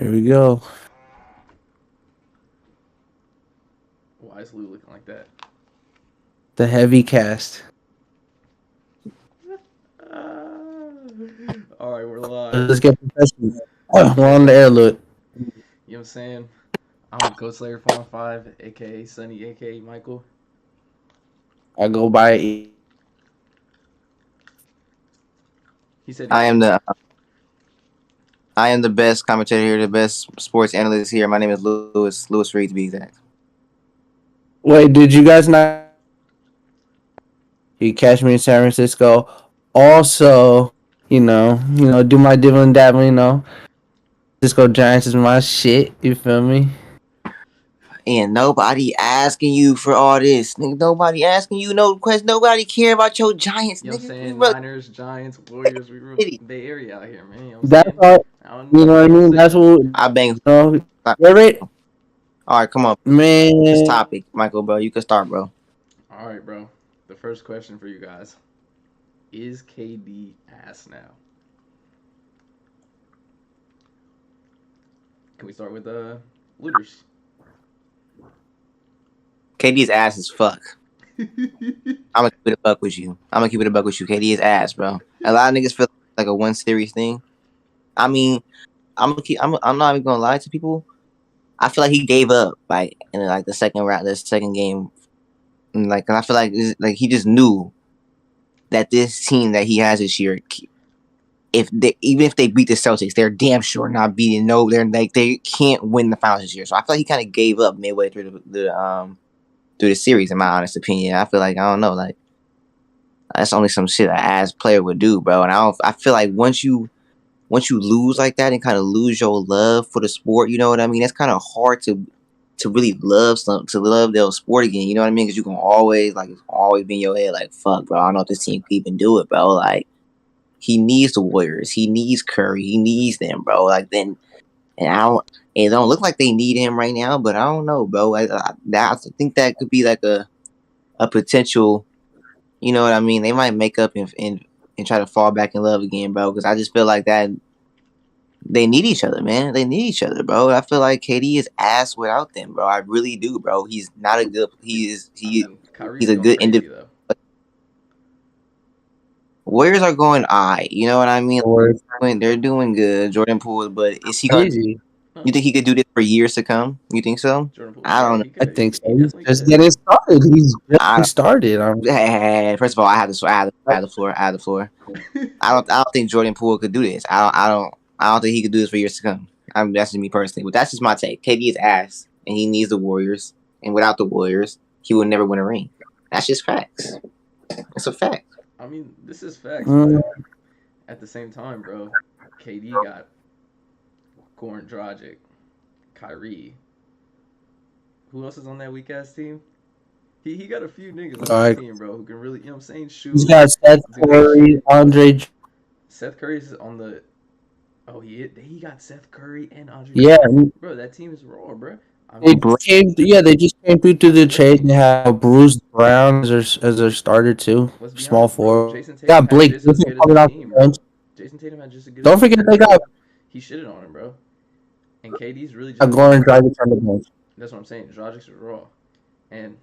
Here we go. Why is Lou looking like that? The heavy cast. All right, we're live. Let's get professional. We're on the air, look. You know what I'm saying? I'm Coach Slayer 415, aka Sunny, aka Michael. I go by. He said I he's. am the best commentator here, the best sports analyst here. My name is Lewis Reed to be exact. Wait, did you guys not? You catch me in San Francisco. Also, do my dibbling dabbling. Cisco Giants is my shit. You feel me? And nobody asking you for all this, nigga. Nobody asking you no question. Nobody care about your Giants, You know what I'm nigga. saying? Niners, Giants, Warriors. We rule Bay Area out here, man. You know what I'm That's saying? all. I don't You know know what I mean? That's what. I bang. You All right, right, come on. This man. topic, Michael, bro. You can start, bro. All right, bro. The first question for you guys: is KD ass now? Can we start with looters? KD's ass is fuck. I'm gonna keep it a buck with you. KD is ass, bro. A lot of niggas feel like a one series thing. I mean, I'm not even gonna lie to people. I feel like he gave up like in like the second round, the second game, and I feel like he just knew that this team that he has this year, even if they beat the Celtics, they're damn sure not beating. No, they can't win the finals this year. So I feel like he kind of gave up midway through the series. In my honest opinion, I feel like I don't know, like that's only some shit an ass player would do, bro. And I feel like once you lose like that and kind of lose your love for the sport, you know what I mean? That's kind of hard to really love their sport again. You know what I mean? Because you can always it's always be in your head like, fuck, bro. I don't know if this team can even do it, bro. Like he needs the Warriors, he needs Curry, he needs them, bro. Like then, and it don't look like they need him right now, but I don't know, bro. I think that could be like a potential. You know what I mean? They might make up and try to fall back in love again, bro. Because I just feel like that they need each other, man. They need each other, bro. I feel like KD is ass without them, bro. I really do, bro. He's not a good. He's a good individual. Warriors are going you know what I mean? They're doing good. Jordan Poole, but is he crazy? You think he could do this for years to come? You think so? I don't know. I think so. He's just getting started. He's just started. First of all, I have the floor. I don't think Jordan Poole could do this. I don't think he could do this for years to come. That's just me personally, but that's just my take. KD is ass, and he needs the Warriors. And without the Warriors, he will never win a ring. That's just facts. It's a fact. I mean, this is facts, but at the same time, bro, KD got Goran Dragic, Kyrie. Who else is on that weak ass team? He got a few niggas on that team, bro, who can really, you know what I'm saying, shoot. He's got Seth Curry, Andre. Seth Curry's on the. Oh, he got Seth Curry and Andre. Yeah, bro, that team is raw, bro. They just came through to the trade and have Bruce Brown as their starter too. Small forward. Jason Tatum got Blake Jason Tatum had just a good. Don't forget they got. He shitted on him, bro. And KD's really just. Goran Dragic on the bench. That's what I'm saying. Dragic's was raw, and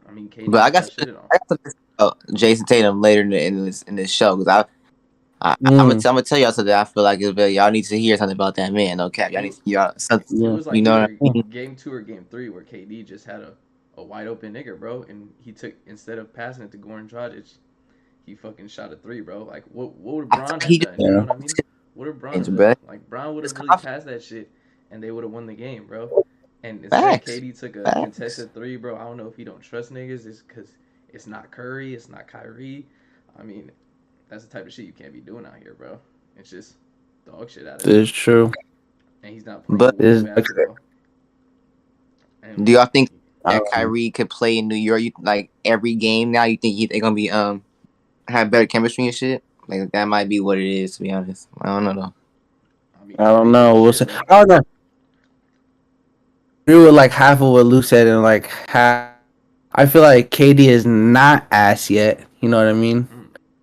I mean KD. But I got Jason Tatum later in this show because I'm gonna tell y'all something. I feel like y'all need to hear something about that man. No cap, y'all need to hear something. It was like you know what I mean? Game 2 or Game 3 where KD just had a wide open nigga, bro, and he took instead of passing it to Goran Dragic, he fucking shot a 3, bro. Like what would Bron have done? You know what I mean? What would Bron have done? Like Bron would have really passed that shit, and they would have won the game, bro. And instead KD took a contested 3, bro. I don't know if he don't trust niggas. It's because it's not Curry, it's not Kyrie. I mean. That's the type of shit you can't be doing out here, bro. It's just dog shit out of it. It's true. And he's not playing basketball. Do y'all think that Kyrie could play in New York like every game now? You think they're gonna be have better chemistry and shit? Like that might be what it is, to be honest. I don't know though. I don't know. We'll see. I don't know. I agree with like half of what Lou said and like half. I feel like KD is not ass yet. You know what I mean?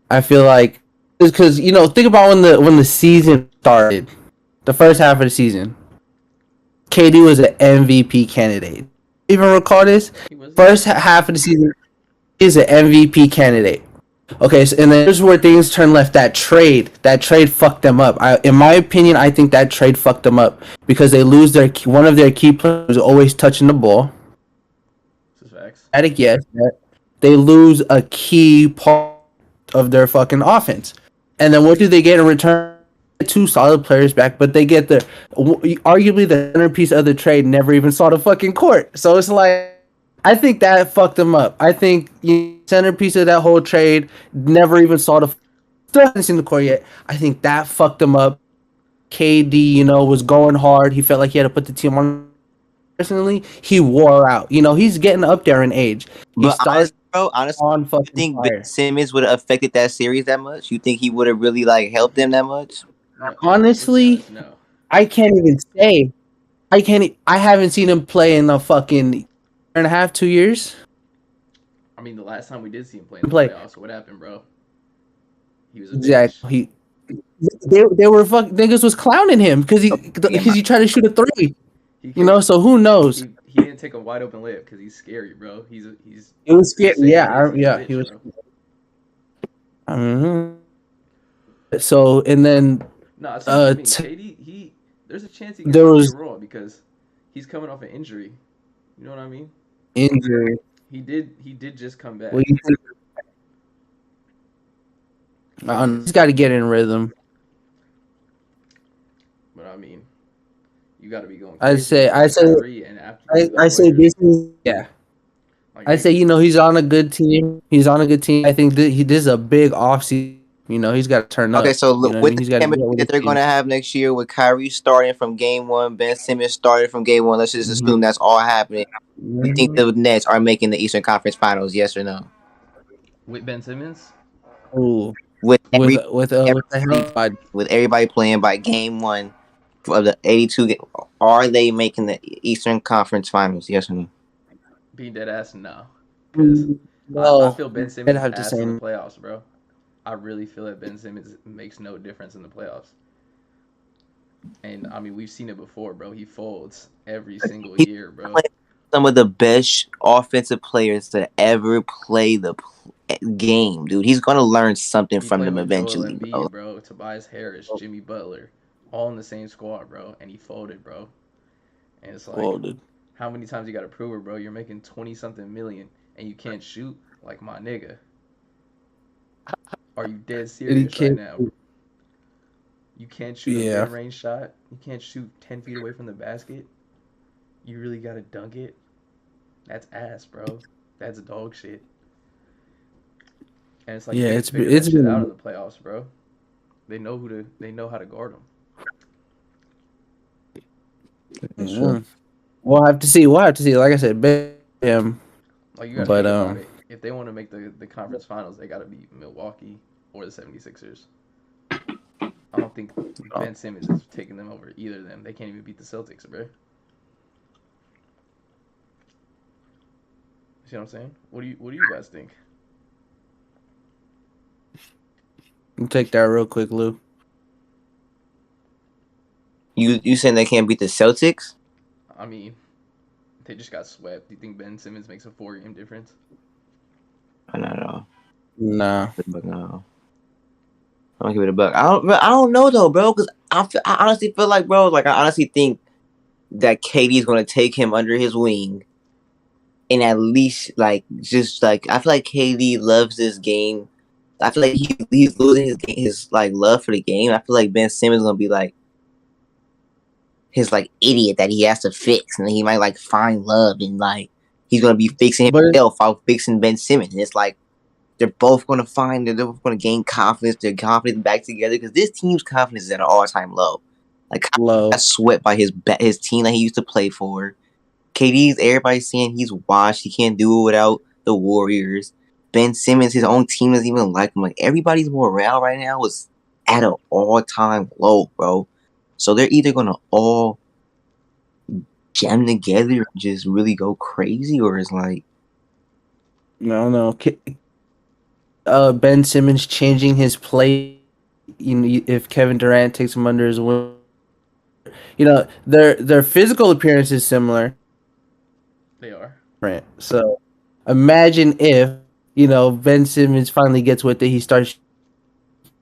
I feel like it's because think about when the season started. the first half of the season, KD was an MVP candidate. Even recall this? First half of the season, he's an MVP candidate. Okay, so, and then here's where things turn left. That trade fucked them up. In my opinion, I think that trade fucked them up because they lose one of their key players who's always touching the ball. This is facts. Yes, they lose a key part of their fucking offense, and then what do they get in return? Two solid players back, but they get arguably the centerpiece of the trade never even saw the fucking court. So it's like, I think that fucked them up. I think centerpiece of that whole trade never even saw still hasn't seen the court yet. I think that fucked them up. KD, was going hard. He felt like he had to put the team on. Personally, he wore out. He's getting up there in age. Honestly, you think Ben Simmons would have affected that series that much? You think he would have really helped them that much? Honestly, no. I can't even say. I haven't seen him play in a fucking year and a half, 2 years. I mean, the last time we did see him play in the playoffs, what happened, bro? He was a bitch. Exactly. They were niggas was clowning him because he tried to shoot a three. So who knows? He didn't take a wide open layup because he's scary, bro. It was scary. Yeah, he was. So and then. No, KD, there's a chance he can be raw because he's coming off an injury. You know what I mean? Injury. He did just come back. He's got to get in rhythm. But I mean, you got to be going. I say this is I say he's on a good team. I think this is a big offseason. He's got to turn up. Okay, so with the chemistry that they're going to have next year, with Kyrie starting from game one, Ben Simmons starting from game one, let's just assume that's all happening. You think the Nets are making the Eastern Conference Finals? Yes or no? With Ben Simmons? Ooh. With everybody playing by game one of the 82, are they making the Eastern Conference Finals? Yes or no? Being dead ass, no. Because I feel Ben Simmons ass in the playoffs, bro. I really feel that Ben Simmons makes no difference in the playoffs. And, I mean, we've seen it before, bro. He folds every single year, bro. Some of the best offensive players to ever play the game, dude. He's going to learn something from them eventually, bro. Tobias Harris, Jimmy Butler, all in the same squad, bro. And he folded, bro. And it's like, how many times you got to prove it, bro? You're making 20-something million and you can't shoot? Like, my nigga. Are you dead serious right now? You can't shoot a mid-range shot. You can't shoot 10 feet away from the basket. You really gotta dunk it. That's ass, bro. That's dog shit. And it's like it's been out in the playoffs, bro. They know how to guard them. Sure. We'll have to see. Like I said, him. Like, you gotta think about it. If they want to make the conference finals, they gotta beat Milwaukee or the 76ers. I don't think Ben Simmons is taking them over either of them. They can't even beat the Celtics, bro. See what I'm saying? What do you guys think? Take that real quick, Lou. You saying they can't beat the Celtics? I mean, they just got swept. Do you think Ben Simmons makes a 4-game difference? No. Nah. No. I'm gonna give it a buck. I don't know though, bro, because I honestly feel like, bro, I honestly think that KD is gonna take him under his wing, and at least I feel like KD loves this game. I feel like he's losing his love for the game. I feel like Ben Simmons is gonna be his idiot that he has to fix, and he might find love and he's gonna be fixing himself while fixing Ben Simmons. And it's they're both going to gain confidence. They're confident back together because this team's confidence is at an all-time low. Got swept by his team that he used to play for. Everybody's saying he's washed. He can't do it without the Warriors. Ben Simmons, his own team doesn't even like him. Everybody's morale right now is at an all-time low, bro. So they're either going to all jam together and just really go crazy, or it's No. Ben Simmons changing his play. If Kevin Durant takes him under his wing, their physical appearance is similar. They are. Right. So imagine if Ben Simmons finally gets with it. He starts.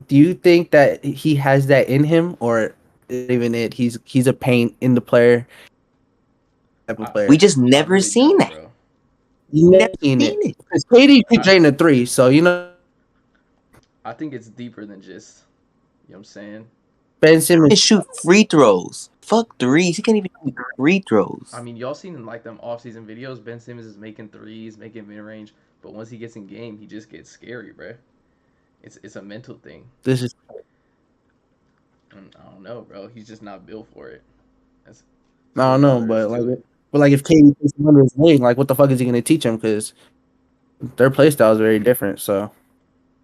Do you think that he has that in him, or even it? He's a paint in the player type of player. We just never really seen that. bro. You never seen it. Because KD could drain a three, so I think it's deeper than just. You know what I'm saying? Ben Simmons can shoot free throws. Fuck threes. He can't even shoot free throws. I mean, y'all seen in like them off-season videos, Ben Simmons is making threes, making mid-range, but once he gets in game, he just gets scary, bro. It's a mental thing. This is. I don't know, bro. He's just not built for it. I don't know, but if KD puts him under his wing, like what the fuck is he gonna teach him? Because their play style is very different. So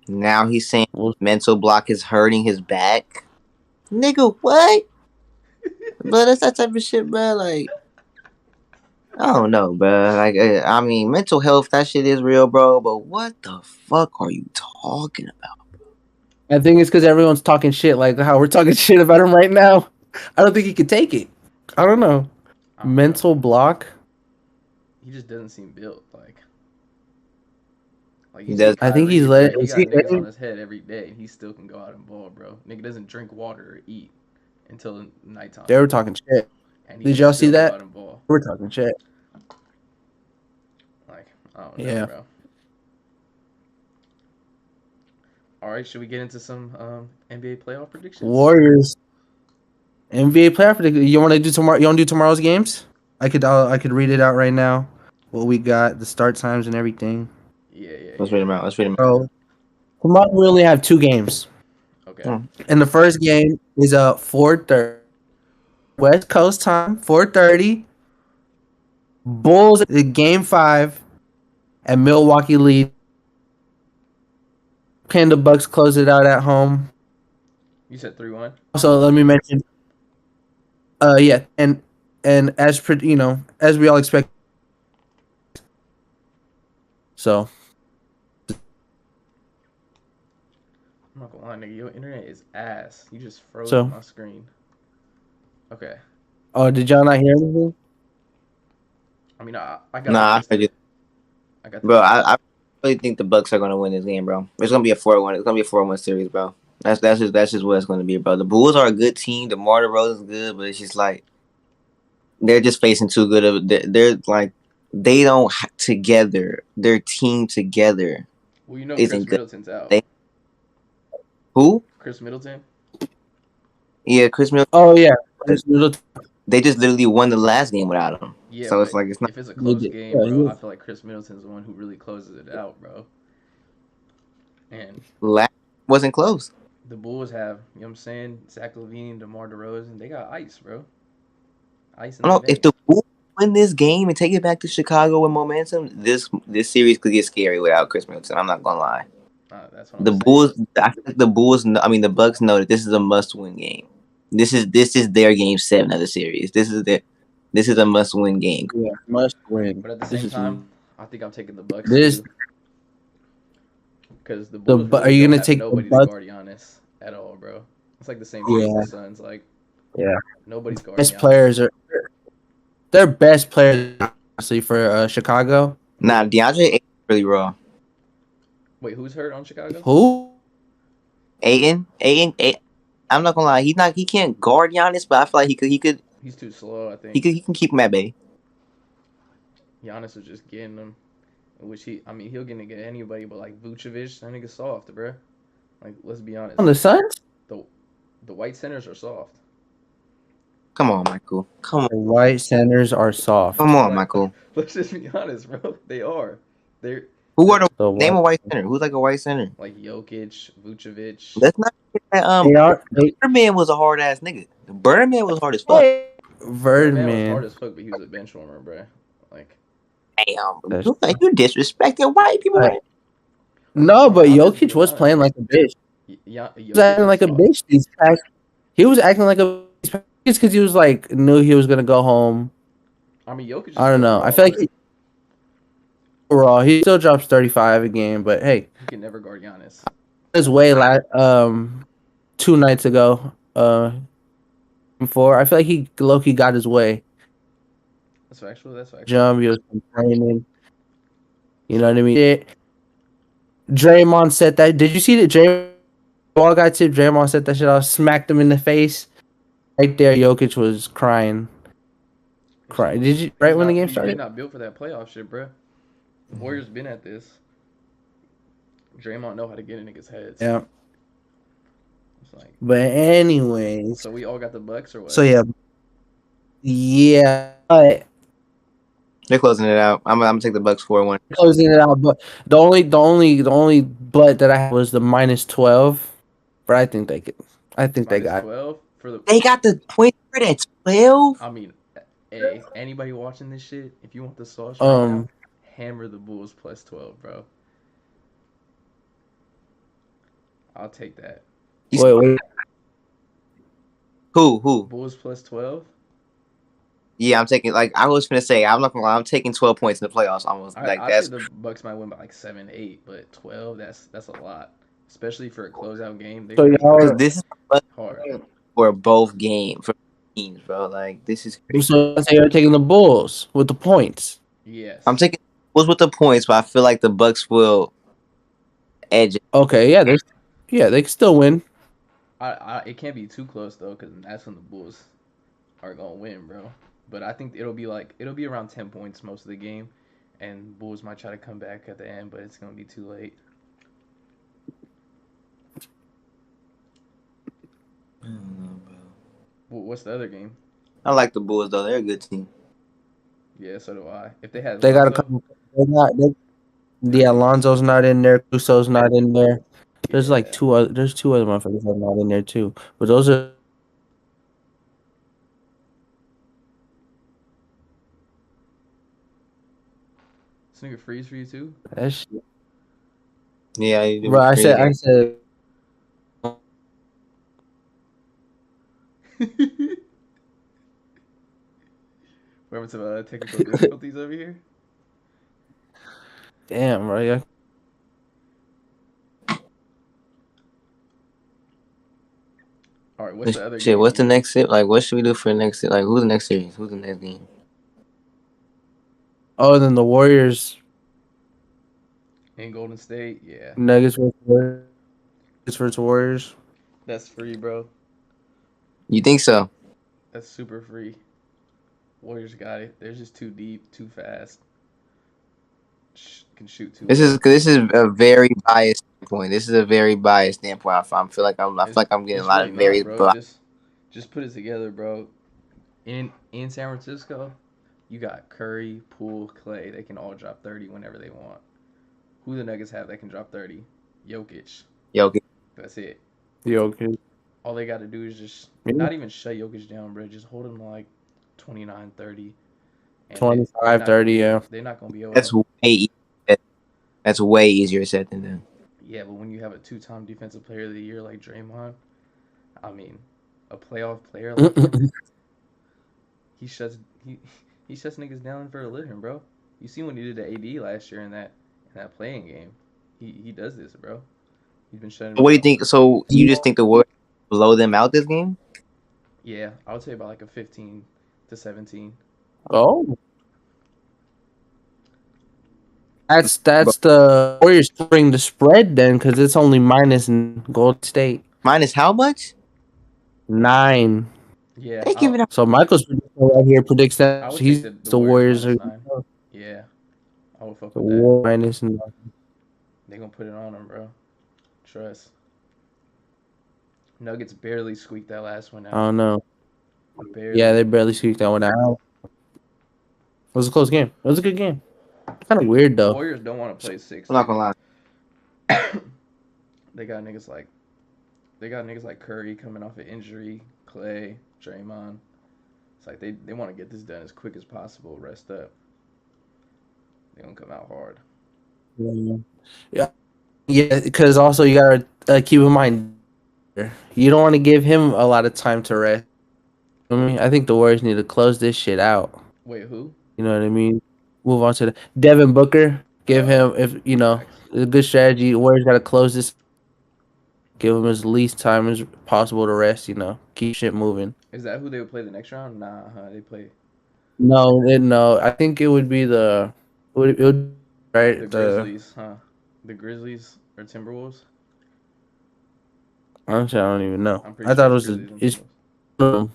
now he's saying mental block is hurting his back. Nigga, what? But that's that type of shit, bro. Like, I don't know, bro. Like, I mean, mental health, that shit is real, bro. But what the fuck are you talking about? I think it's because everyone's talking shit, like how we're talking shit about him right now. I don't think he could take it. I don't know. Mental block. He just doesn't seem built like. He does. I think he's let. He got niggas on his head every day, and he still can go out and ball, bro. Nigga doesn't drink water or eat until nighttime. They were talking shit. Did y'all see that? We're talking shit. Like, I don't know, bro. All right, should we get into some NBA playoff predictions? Warriors. NBA playoff predictions. You want to do tomorrow? You want to do tomorrow's games? I could read it out right now. What we got, the start times and everything. Yeah. Let's read them out. So, tomorrow we only have 2 games. Okay. And the first game is 4:30 West Coast time. 4:30. Bulls game 5, and Milwaukee lead. Can the Bucks close it out at home? You said 3-1. So let me mention. Yeah, and as as we all expect. So. I'm not gonna lie, nigga. Your internet is ass. You just froze my screen. Okay. Oh, did y'all not hear anything? I mean, I got. Nah, I got. Bro, I really think the Bucks are gonna win this game, bro. It's gonna be a 4-1. It's gonna be a 4-1 series, bro. That's just what it's gonna be, bro. The Bulls are a good team. DeMar DeRozan's good, but it's just like they're just facing too good of. They're like they don't together. Their team together. Well, you know, Chris Middleton's out. Who? Chris Middleton. Yeah, Chris Middleton. Oh yeah, Chris Middleton. They just literally won the last game without him. Yeah, so it's like it's not. If it's a close game, bro, I feel like Chris Middleton's the one who really closes it out, bro. And last wasn't close. The Bulls have, you know what I'm saying, Zach LaVine, DeMar DeRozan. They got ice, bro. Ice. If the Bulls win this game and take it back to Chicago with momentum, this series could get scary without Chris Middleton. I'm not gonna lie. That's what the Bulls. I think the Bulls. I mean, the Bucks know that this is a must-win game. This is their game 7 of the series. This is a must-win game. Yeah, must win. But at the same time, I think I'm taking the Bucks. Because the Bulls are you gonna take nobody to guard Giannis at all, bro? It's like the same thing as the Suns. Like, nobody's guarding. Best players are their best players, honestly, for Chicago. Nah, DeAndre is really raw. Wait, who's hurt on Chicago? Who? Ayton. I'm not gonna lie, he can't guard Giannis, but I feel like he could. He's too slow, I think. He can keep him at bay. Giannis was just getting him, which he'll get anybody, but like Vucevic, that nigga's soft, bro. Like, let's be honest. On the Suns? The white centers are soft. Come on, Michael. Come on. The white centers are soft. Come on, Michael. Let's just be honest, bro. They are. They're. Who are the name a white center? Who's like a white center? Like Jokic, Vucevic. Let's not get that. Birdman was a hard ass nigga. Birdman was hard as fuck. Birdman was hard as fuck, but he was a bench warmer, bro. Like, damn, you disrespecting white people. Right. No, but Jokic was playing like a bitch. He was acting like a bitch. He was acting like a bitch because he was like knew he was gonna go home. I mean, Jokic. I don't know. I feel like overall he still drops 35 a game, but hey, he can never guard Giannis. His way 2 nights ago. 4. I feel like he low-key got his way. That's factual. That's factual. Jump, he was complaining. You know what I mean? Draymond said that. Did you see that Draymond ball got tipped? Draymond said that shit. I smacked him in the face. Right there, Jokic was crying. Did you right when the game started? He's not built for that playoff shit, bro. Warriors been at this. Draymond know how to get in niggas' heads. Yeah. It's like, but anyways. So we all got the Bucks or what? So yeah. But they're closing it out. I'm gonna take the Bucks 4-1. Closing it out, but the only but that I had was the -12. But I think they could. I think they got 12 for the. They got the point for that 12. I mean, hey, anybody watching this shit, if you want the sauce right now, hammer the Bulls +12, bro. I'll take that. Wait. Who? Bulls +12. Yeah, I'm taking. Like I was gonna say, I'm not gonna lie. I'm taking 12 points in the playoffs. Almost I'd say the Bucks might win by like 7, 8, but 12. That's a lot, especially for a closeout game. Because this is hard for both games for teams, bro. Like this is crazy. So you're taking the Bulls with the points. Yes, I'm taking the Bulls with the points, but I feel like the Bucks will edge it. Okay, yeah, they can still win. It can't be too close though, because that's when the Bulls are gonna win, bro. But I think it'll be around 10 points most of the game, and Bulls might try to come back at the end, but it's gonna be too late. I don't know, bro. What's the other game? I like the Bulls though. They're a good team. Yeah, so do I. If they had, they got a couple. Lonzo's not in there. Cuso's not in there. There's like two other. There's 2 other motherfuckers that are not in there too. But those are. This nigga freeze for you too? That shit. Yeah, bro. I said. We're having some technical difficulties over here. Damn, bro. Yeah. All right, what's the other shit? game? What's the next? Like, what should we do for the next? Like, who's the next series? Who's the next game? Oh, then the Warriors. In Golden State, yeah. Nuggets versus Warriors. That's free, bro. You think so? That's super free. Warriors got it. They're just too deep, too fast. Can shoot too. This is a very biased standpoint. This is a very biased standpoint. I feel like I'm getting a lot of very. Bro. Just put it together, bro. In San Francisco, you got Curry, Poole, Clay. They can all drop 30 whenever they want. Who the Nuggets have that can drop 30? Jokic. That's it. Jokic. All they got to do is just not even shut Jokic down, bro. Just hold him like 29, 30. 25, 30, yeah. They're not going to be able That's way easier said than done. Yeah, but when you have a 2-time defensive player of the year like Draymond, I mean, a playoff player like that, he shuts niggas down for a living, bro. You see when he did to AD last year in that playing game. He does this, bro. He's been shutting. What do you think? So you just think the Warriors blow them out this game? Yeah, I would say about like a 15-17. Oh. That's the Warriors covering the spread then, because it's only minus in Golden State. Minus how much? 9. Yeah. So Michael's right here predicts that he's the Warriors are. Yeah, I would fuck with that. Minus 9. They gonna put it on them, bro. Trust. Nuggets barely squeaked that last one out. I don't know. Barely. Yeah, they barely squeaked that one out. It was a close game. It was a good game. Kind of weird though. Warriors don't want to play 6. I'm not gonna lie. They got niggas like Curry coming off an injury, Clay, Draymond. It's like they want to get this done as quick as possible. Rest up. They gonna come out hard. Yeah. Because also you gotta keep in mind, you don't want to give him a lot of time to rest. I think the Warriors need to close this shit out. Wait, who? You know what I mean? Move on to the Devin Booker. Give him, if you know, a good strategy. Warriors got to close this. Give him as least time as possible to rest. You know, keep shit moving. Is that who they would play the next round? Nah, they play No. I think it would be it would the right Grizzlies, huh? The Grizzlies or Timberwolves? honestly I don't even know. I'm pretty I sure thought it it's was Grizzlies and it's Timberwolves. um,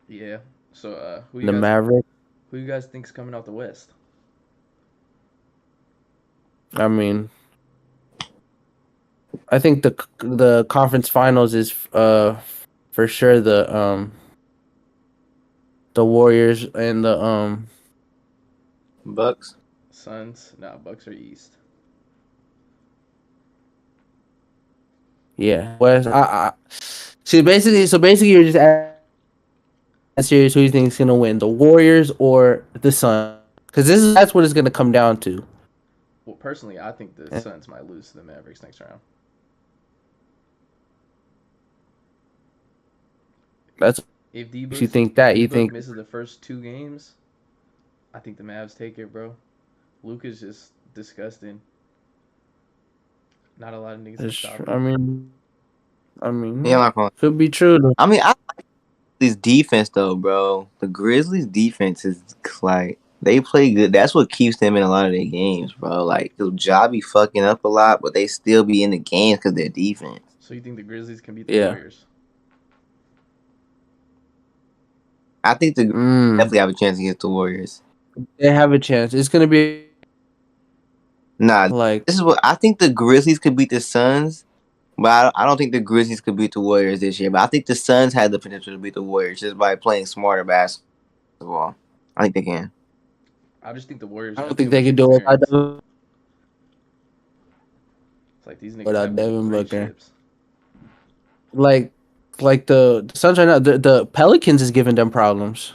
Yeah. So the Maverick. who you guys think's coming out the West? I mean, I think the conference finals is for sure the Warriors and the Bucks. Suns? Nah, Bucks are East. yeah West. I see basically you're just asking series who you think is gonna win, the Warriors or the Suns? Because that's what it's gonna come down to. Well, personally, I think the Yeah, Suns might lose to the Mavericks next round. that's If if you D-Book think if that you D-Book think misses the first 2 games, I think the Mavs take it, bro. Luka's just disgusting. Not a lot of niggas can it's true. stop I him. mean, Yeah, I'm not gonna. could be true. Though. I mean, I like this defense though, bro. The Grizzlies' defense is like they play good. That's what keeps them in a lot of their games, bro. Like the job be fucking up a lot, but they still be in the games because their defense. So you think the Grizzlies can beat the Yeah. Warriors? I think the Grizzlies Mm, definitely have a chance against the Warriors. they have a chance. It's gonna be Nah, like this is what I think. The Grizzlies could beat the Suns, but I don't think the Grizzlies could beat the Warriors this year. But I think the Suns had the potential to beat the Warriors just by playing smarter basketball. I think they can. I just think the Warriors I got don't too think they much can do it experience. It's like these niggas without have won Devin 3 Booker. chips. Like the Suns right now, the Pelicans is giving them problems.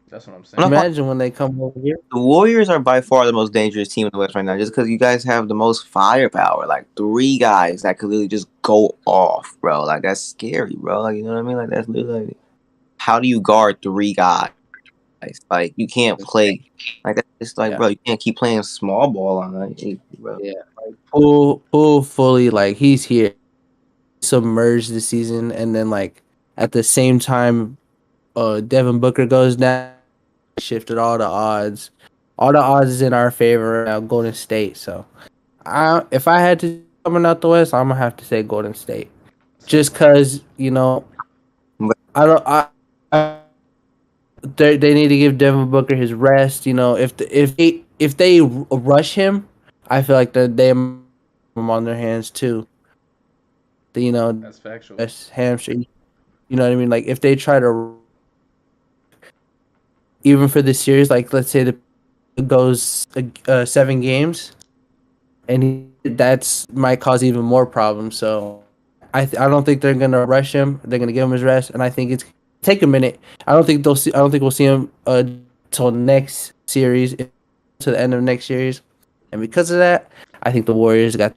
That's what I'm I'm not saying. calling Imagine when they come over here. the Warriors are by far the most dangerous team in the West right now, just because you guys have the most firepower. Like 3 guys that could literally just go off, bro. Like that's scary, bro. Like you know what I mean? Like that's literally like, how do you guard 3 guys? Like you can't play like that. It's like, Yeah. bro, you can't keep playing small ball on that, bro. Yeah. Like Poole fully like he's here submerged this season, and then like at the same time, Devin Booker goes down, shifted all the odds. All the odds is in our favor right now, Golden State. So, if I had to coming out the West, I'm gonna have to say Golden State, Same just here. cause But I don't they need to give Devin Booker his rest. If they rush him, I feel like they have him on their hands too. That's factual. That's hamstring. You know what I mean? Like if they try to even for the series, like let's say the goes 7 games, and that's might cause even more problems. So I don't think they're gonna rush him. They're gonna give him his rest, and I think it's take a minute. I don't think we'll see him till next series to the end of next series, and because of that, I think the Warriors got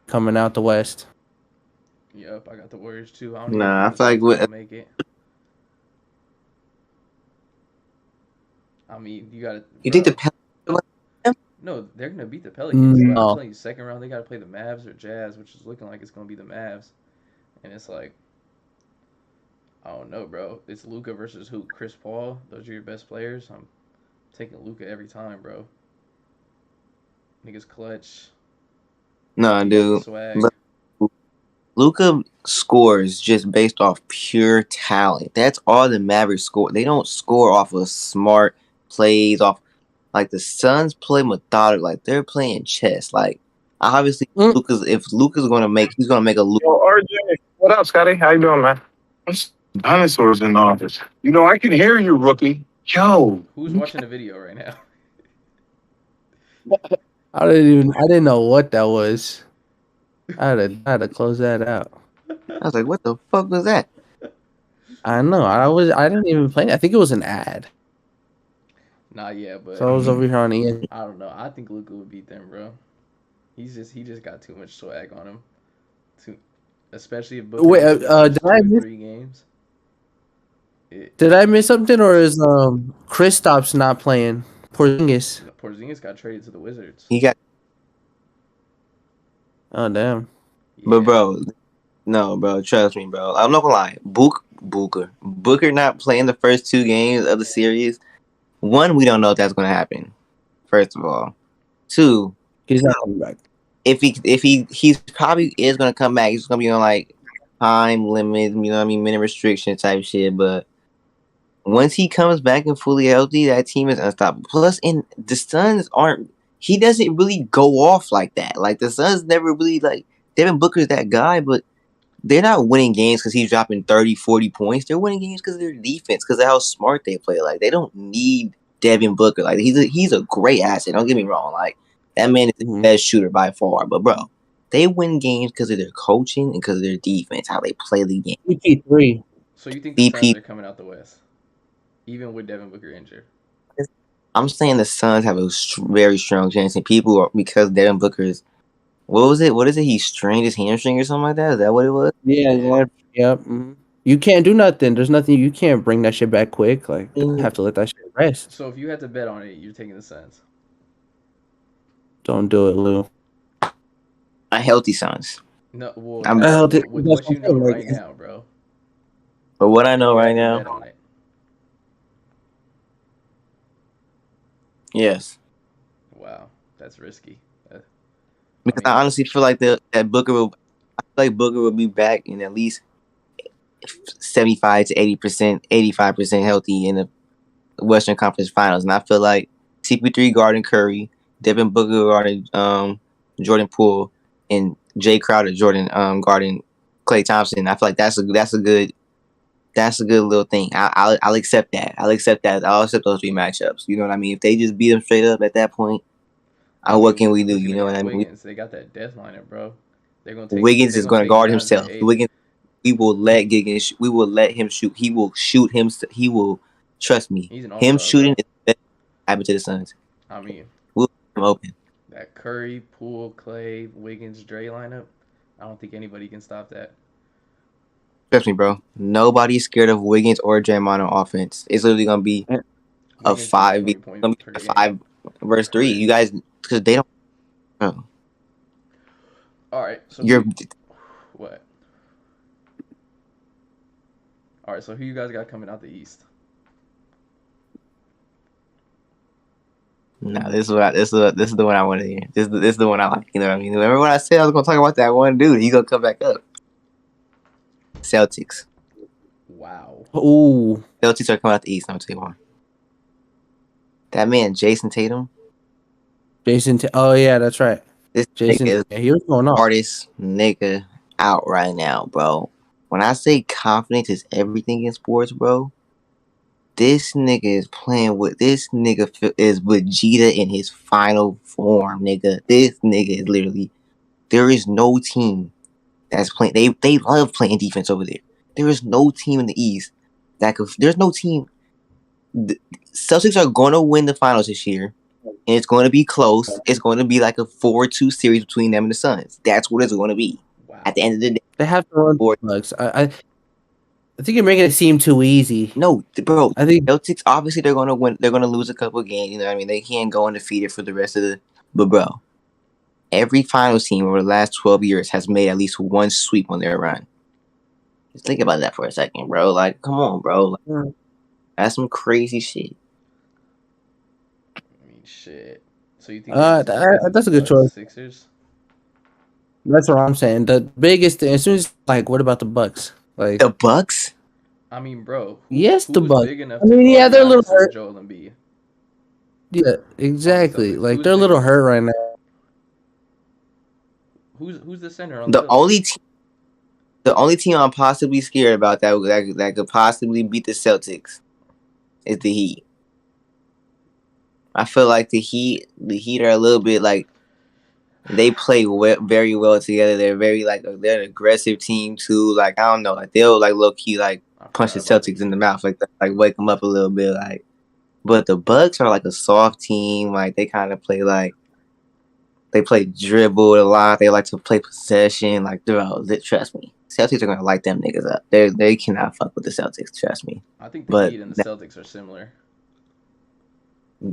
coming out the West. Yep, I got the Warriors too. I don't even nah, I think the feel like Celtics with gonna make it. I mean, you got to, you think the bro. Pelicans. No, they're gonna beat the Pelicans, but I'm No, telling you, second round they got to play the Mavs or Jazz, which is looking like it's gonna be the Mavs, and it's like I don't know, bro. It's Luca versus who? Chris Paul. Those are your best players. I'm taking Luca every time, bro. Niggas clutch. No, He got the dude. swag. Luca scores just based off pure talent. That's all the Mavericks score. They don't score off of smart plays, off like the Suns play methodical, like they're playing chess. Like obviously, Mm. Luca's gonna make, he's gonna make a look. Yo, RJ, what up, Scotty? How you doing, man? There's dinosaurs in the office. You know, I can hear you, rookie. Yo, Who's watching the video right now? I didn't know what that was. I had to close that out. I was like, what the fuck was that? I know. I didn't even play it. I think it was an ad. Nah, yeah, but So I was over here on ESPN. I don't know. I think Luca would beat them, bro. He just got too much swag on him. Too, especially if Booker Wait, misses the first did 2 I or miss 3 games. did I miss something, or is Kristaps not playing? Porzingis. Porzingis got traded to the Wizards. He got, Oh damn. but Yeah, bro, no, bro, trust me, bro. I'm not gonna lie. Booker. Booker not playing the first 2 games of the series. 1, we don't know if that's going to happen. First of all, 2, he's not coming back. If he's probably is going to come back. He's going to be on like time limit, you know what I mean, minute restriction type shit. But once he comes back and fully healthy, that team is unstoppable. Plus, the Suns aren't. He doesn't really go off like that. Like the Suns never really like. Devin Booker's that guy, but they're not winning games because he's dropping 30, 40 points. They're winning games because of their defense, because of how smart they play. Like they don't need Devin Booker. Like he's a great asset. Don't get me wrong. Like that man is the best shooter by far. But bro, they win games because of their coaching and because of their defense, how they play the game. BP3. So you think the Suns are coming out the West, even with Devin Booker injured? I'm saying the Suns have a very strong chance, and people are, because Devin Booker's. What was it? What is it? He strained his hamstring or something like that? Is that what it was? Yeah. Yep. Mm-hmm. You can't do nothing. There's nothing. You can't bring that shit back quick. Like, have to let that shit rest. So if you had to bet on it, you're taking the Suns. Don't do it, Lou. A healthy Suns. No, well, with what you know right now, bro. But what I know right now. Bet on it. Yes. Wow, that's risky. Because I honestly feel like that Booker will. I feel like Booker will be back in at least 75 to 80%, 85% healthy in the Western Conference Finals, and I feel like CP3 guarding Curry, Devin Booker guarding Jordan Poole, and Jay Crowder guarding Klay Thompson. I feel like that's a good little thing. I'll accept that. I'll accept those 3 matchups. You know what I mean? If they just beat them straight up at that point. What can we do? You know what I mean? Wiggins, they got that death lineup, bro. They're gonna take, Wiggins is going to guard himself. Wiggins, we will let him shoot. He will shoot him. He will trust me. Him shooting is the best happen to the Suns. I mean, we'll keep him open. That Curry, Poole, Klay, Wiggins, Dre lineup. I don't think anybody can stop that. Trust me, bro. Nobody's scared of Wiggins or Draymond on offense. It's literally gonna be a 5 versus 3. You guys. Because they don't. Oh. All right. So what? All right. So who you guys got coming out the East? No, this is the one I want to hear. This is the one I like. You know what I mean? Remember when I said I was gonna talk about that one dude? He's gonna come back up. Celtics. Wow. Ooh. Celtics are coming out the East. I'll tell you why. That man, Jason Tatum. Oh yeah, that's right. This Jason, he was going on. Hardest nigga out right now, bro. When I say confidence is everything in sports, bro, this nigga is playing with. This nigga is Vegeta in his final form, nigga. This nigga is literally. There is no team that's playing. They love playing defense over there. There is no team in the East that could. There's no team. The Celtics are going to win the finals this year. And it's going to be close. It's going to be like a 4-2 series between them and the Suns. That's what it's going to be. Wow. At the end of the day, they have to run the Bucks. I think you're making it seem too easy. No, bro. I think Celtics obviously they're going to win. They're going to lose a couple of games. You know what I mean? They can't go undefeated for the rest of the. But bro, every finals team over the last 12 years has made at least one sweep on their run. Just think about that for a second, bro. Like, come on, bro. Like, that's some crazy shit. Shit. So you think that's a good choice. Sixers? That's what I'm saying. The biggest thing, as soon as what about the Bucks? Like the Bucks? I mean, bro. Yes, the Bucks. Big enough Yeah, they're a little hurt. Joel Embiid. Yeah, exactly. Like they're a little hurt right now. Who's the center on the only team I'm possibly scared about that could possibly beat the Celtics is the Heat. I feel like the Heat are a little bit like they play very well together. They're very they're an aggressive team too. Like I don't know, like they'll low key punch the Celtics in the mouth like wake them up a little bit like. But the Bucks are a soft team. Like they kind of play they play dribble a lot. They like to play possession. Like trust me, Celtics are gonna light them niggas up. They cannot fuck with the Celtics. Trust me. I think the Heat and the Celtics are similar.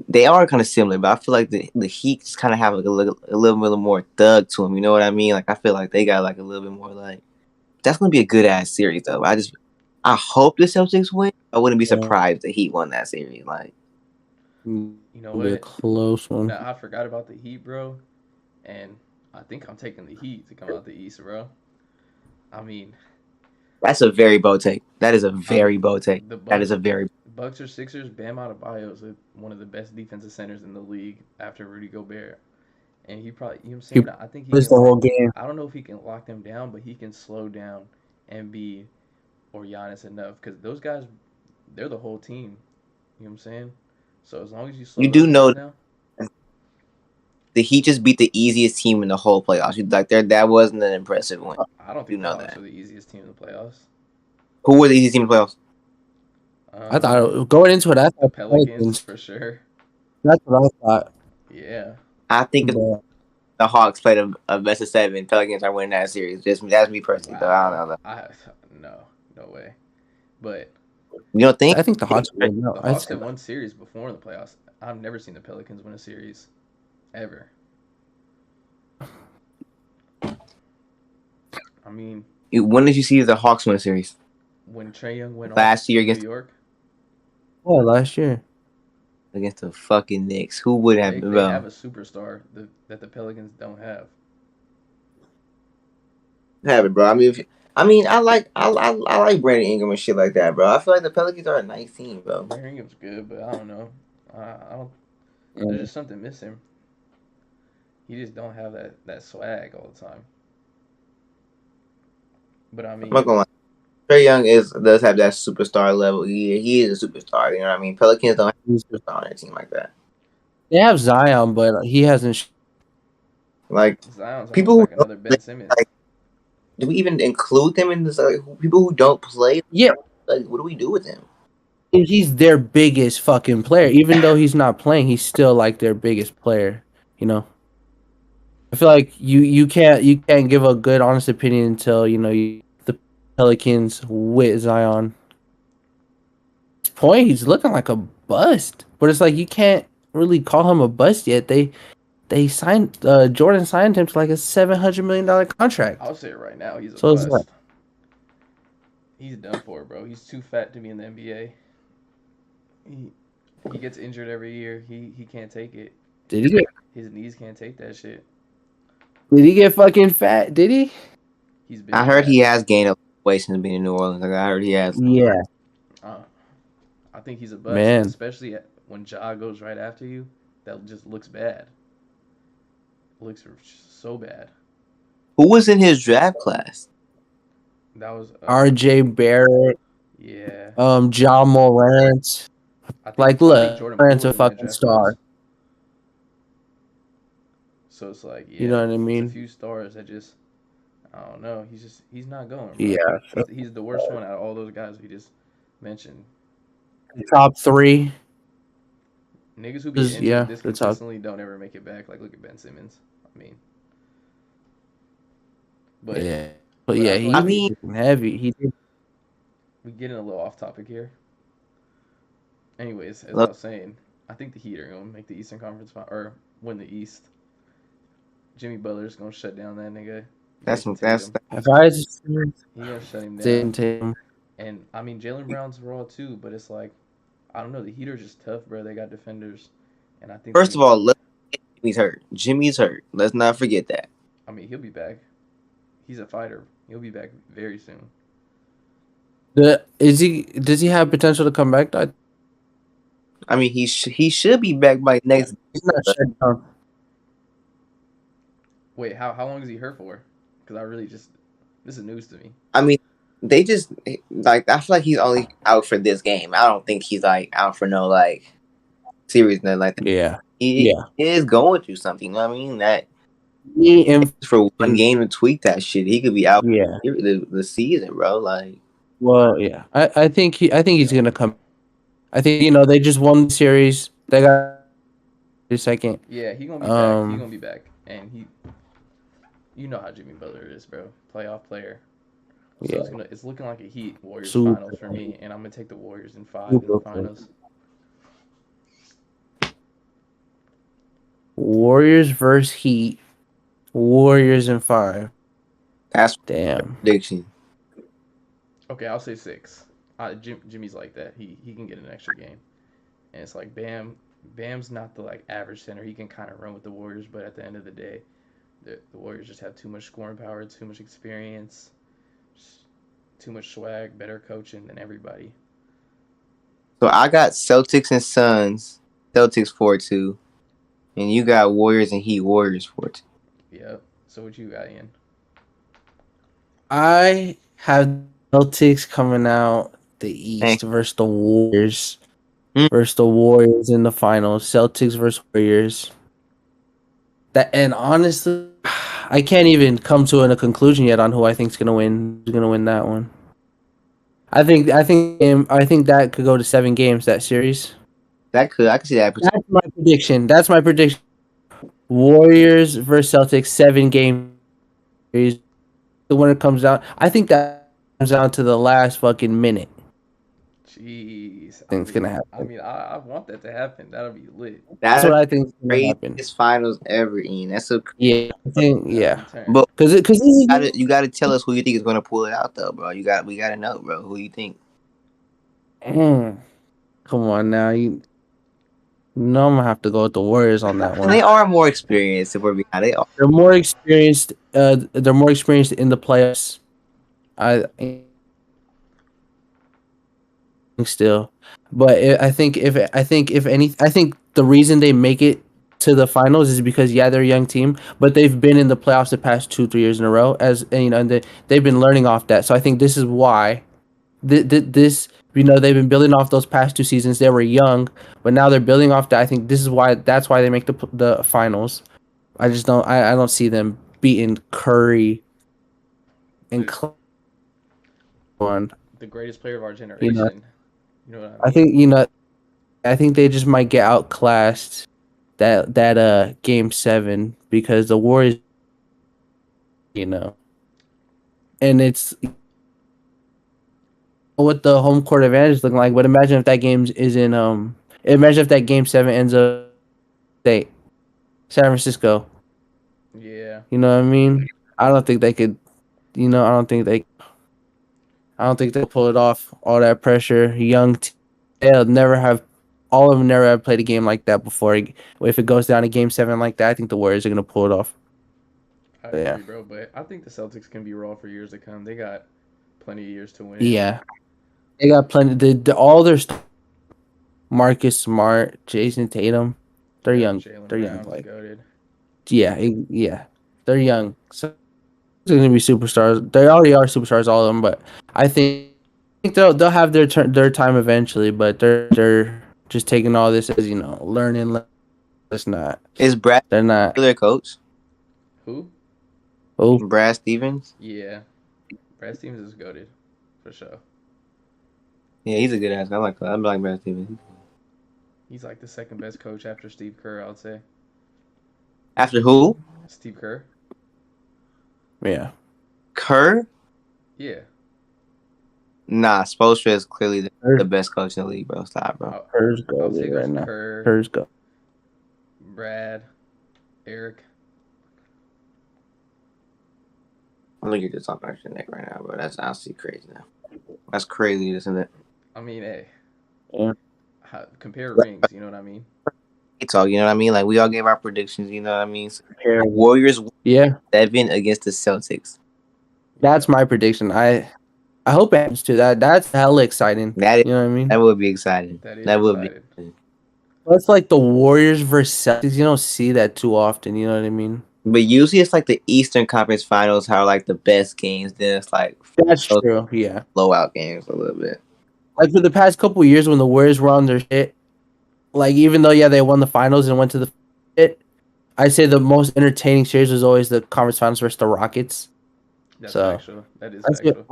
They are kind of similar, but I feel like the Heat just kind of have a little bit more thug to them. You know what I mean? Like I feel like they got a little bit more that's gonna be a good ass series though. I hope the Celtics win. I wouldn't be surprised if the Heat won that series. Like, You know Be a what? close one. Nah, I forgot about the Heat, bro. And I think I'm taking the Heat to come out the East, bro. I mean, that's a very bold take. That is a very bold take. the That is a very Bucks or Sixers. Bam Adebayo is one of the best defensive centers in the league after Rudy Gobert, and he probably, you know what I'm saying. I think he Plays can the whole lock. game. I don't know if he can lock them down, but he can slow down Embiid or Giannis enough because those guys, they're the whole team. You know what I'm saying? So as long as you slow You those do guys know down, the Heat just beat the easiest team in the whole playoffs. Like, that wasn't an impressive win. I don't You think the know Hawks that. are the easiest team in the playoffs. Who was the easiest team in the playoffs? I thought going into it, I the thought Pelicans for sure. That's what I thought. Yeah, I think But the Hawks played a best of 7. Pelicans are winning that series. That's me personally, though. I don't know. no way. But You don't think? I think the Hawks will the no. Hawks have won series before in the playoffs. I've never seen the Pelicans win a series ever. I mean, When did you see the Hawks win a series? when Trae Young went Last off year in New against York, last year. against the fucking Knicks. Who would have been? they have a superstar that the Pelicans don't have. Have it, bro. I like Brandon Ingram and shit like that, bro. I feel like the Pelicans are a nice team, bro. Brandon Ingram's good, but I don't know. I don't. There's just something missing. He just don't have that swag all the time. But I I'm not mean, gonna lie. Trae Young does have that superstar level. He is a superstar. You know what I mean? Pelicans don't have a superstar on their team like that. They have Zion, but he hasn't. Like Zion's people almost who like another Ben Simmons. like, do we even include them in this? Like, people who don't play? Yeah, Like, what do we do with them? he's their biggest fucking player. Even though he's not playing, he's still like their biggest player. You know. I feel like you can't give a good honest opinion until the Pelicans with Zion. At this point, he's looking like a bust, but it's like you can't really call him a bust yet. They signed Jordan signed him to like a $700 million contract. I'll say it right now, he's a So it's bust. like, He's done for, bro. He's too fat to be in the NBA. He gets injured every year. He can't take it. did His knees can't take that shit. he get fucking fat? Did he? He's been. I heard fat. he has gained a weight since being in New Orleans. Like, I heard he has. Yeah, I think he's a bust, man. especially when Ja goes right after you. That just looks bad. Looks so bad. Who was in his draft class? That was R.J. Barrett, yeah. John Morant. Like, look, Jordan Morant's Poole a was in that fucking draft star. class. So it's like, yeah, You know what I it's mean? a few stars that just, I don't know. He's not going, bro. Yeah, He's the worst one out of all those guys we just mentioned. top 3. Niggas who be injured this the top. consistently don't ever make it back. Like, look at Ben Simmons. I mean, but Yeah, but yeah, I feel like he's heavy. we getting a little off topic here. Anyways, as I Look, was saying, I think the Heat are gonna make the Eastern Conference or win the East. Jimmy Butler's gonna shut down that nigga. that's If I just He gonna shut him down. didn't take him. And I mean, Jaylen Brown's raw too, but it's like, I don't know. The Heat are just tough, bro. They got defenders, and I think. First of all, Jimmy's hurt. Jimmy's hurt. Let's not forget that. I mean, he'll be back. He's a fighter. He'll be back very soon. Does he have potential to come back? I mean, he should be back by next. He's not shut down. Wait, how long is he hurt for? Because I really this is news to me. I mean, they just like, I feel like he's only out for this game. I don't think he's like out for no like series, nothing like that. Yeah, He is going through something. You know what I mean? That for one game to tweak that shit, he could be out. Yeah, the season, bro. Like, well, yeah. I think he's gonna come. I think they just won the series. They got the second. Yeah, he gonna be back. He gonna be back, and you know how Jimmy Butler is, bro. Playoff player. So it's looking like a Heat Warriors finals for me, and I'm gonna take the Warriors in 5 in the finals. Warriors versus Heat. Warriors in 5. that's Damn. prediction. Okay, I'll say 6. Jimmy's like that. He can get an extra game, and it's like Bam's not the like average center. He can kind of run with the Warriors, but at the end of the day, the Warriors just have too much scoring power, too much experience, just too much swag, better coaching than everybody. So I got Celtics and Suns. Celtics 4-2, and you got Warriors and Heat. Warriors 4-2. Yep. So what you got, Ian? I have Celtics coming out the East versus the Warriors. Versus the Warriors in the finals. Celtics versus Warriors. And honestly, I can't even come to a conclusion yet on who I think is gonna win. Who's gonna win that one? I think that could go to 7 games. That series. I could see that. That's my prediction. Warriors versus Celtics, 7 game series. The winner comes out. I think that comes down to the last fucking minute. Jeez, Things gonna happen. I mean, I want that to happen. That'll be lit. That's what I think is gonna happen. It's finals ever, Ian. That's so crazy. Yeah, I think But because you gotta tell us who you think is gonna pull it out, though, bro. We gotta know, bro. Who you think? Come on now, you know I'm gonna have to go with the Warriors on that one. They are more experienced. If we're being honest, they're more experienced. They're more experienced in the playoffs. I still, but I think the reason they make it to the finals is because they're a young team, but they've been in the playoffs the past 2-3 years in a row, and they've been learning off that. So I think this is why this they've been building off those past 2 seasons. They were young, but now they're building off that. I think that's why they make the finals. I just don't I don't see them beating Curry and the greatest player of our generation. You know what I mean? I think they just might get outclassed that game 7 because the Warriors, and it's what the home court advantage is looking like. But imagine if that game imagine if that game 7 ends up San Francisco. Yeah. You know what I mean? I don't think they could. I don't think they'll pull it off. All that pressure, young. They'll never have. All of them never have played a game like that before. If it goes down to game 7 like that, I think the Warriors are gonna pull it off. I agree, bro. But I think the Celtics can be raw for years to come. They got plenty of years to win. Yeah, they got plenty. All their Marcus Smart, Jason Tatum, they're young. They're young. Like, yeah, they're young. So they're gonna be superstars. They already are superstars, all of them. But I think they'll have their time eventually. But they're just taking all this as learning. It's not. Is Brad? They're not their coach. Who? Brad Stevens. Yeah, Brad Stevens is goated for sure. Yeah, he's a good ass. I like Brad Stevens. He's like the second best coach after Steve Kerr, I would say. After who? Steve Kerr. Yeah. Kerr? Yeah. Nah, Spoelstra is clearly the best coach in the league, bro. Stop, bro. Kerr's goated right now. Kerr's go. Brad, Eric. I'm looking at this on my neck right now, bro. That's honestly crazy now. That's crazy, isn't it? I mean, hey. Yeah. Compare rings, you know what I mean? Talk, you know what I mean? Like, we all gave our predictions, you know what I mean? So, Warriors 7 against the Celtics. That's my prediction. I hope it happens too. That's hella exciting. You know what I mean? That would be exciting. That would be exciting. That's like the Warriors versus Celtics. You don't see that too often, you know what I mean? But usually it's like the Eastern Conference Finals are like the best games. Then it's like that's true, yeah. Blowout games a little bit. Like for the past couple of years when the Warriors were on their shit, like even though they won the finals and went to the shit, I'd say the most entertaining series was always the conference finals versus the Rockets. That's so actual. That is actual.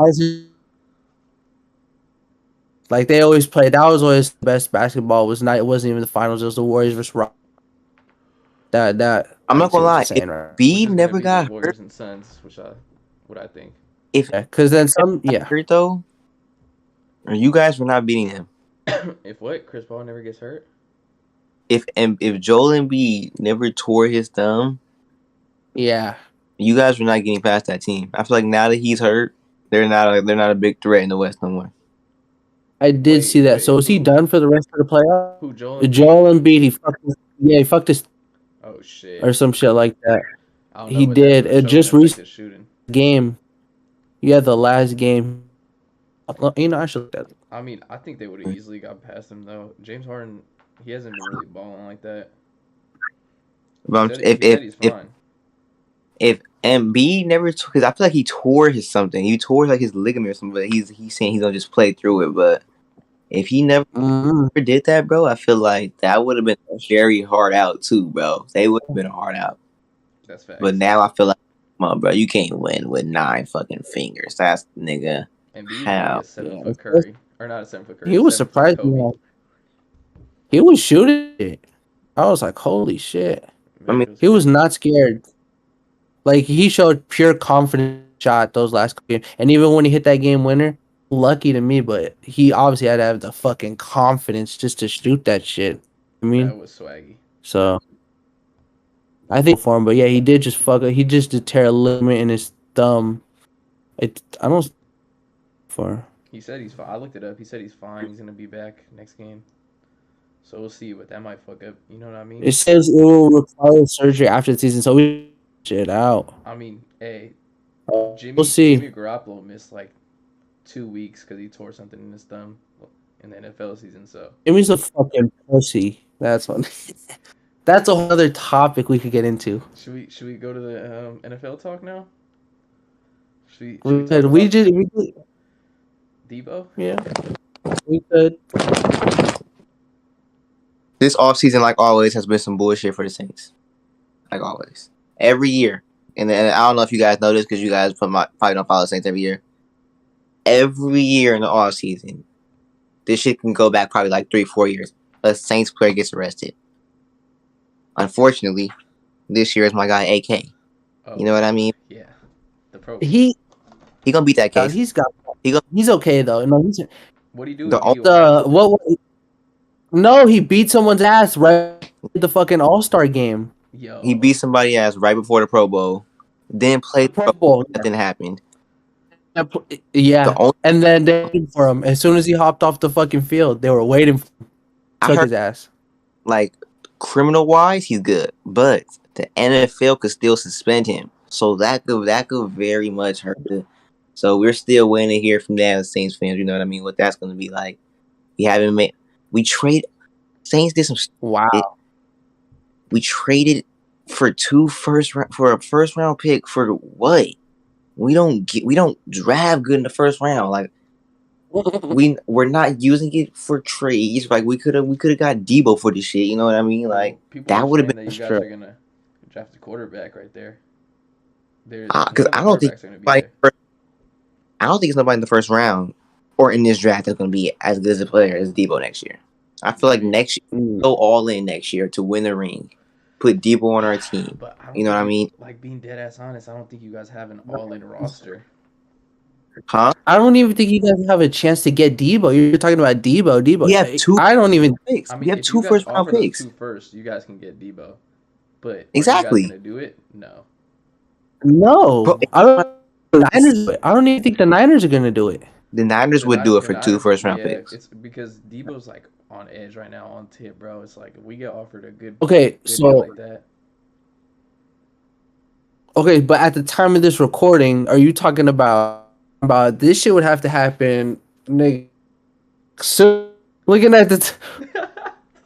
Like they always played. That was always the best basketball. It wasn't even the finals. It was the Warriors versus Rockets. That I'm not gonna lie. Right? Embiid never got hurt. Warriors and Suns, what I think. Because then some, hurt though. Or you guys were not beating him. If what? Chris Paul never gets hurt? If Joel Embiid never tore his thumb, you guys were not getting past that team. I feel like now that he's hurt, they're not a big threat in the West no more. I did see that. So is he done for the rest of the playoffs? Who, Joel Embiid? Joel Embiid, he fucked his Oh shit. or some shit like that. I don't know He what that's did. gonna It show just him, like recent his shooting. game. Yeah, the last game. You know, I should look at it. I mean, I think they would have easily got past him though. James Harden, he hasn't been really balling like that. He But said he's fine. if Embiid never, because I feel like he tore his something. He tore like his ligament or something. But he's saying he's gonna just play through it. But if he never did that, bro, I feel like that would have been a very hard out too, bro. They would have been a hard out. That's facts. But now I feel like, come on, bro, you can't win with 9 fucking fingers. That's nigga. Embiid How? was like a 7-foot Curry, or not a 7-foot Curry. He was surprised. He was shooting it. I was like, holy shit. I mean, he was not scared. Like, he showed pure confidence shot those last couple games. And even when he hit that game winner, lucky to me, but he obviously had to have the fucking confidence just to shoot that shit. I mean, that was swaggy. So, I think for him, but yeah, he did just fuck up. He just did tear a ligament in his thumb. I don't. For he said he's fine. I looked it up. He said he's fine. He's gonna be back next game. So we'll see, but that might fuck up. You know what I mean? It says it will require surgery after the season, so we shit out. I mean, hey, we'll see. Jimmy Garoppolo missed like 2 weeks because he tore something in his thumb in the NFL season. So Jimmy's a fucking pussy. That's one. That's a whole other topic we could get into. Should we go to the NFL talk now? Should we did Debo? Yeah, we could. This offseason, like always, has been some bullshit for the Saints. Like always. Every year. And I don't know if you guys know this because you guys probably don't follow the Saints every year. Every year in the offseason, this shit can go back probably like 3-4 years. A Saints player gets arrested. Unfortunately, this year is my guy AK. Oh, you know what I mean? Yeah. The pro. He gonna beat that case. He's okay though. No, what do you do? No, he beat someone's ass right at the fucking All-Star game. Yo. He beat somebody's ass right before the Pro Bowl. Then played the Pro Bowl. Nothing happened. Yeah. And then they waited for him. As soon as he hopped off the fucking field, they were waiting for him. Took his ass. Like, criminal-wise, he's good. But the NFL could still suspend him. So that could very much hurt the... So we're still waiting to hear from that as Saints fans. You know what I mean? What that's going to be like. Saints did some... Wow. We traded for a first round pick for what? We don't draft good in the first round. Like we're not using it for trades. Like we could have got Debo for this shit. You know what I mean? Like that would have been. That you guys are gonna draft a quarterback right there. Because I don't think it's nobody in the first round or in this draft that's gonna be as good as a player as Debo next year. I feel like next year, go all in next year to win the ring. Put Debo on our team. But you know what I mean? Like, being dead ass honest, I don't think you guys have an all-in roster. Huh? I don't even think you guys have a chance to get Debo. You're talking about Debo. You have 2 I don't even picks. I mean, you have 2 first round picks. 2 first, you guys can get Debo. But exactly. Are you guys gonna do it? No. No. Bro, I don't even think the Niners are gonna do it. The Niners would do it for 2 first round picks. It's because Debo's like on edge right now, on tip, bro. It's like we get offered a good so like that. Okay, but at the time of this recording, are you talking about this shit would have to happen, nigga? So looking at the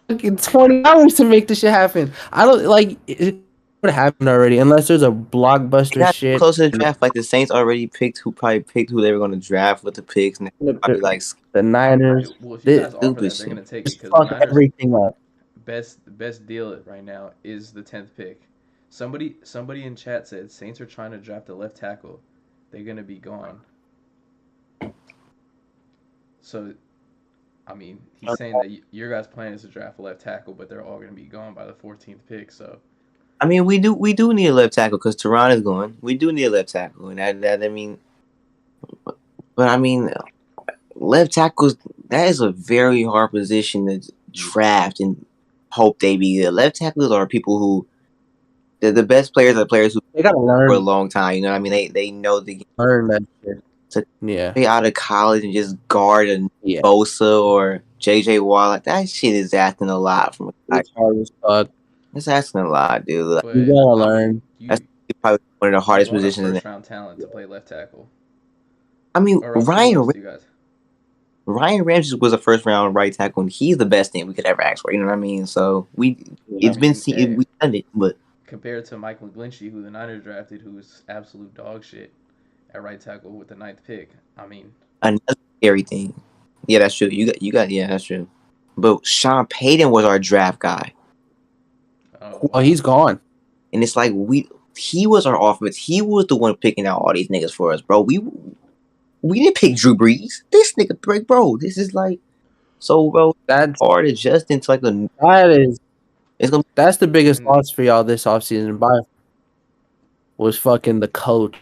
fucking 20 hours to make this shit happen. I don't like it would happen already unless there's a blockbuster shit. Close to the draft, like the Saints already picked who they were going to draft with the picks, and probably like the Niners. Well, if you guys offer that, they're going to take it because the Niners, everything up. Best deal right now is the 10th pick. Somebody in chat said Saints are trying to draft a left tackle. They're going to be gone. So, I mean, he's saying that your guys' plan is to draft a left tackle, but they're all going to be gone by the 14th pick. So, I mean, we do need a left tackle because Teron is going. We do need a left tackle, and that I mean, but I mean, left tackles, that is a very hard position to draft and hope they be good. Left tackles are people who. The best players are players who they gotta learn for a long time. You know what I mean? They know the game. Learn that shit. Straight out of college and just guard a Bosa or JJ Watt. Like, that shit is asking a lot from a guy. It's hard as fuck. It's asking a lot, dude. But, You gotta learn. That's probably one of the hardest positions. First round talent to play left tackle. I mean, Ryan Ramsey was a first round right tackle, and he's the best thing we could ever ask for. You know what I mean? So we've done it, but compared to Mike McGlinchey, who the Niners drafted, who was absolute dog shit at right tackle with the 9th pick. I mean, another scary thing. Yeah, that's true. You got. Yeah, that's true. But Sean Payton was our draft guy. Oh, he's gone. And it's like he was our offense. He was the one picking out all these niggas for us, bro. We didn't pick Drew Brees. This nigga, bro. This is like, so, bro. That's hard adjusting to like that's the biggest loss for y'all this offseason. Was fucking the coach.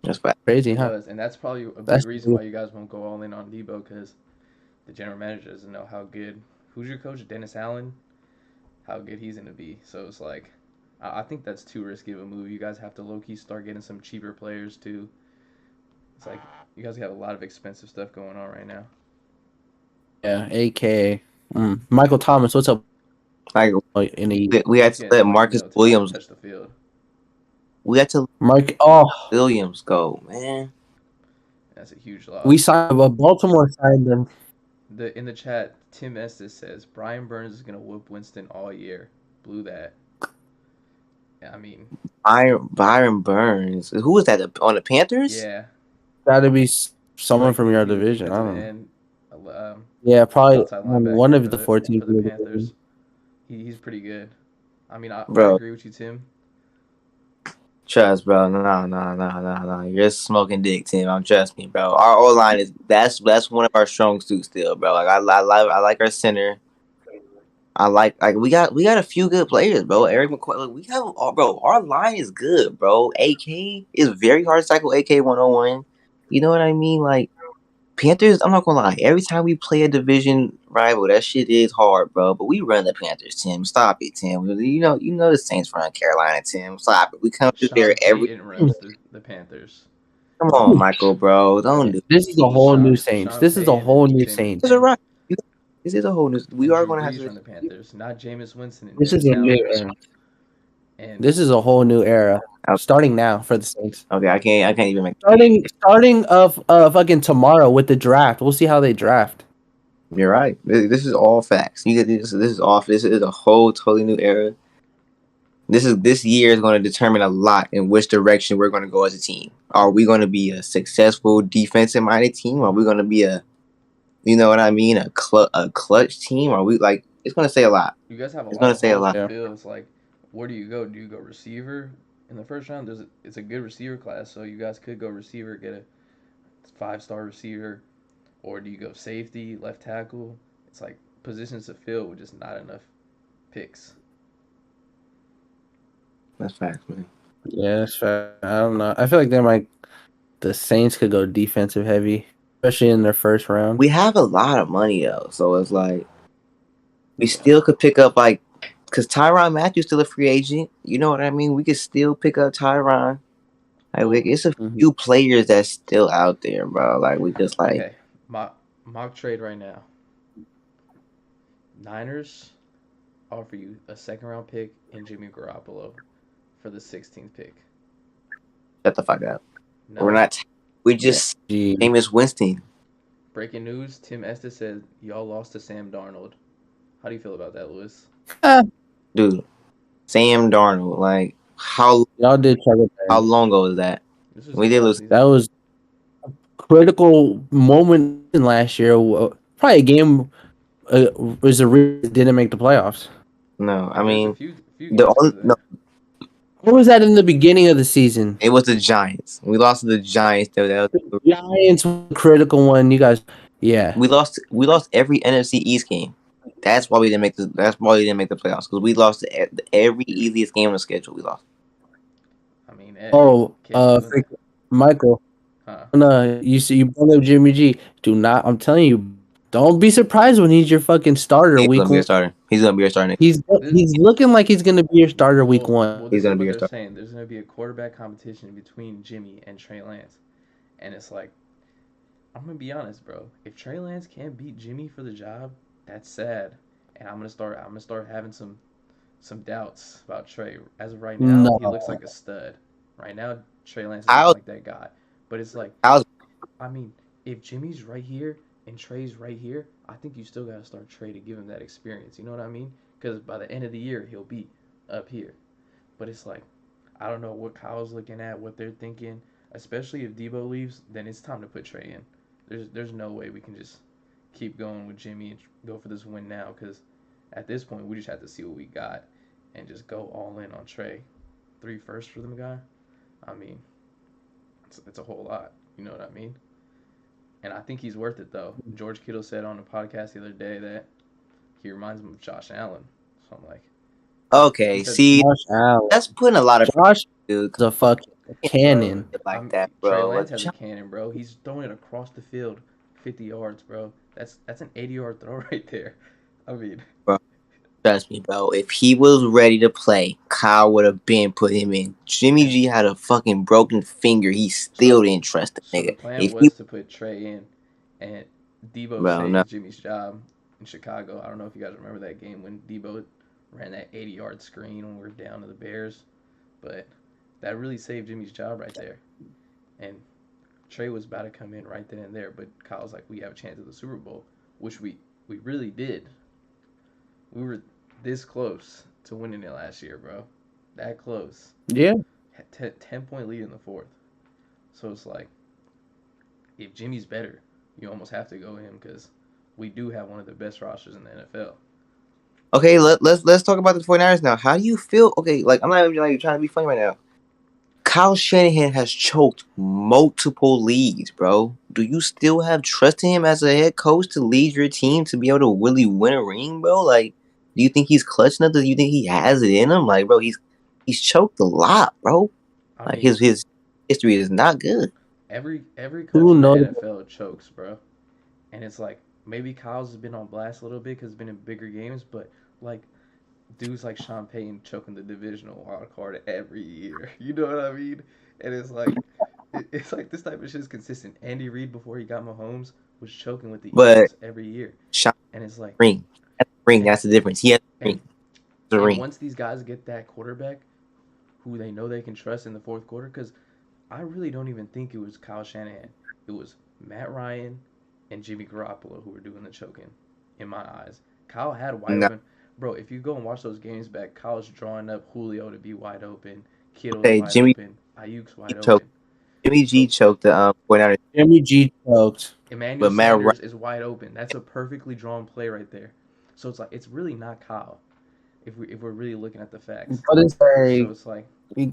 That's crazy, huh? And that's probably a big reason why you guys won't go all in on Debo, because the general manager doesn't know how good. Who's your coach, Dennis Allen? How good he's gonna be. So it's like, I think that's too risky of a move. You guys have to low key start getting some cheaper players too. It's like you guys have a lot of expensive stuff going on right now. Yeah, AK. Michael Thomas, what's up? Like we had to let Marcus Williams touch the field. We had to Williams go, man. That's a huge loss. We signed, Baltimore signed them. In the chat, Tim Estes says Brian Burns is gonna whoop Winston all year. Blew that. Yeah, I mean, Byron Burns. Who was that on the Panthers? Yeah, gotta be someone from your division. I don't know. Yeah, probably one of the 14 for the Panthers. He's pretty good. I mean, I agree with you, Tim. Trust, bro. No. You're smoking dick, Tim. Trust me, bro. Our O line is that's one of our strong suits still, bro. Like I like our center. I like we got a few good players, bro. Eric McCoy. Like, we have bro. Our line is good, bro. AK is very hard to tackle. AK 101. You know what I mean? Like Panthers. I'm not gonna lie. Every time we play a division rival, that shit is hard, bro. But we run the Panthers, Tim. Stop it, Tim. You know the Saints run Carolina, Tim. Stop it. We come to there every. Runs the Panthers. Come on, Michael, bro. Don't do. This is a whole new Saints. This is a whole new Saints. This is right. This is a whole new. We are going to have to. The Panthers, not Jameis Winston. This is a new era. And this is a whole new era. Starting now for the Saints. Okay, I can't even make. Starting of fucking tomorrow with the draft. We'll see how they draft. You're right. This is all facts. You get this. This is off. This is a whole totally new era. This year is going to determine a lot in which direction we're going to go as a team. Are we going to be a successful defensive minded team? Or are we going to be a, you know what I mean, a clutch team? Or are we like? It's going to say a lot. You guys have a it's lot. Going to say a lot. It's like, where do you go? Do you go receiver in the first round? It's a good receiver class, so you guys could go receiver, get a 5-star receiver. Or do you go safety, left tackle? It's like positions to fill with just not enough picks. That's facts, man. Yeah, that's fact. I don't know. I feel like the Saints could go defensive heavy, especially in their first round. We have a lot of money though, so it's like we still could pick up because Tyrann Mathieu's still a free agent. You know what I mean? We could still pick up Tyrann. Like it's a few players that's still out there, bro. Like we just like. Okay. Mock trade right now. Niners offer you a 2nd-round pick and Jimmy Garoppolo for the 16th pick. Shut the fuck up. No. We're not. We just Jameis Winston. Breaking news: Tim Estes said y'all lost to Sam Darnold. How do you feel about that, Lewis? Dude, Sam Darnold. Like how y'all did try to. How long ago was that? We did lose. That was critical moment in last year. Probably a game was a reason didn't make the playoffs. No, I mean What was that in the beginning of the season? It was the Giants. We lost to the Giants. The Giants was a critical one. You guys, yeah. We lost every NFC East game. That's why we didn't make the playoffs because we lost every easiest game on the schedule. We lost. I mean, Michael. No, you brought up Jimmy G. I'm telling you, don't be surprised when he's your fucking starter week 1. He's gonna be your starter. He's looking like he's gonna be your starter week 1. He's gonna be your starter. Saying there's gonna be a quarterback competition between Jimmy and Trey Lance, and it's like I'm gonna be honest, bro. If Trey Lance can't beat Jimmy for the job, that's sad. And I'm gonna start having some doubts about Trey. As of right now, he looks No. like a stud. Right now, Trey Lance is looking Kyle's like that guy. But it's like, Kyle's I mean, if Jimmy's right here and Trey's right here, I think you still gotta start Trey to give him that experience. You know what I mean? Because by the end of the year, he'll be up here. But it's like, I don't know what Kyle's looking at, what they're thinking. Especially if Debo leaves, then it's time to put Trey in. There's no way we can just keep going with Jimmy and go for this win now. Because at this point, we just have to see what we got and just go all in on Trey. 3 firsts for them guy. I mean, it's a whole lot. You know what I mean? And I think he's worth it though. George Kittle said on a podcast the other day that he reminds him of Josh Allen. So I'm like, okay. said, See, Josh Allen. that's putting a lot of Josh dude. is a fucking cannon. Like that, Trey bro. Lance has a cannon, bro. He's throwing it across the field, 50 yards, bro. That's an 80-yard throw right there. I mean, Bro, trust me, bro. If he was ready to play, Kyle would have been put him in. Jimmy G had a fucking broken finger. He still didn't trust the so nigga. the plan If was to put Trey in, and Debo Bro, saved no. Jimmy's job in Chicago. I don't know if you guys remember that game when Debo ran that 80-yard screen when we were down to the Bears, but that really saved Jimmy's job right there. And Trey was about to come in right then and there, but Kyle's like, we have a chance at the Super Bowl, which we really did. We were this close to winning it last year, bro. That close. Yeah. 10-point lead in the fourth. So it's like, if Jimmy's better, you almost have to go him because we do have one of the best rosters in the NFL. Okay, let's talk about the 49ers now. How do you feel? Okay, like I'm not even like trying to be funny right now. Kyle Shanahan has choked multiple leads, bro. Do you still have trust in him as a head coach to lead your team to be able to really win a ring, bro? Like, do you think he's clutch enough? Do you think he has it in him? Like, bro, he's choked a lot, bro. I mean, His history is not good. every coach Who in the knows? NFL chokes, bro. And it's like, maybe Kyle's has been on blast a little bit because it's been in bigger games, but like, dudes like Sean Payton choking the divisional wild card every year. You know what I mean? And it's like, it's like this type of shit is consistent. Andy Reid, before he got Mahomes, was choking with the But Eagles every year. Sean And it's like, ring. That's the difference. He has a ring. The and ring. once these guys get that quarterback who they know they can trust in the fourth quarter, because I really don't even think it was Kyle Shanahan. It was Matt Ryan and Jimmy Garoppolo who were doing the choking, in my eyes. Kyle had wide open. Bro, if you go and watch those games back, Kyle's drawing up Julio to be wide open. Kittle's wide open. Ayuk's wide open. Jimmy G choked the 49ers. Jimmy G choked. Emmanuel But Matt Sanders is wide open. That's a perfectly drawn play right there. So it's like, it's really not Kyle if we're really looking at the facts. But it's So like it's like, you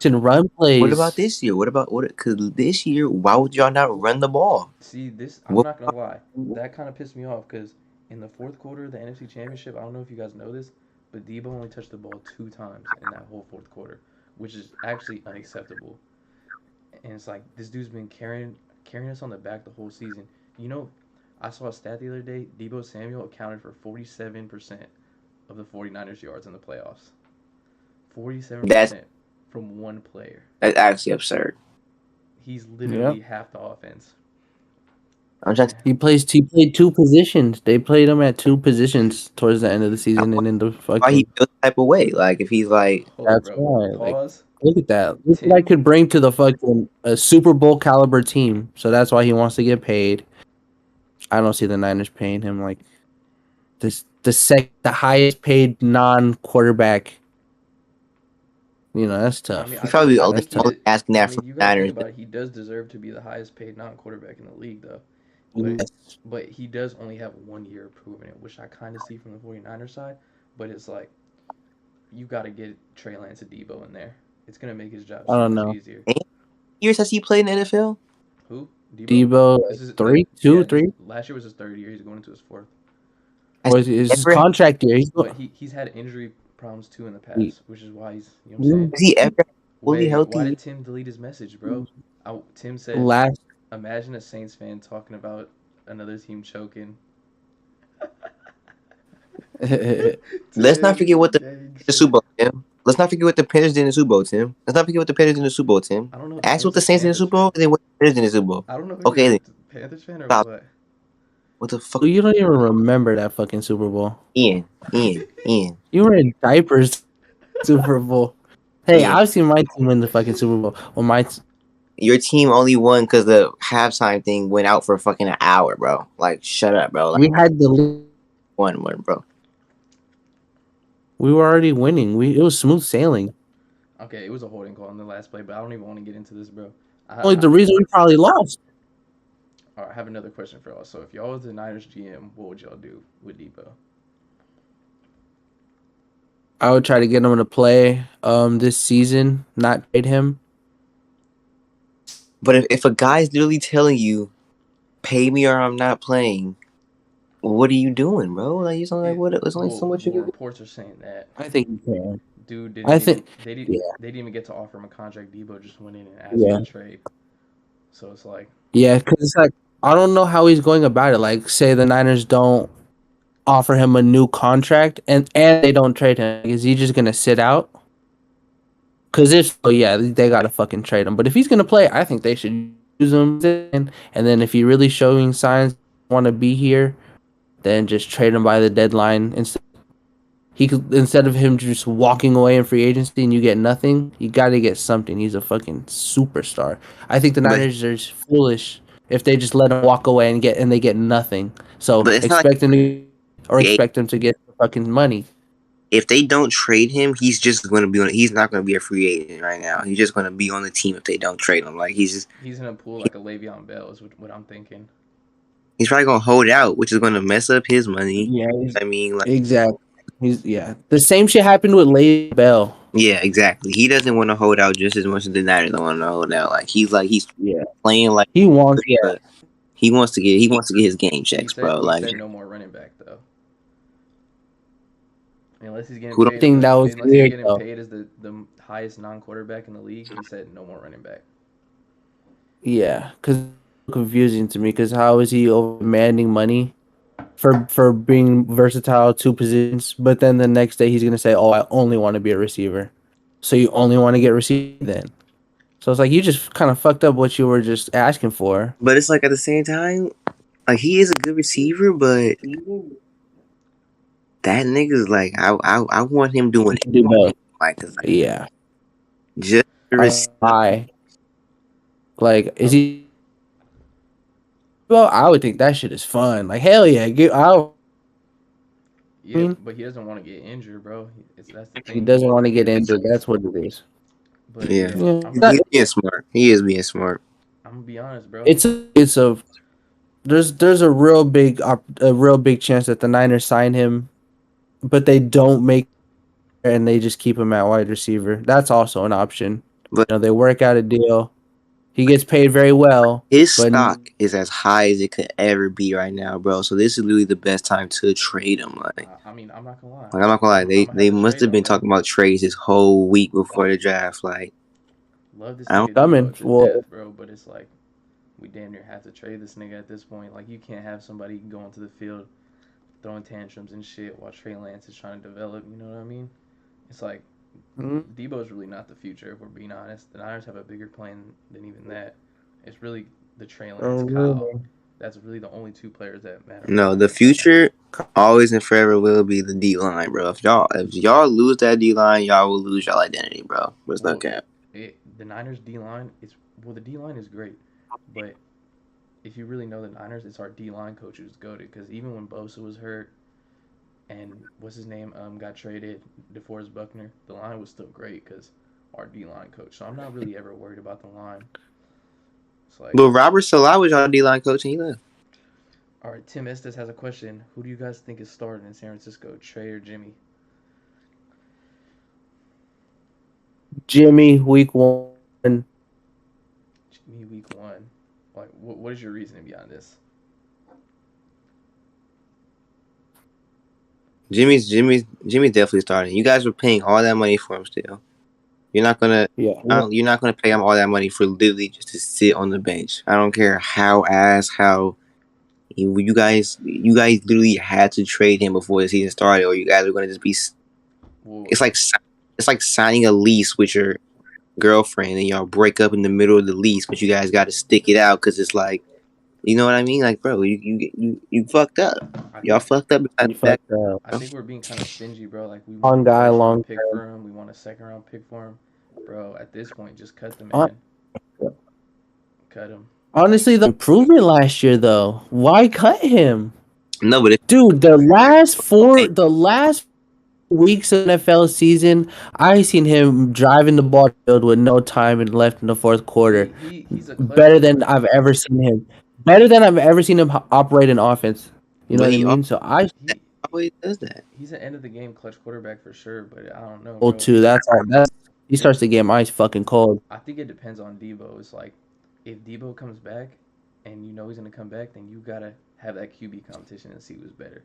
can run plays. What about this year? Because this year, why would y'all not run the ball? see, this, I'm not going to lie. That kind of pissed me off because in the fourth quarter of the NFC Championship, I don't know if you guys know this, but Debo only touched the ball 2 times in that whole fourth quarter, which is actually unacceptable. And it's like, this dude's been carrying us on the back the whole season. You know, I saw a stat the other day. Debo Samuel accounted for 47% of the 49ers yards in the playoffs. 47% from one player. That's actually absurd. He's literally half the offense. He played 2 positions. They played him at 2 positions towards the end of the season, and in the fucking. Why he feels the type of way? Like if he's like, that's why. Pause. Look at that. Look what I could bring to the fucking Super Bowl caliber team. So that's why he wants to get paid. I don't see the Niners paying him like this. The highest paid non-quarterback. You know, that's tough. I mean, he's probably only asking that from you the gotta Niners. think about it. He does deserve to be the highest paid non-quarterback in the league, though. But he does only have 1 year proving it, which I kind of see from the 49ers side. But it's like, you got to get Trey Lance and Debo in there. It's going to make his job so much easier. How many years has he played in the NFL? Who? Debo, 3? Last year was his 3rd year. He's going into his 4th. It's his contract year. But he's had injury problems too in the past, which is why he's, you know what I'm saying? Is he ever fully healthy? Why did Tim delete his message, bro? Tim said, imagine a Saints fan talking about another team choking. Let's not forget what the Super Bowl. Yeah? let's not forget what the Panthers did in the Super Bowl, Tim. Let's not forget what the Panthers did in the Super Bowl, Tim. I don't know. Ask what the Saints did in the Super Bowl, and then what the Panthers did in the Super Bowl. I don't know if Okay, you're then. a Panthers fan or Stop. what. What the fuck? You don't even remember that fucking Super Bowl. Ian. You were in diapers. Super Bowl. Hey, I've seen my team win the fucking Super Bowl. Well, your team only won because the halftime thing went out for fucking an hour, bro. Like, shut up, bro. Like, we had the one, bro. We were already winning. It was smooth sailing. Okay, it was a holding call in the last play, but I don't even want to get into this, bro. The reason we probably lost. All right, I have another question for y'all. So, if y'all was the Niners GM, what would y'all do with Debo? I would try to get him to play this season, not trade him. But if a guy's literally telling you, pay me or I'm not playing, what are you doing, bro? Like, it's only so much you can do. Reports are saying that. I think you can. Dude, they didn't even get to offer him a contract. Debo just went in and asked him to trade. So it's like, yeah, because it's like I don't know how he's going about it. Like, say the Niners don't offer him a new contract and they don't trade him. Is he just gonna sit out? Because they gotta fucking trade him. But if he's gonna play, I think they should use him. And then if he really showing signs want to be here, then just trade him by the deadline instead of him just walking away in free agency and you get nothing. You got to get something. He's a fucking superstar. I think the Niners are foolish if they just let him walk away and they get nothing. So expect him to get the fucking money. If they don't trade him, he's just going to be he's not going to be a free agent right now. He's just going to be on the team if they don't trade him. Like he's in a pool like a Le'Veon Bell is what I'm thinking. He's probably going to hold out, which is going to mess up his money. Yeah, I mean, like, exactly. The same shit happened with Le'Veon Bell. Yeah, exactly. He doesn't want to hold out just as much as the Niners don't want to hold out. Like he's playing like he wants. He wants to get his game checks, bro. He like said no more running back though. Unless he's getting paid, paid as the highest non-quarterback in the league, he said no more running back. Yeah, because confusing to me. Because how is he demanding money for being versatile two positions? But then the next day he's gonna say, "Oh, I only want to be a receiver." So you only want to get receiver then? So it's like you just kind of fucked up what you were just asking for. But it's like at the same time, like he is a good receiver, but that nigga's like I want him doing it. Do both. Yeah. Just is he? Well, I would think that shit is fun. Like hell yeah, Yeah, but he doesn't want to get injured, bro. That's the thing. He doesn't want to get injured. That's what it is. But he's being smart. He is being smart. I'm gonna be honest, bro. There's a real big chance that the Niners sign him, but they don't make, and they just keep him at wide receiver. That's also an option. But they work out a deal. He gets paid very well. His stock is as high as it could ever be right now, bro. So this is literally the best time to trade him. Like, I mean, I'm not gonna lie. I'm not gonna lie. They must have been talking about trades this whole week before the draft. Like, love this I'm coming, bro. But it's like we damn near have to trade this nigga at this point. Like, you can't have somebody going to the field throwing tantrums and shit while Trey Lance is trying to develop. You know what I mean? It's like. Debo's really not the future, if we're being honest. The Niners have a bigger plan than even that. It's really the Trey Lance, Kyle. That's really the only two players that matter. No, the future always and forever will be the D line, bro. If y'all lose that D line, y'all will lose y'all identity, bro. There's no cap. The Niners D line the D line is great, but if you really know the Niners, it's our D line coaches go to, because even when Bosa was hurt. And what's his name? Got traded. DeForest Buckner. The line was still great because our D-line coach. So I'm not really ever worried about the line. It's like, but Robert Salah was our D-line coach and he left. All right, Tim Estes has a question. Who do you guys think is starting in San Francisco, Trey or Jimmy? Jimmy, week 1. Jimmy, week 1. Like, what is your reasoning behind this? Jimmy's definitely starting. You guys were paying all that money for him still. You're not gonna you're not gonna pay him all that money for literally just to sit on the bench. I don't care how you guys literally had to trade him before the season started, or you guys are gonna just be. It's like it's like signing a lease with your girlfriend and y'all break up in the middle of the lease, but you guys got to stick it out because it's like, you know what I mean? Like, bro, you fucked up. Y'all fucked up. You fucked up. I think we're being kind of stingy, bro. Like we One want a guy, first long round pick for him. We want a second round pick for him, bro. At this point, just cut the Uh, man. Cut him. Honestly, the improvement last year, though. Why cut him? No, but Dude, the last weeks of NFL season, I seen him driving the ball field with no time and left in the fourth quarter. He's a Better than I've ever seen him. Better than I've ever seen him operate in offense. You know what I mean? So I he always does that. he's an end of the game clutch quarterback for sure, but I don't know, oh bro. too. That's all. That's he starts the game ice fucking cold. I think it depends on Debo. It's like if Debo comes back and you know he's gonna come back, then you gotta have that QB competition and see who's better.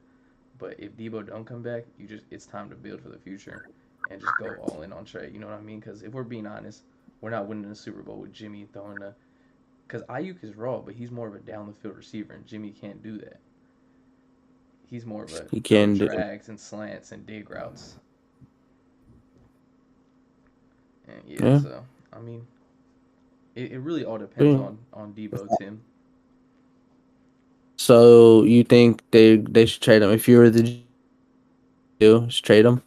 But if Debo don't come back, it's time to build for the future and just go all in on Trey. You know what I mean? Because if we're being honest, we're not winning the Super Bowl with Jimmy throwing the. Because Ayuk is raw, but he's more of a down the field receiver, and Jimmy can't do that. He's more of a He can do. drags and slants and dig routes. And Yeah. So I mean, it really all depends on Debo, Tim. So you think they should trade him? If you were the just trade him?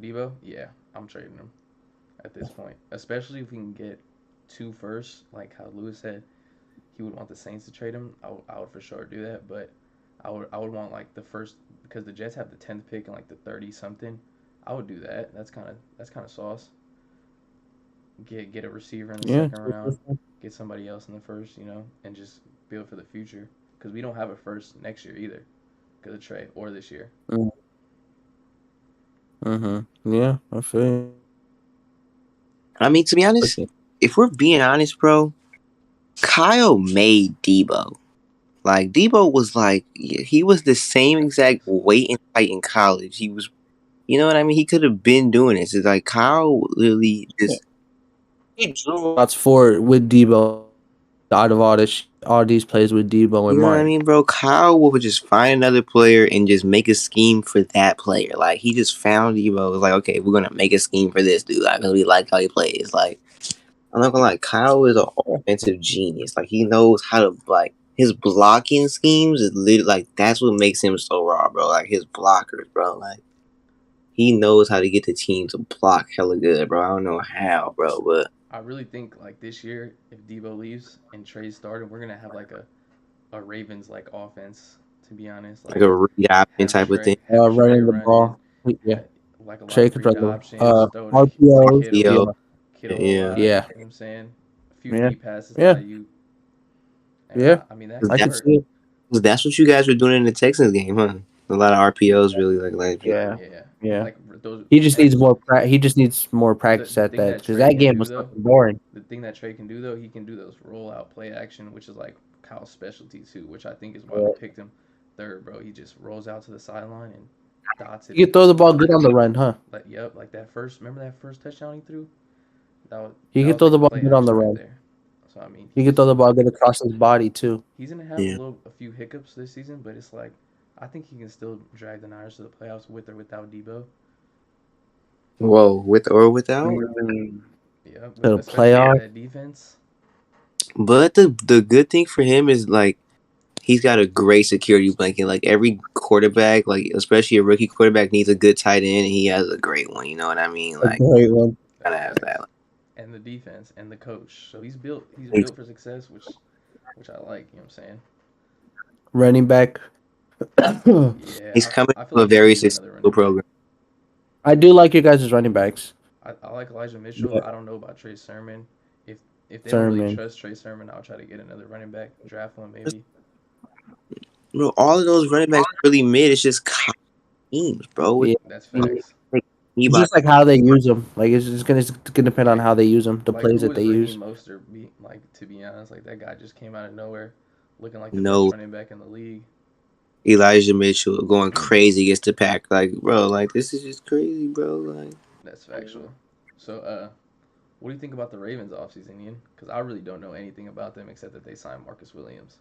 Debo, yeah, I'm trading him at this point, especially if we can get 2 firsts, like how Lewis said he would want the Saints to trade him. I would for sure do that, but I would want like the first because the Jets have the 10th pick and like the 30 something. I would do that. That's kind of sauce. Get a receiver in the second round, get somebody else in the first, and just build for the future because we don't have a first next year either because of Trey or this year. Yeah, I feel. I mean, to be honest, if we're being honest, bro, Kyle made Debo. Like Debo was like he was the same exact weight and height in college. He was, you know what I mean. He could have been doing this. It's like Kyle literally just He drew lots for with Debo. Out of all these plays with Debo and you know Mark. what I mean, bro. Kyle would just find another player and just make a scheme for that player. Like he just found Debo. It was like, okay, we're gonna make a scheme for this dude. Like, cause we like how he plays. Like, I'm not gonna lie, Kyle is an offensive genius. Like he knows how to like his blocking schemes is literally like that's what makes him so raw, bro. Like his blockers, bro. Like he knows how to get the team to block hella good, bro. I don't know how, bro, but I really think like this year, if Debo leaves and Trey's started, we're gonna have like a Ravens like offense. To be honest, like a read option type of thing. Running the ball. Yeah. Like a lot Trey of could read run the options. Throw to RPOs. Kittle Yeah. a lot. You know what I'm saying? A few deep passes to IU. Yeah. I mean I can see it. That's what you guys were doing in the Texans game, huh? A lot of RPOs, really, like Yeah. Like those, He just needs more. He just needs more practice at that because that game was fucking boring. The thing that Trey can do though, he can do those rollout play action, which is like Kyle's specialty too, which I think is why we picked him third, bro. He just rolls out to the sideline and dots it. You can throw the ball good on the run, huh? Like like that first. Remember that first touchdown he threw? He can throw the ball good on the run. So I mean, he can throw the ball good across his body too. He's gonna have a few hiccups this season, but it's like I think he can still drag the Niners to the playoffs with or without Debo. Whoa, with or without? Yeah, the playoff that defense. But the good thing for him is like he's got a great security blanket. Like every quarterback, like especially a rookie quarterback, needs a good tight end, and he has a great one. You know what I mean? Like a great one. Gotta have that. And the defense and the coach. So he's built for success, which I like. You know what I'm saying? Running back. He's coming from a very successful program. I do like you guys as running backs. I like Elijah Mitchell. I don't know about Trey Sermon. If they don't really trust Trey Sermon, I'll try to get another running back, draft one maybe. Bro, all of those running backs are really mid. It's just teams, bro. Yeah. That's facts. It's just like how they use them. Like it's gonna depend on how they use them, the plays that they use. To be honest, like that guy just came out of nowhere, looking like the best running back in the league. Elijah Mitchell going crazy against the pack, like bro, like this is just crazy, bro. Like that's factual. So, what do you think about the Ravens offseason, Ian? Because I really don't know anything about them except that they signed Marcus Williams.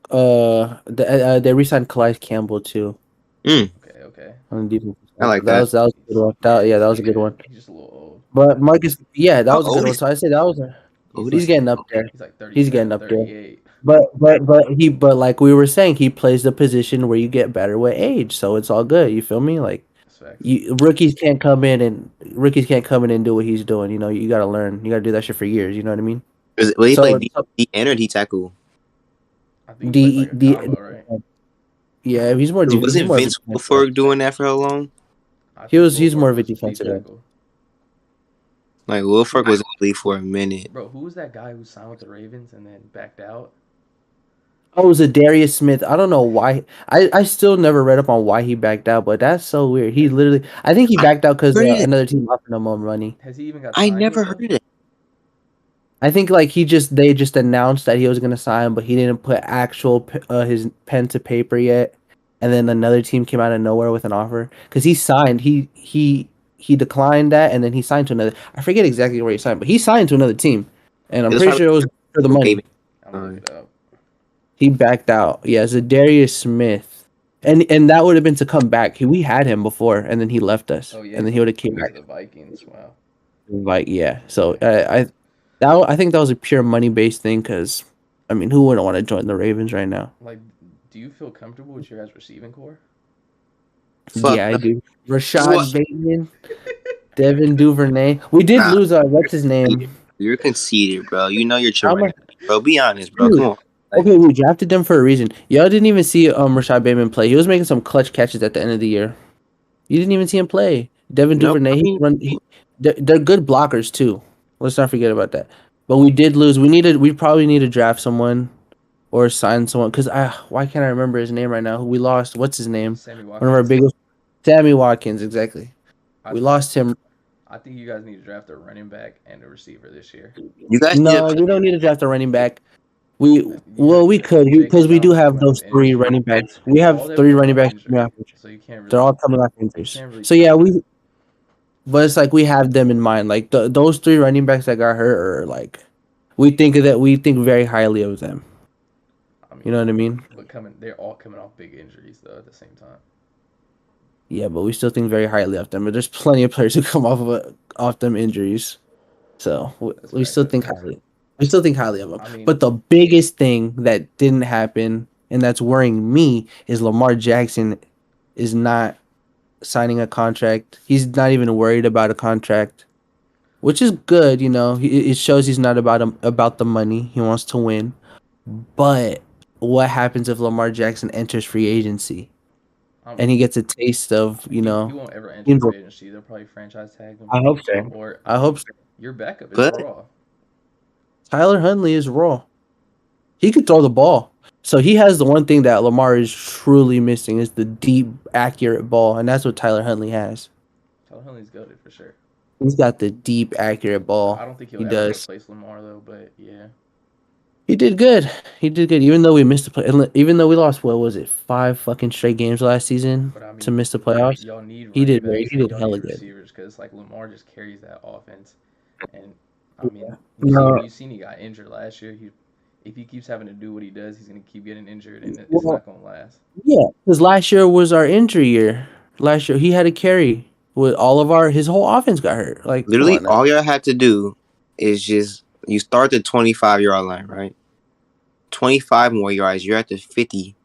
They re-signed Calais Campbell too. Okay. On the defensive I like that that. was a good one. That was a good one. He's just a little old. But Marcus, yeah, that How was a good old one. is So I say that was a. He's getting up there. He's like He's 37, getting up there. 38. But like we were saying, he plays the position where you get better with age. So it's all good. You feel me? Like rookies can't come in and do what he's doing. You know, you gotta learn. You gotta do that shit for years. You know what I mean? Well, he played D end or D tackle. I think he plays like a combo, right? Yeah, he's more. Wasn't Vince Wilfork doing that for how long? He's more of a defensive end. Like Wilfork was in the league for a minute. Bro, who was that guy who signed with the Ravens and then backed out? Oh, it was a Darius Smith. I don't know why. I still never read up on why he backed out, but that's so weird. He literally, I think he backed out because another team offered him more money. Has he even got? I never heard it. I think like they just announced that he was gonna sign, but he didn't put actual his pen to paper yet. And then another team came out of nowhere with an offer because he signed. He declined that, and then he signed to another. I forget exactly where he signed, but he signed to another team, and I'm pretty sure it was for the money. He backed out. Yeah, it's a Darius Smith, and that would have been to come back. We had him before, and then he left us. Oh yeah, and then he would have came back. To the Vikings. Wow. Like so I think that was a pure money based thing because, I mean, who wouldn't want to join the Ravens right now? Like, do you feel comfortable with your guys' receiving core? Yeah, I do. Rashad Bateman, Devin Duvernay. We did lose. What's his name? You're conceited, bro. You know you're true, bro. Be honest, bro. Come on. Okay, we drafted them for a reason. Y'all didn't even see Rashad Bateman play. He was making some clutch catches at the end of the year. You didn't even see him play. Devin Duvernay. They're good blockers too. Let's not forget about that. But we did lose. We probably need to draft someone or sign someone because why can't I remember his name right now? We lost. What's his name? Sammy Watkins. One of our biggest. Sammy Watkins, exactly. We lost him. I think you guys need to draft a running back and a receiver this year. You guys? No, we don't need to draft a running back. We could because we do have those 3 running backs. We have 3 running backs. So you can't. They're all coming off injuries. So yeah, but it's like we have them in mind. Like those 3 running backs that got hurt are like we think very highly of them. I mean, you know what I mean? But they're all coming off big injuries though at the same time. Yeah, but we still think very highly of them. But there's plenty of players who come off them injuries, so we still think highly. We still think highly of them. But the biggest thing that didn't happen and that's worrying me is Lamar Jackson is not signing a contract. He's not even worried about a contract, which is good. You know, it shows he's not about the money. He wants to win. But what happens if Lamar Jackson enters free agency and he gets a taste of, he won't ever enter free agency. They'll probably franchise tag him. I hope so. I hope so. Your backup is raw. Tyler Huntley is raw. He could throw the ball. So he has the one thing that Lamar is truly missing is the deep, accurate ball, and that's what Tyler Huntley has. Tyler Huntley's goated for sure. He's got the deep, accurate ball. I don't think he'll ever replace Lamar though, but yeah. He did good. Even though we missed the play, even though we lost, what was it, 5 fucking straight games last season to miss the playoffs. Y'all need he did hella good. Receivers because like Lamar just carries that offense, and I mean, you've seen he got injured last year. If he keeps having to do what he does, he's gonna keep getting injured, and it's not gonna last. Yeah, because last year was our injury year. Last year he had to carry with his whole offense got hurt. Like literally, all y'all had to do is just you start the 25-yard line, right? 25 more yards, you're at the 50.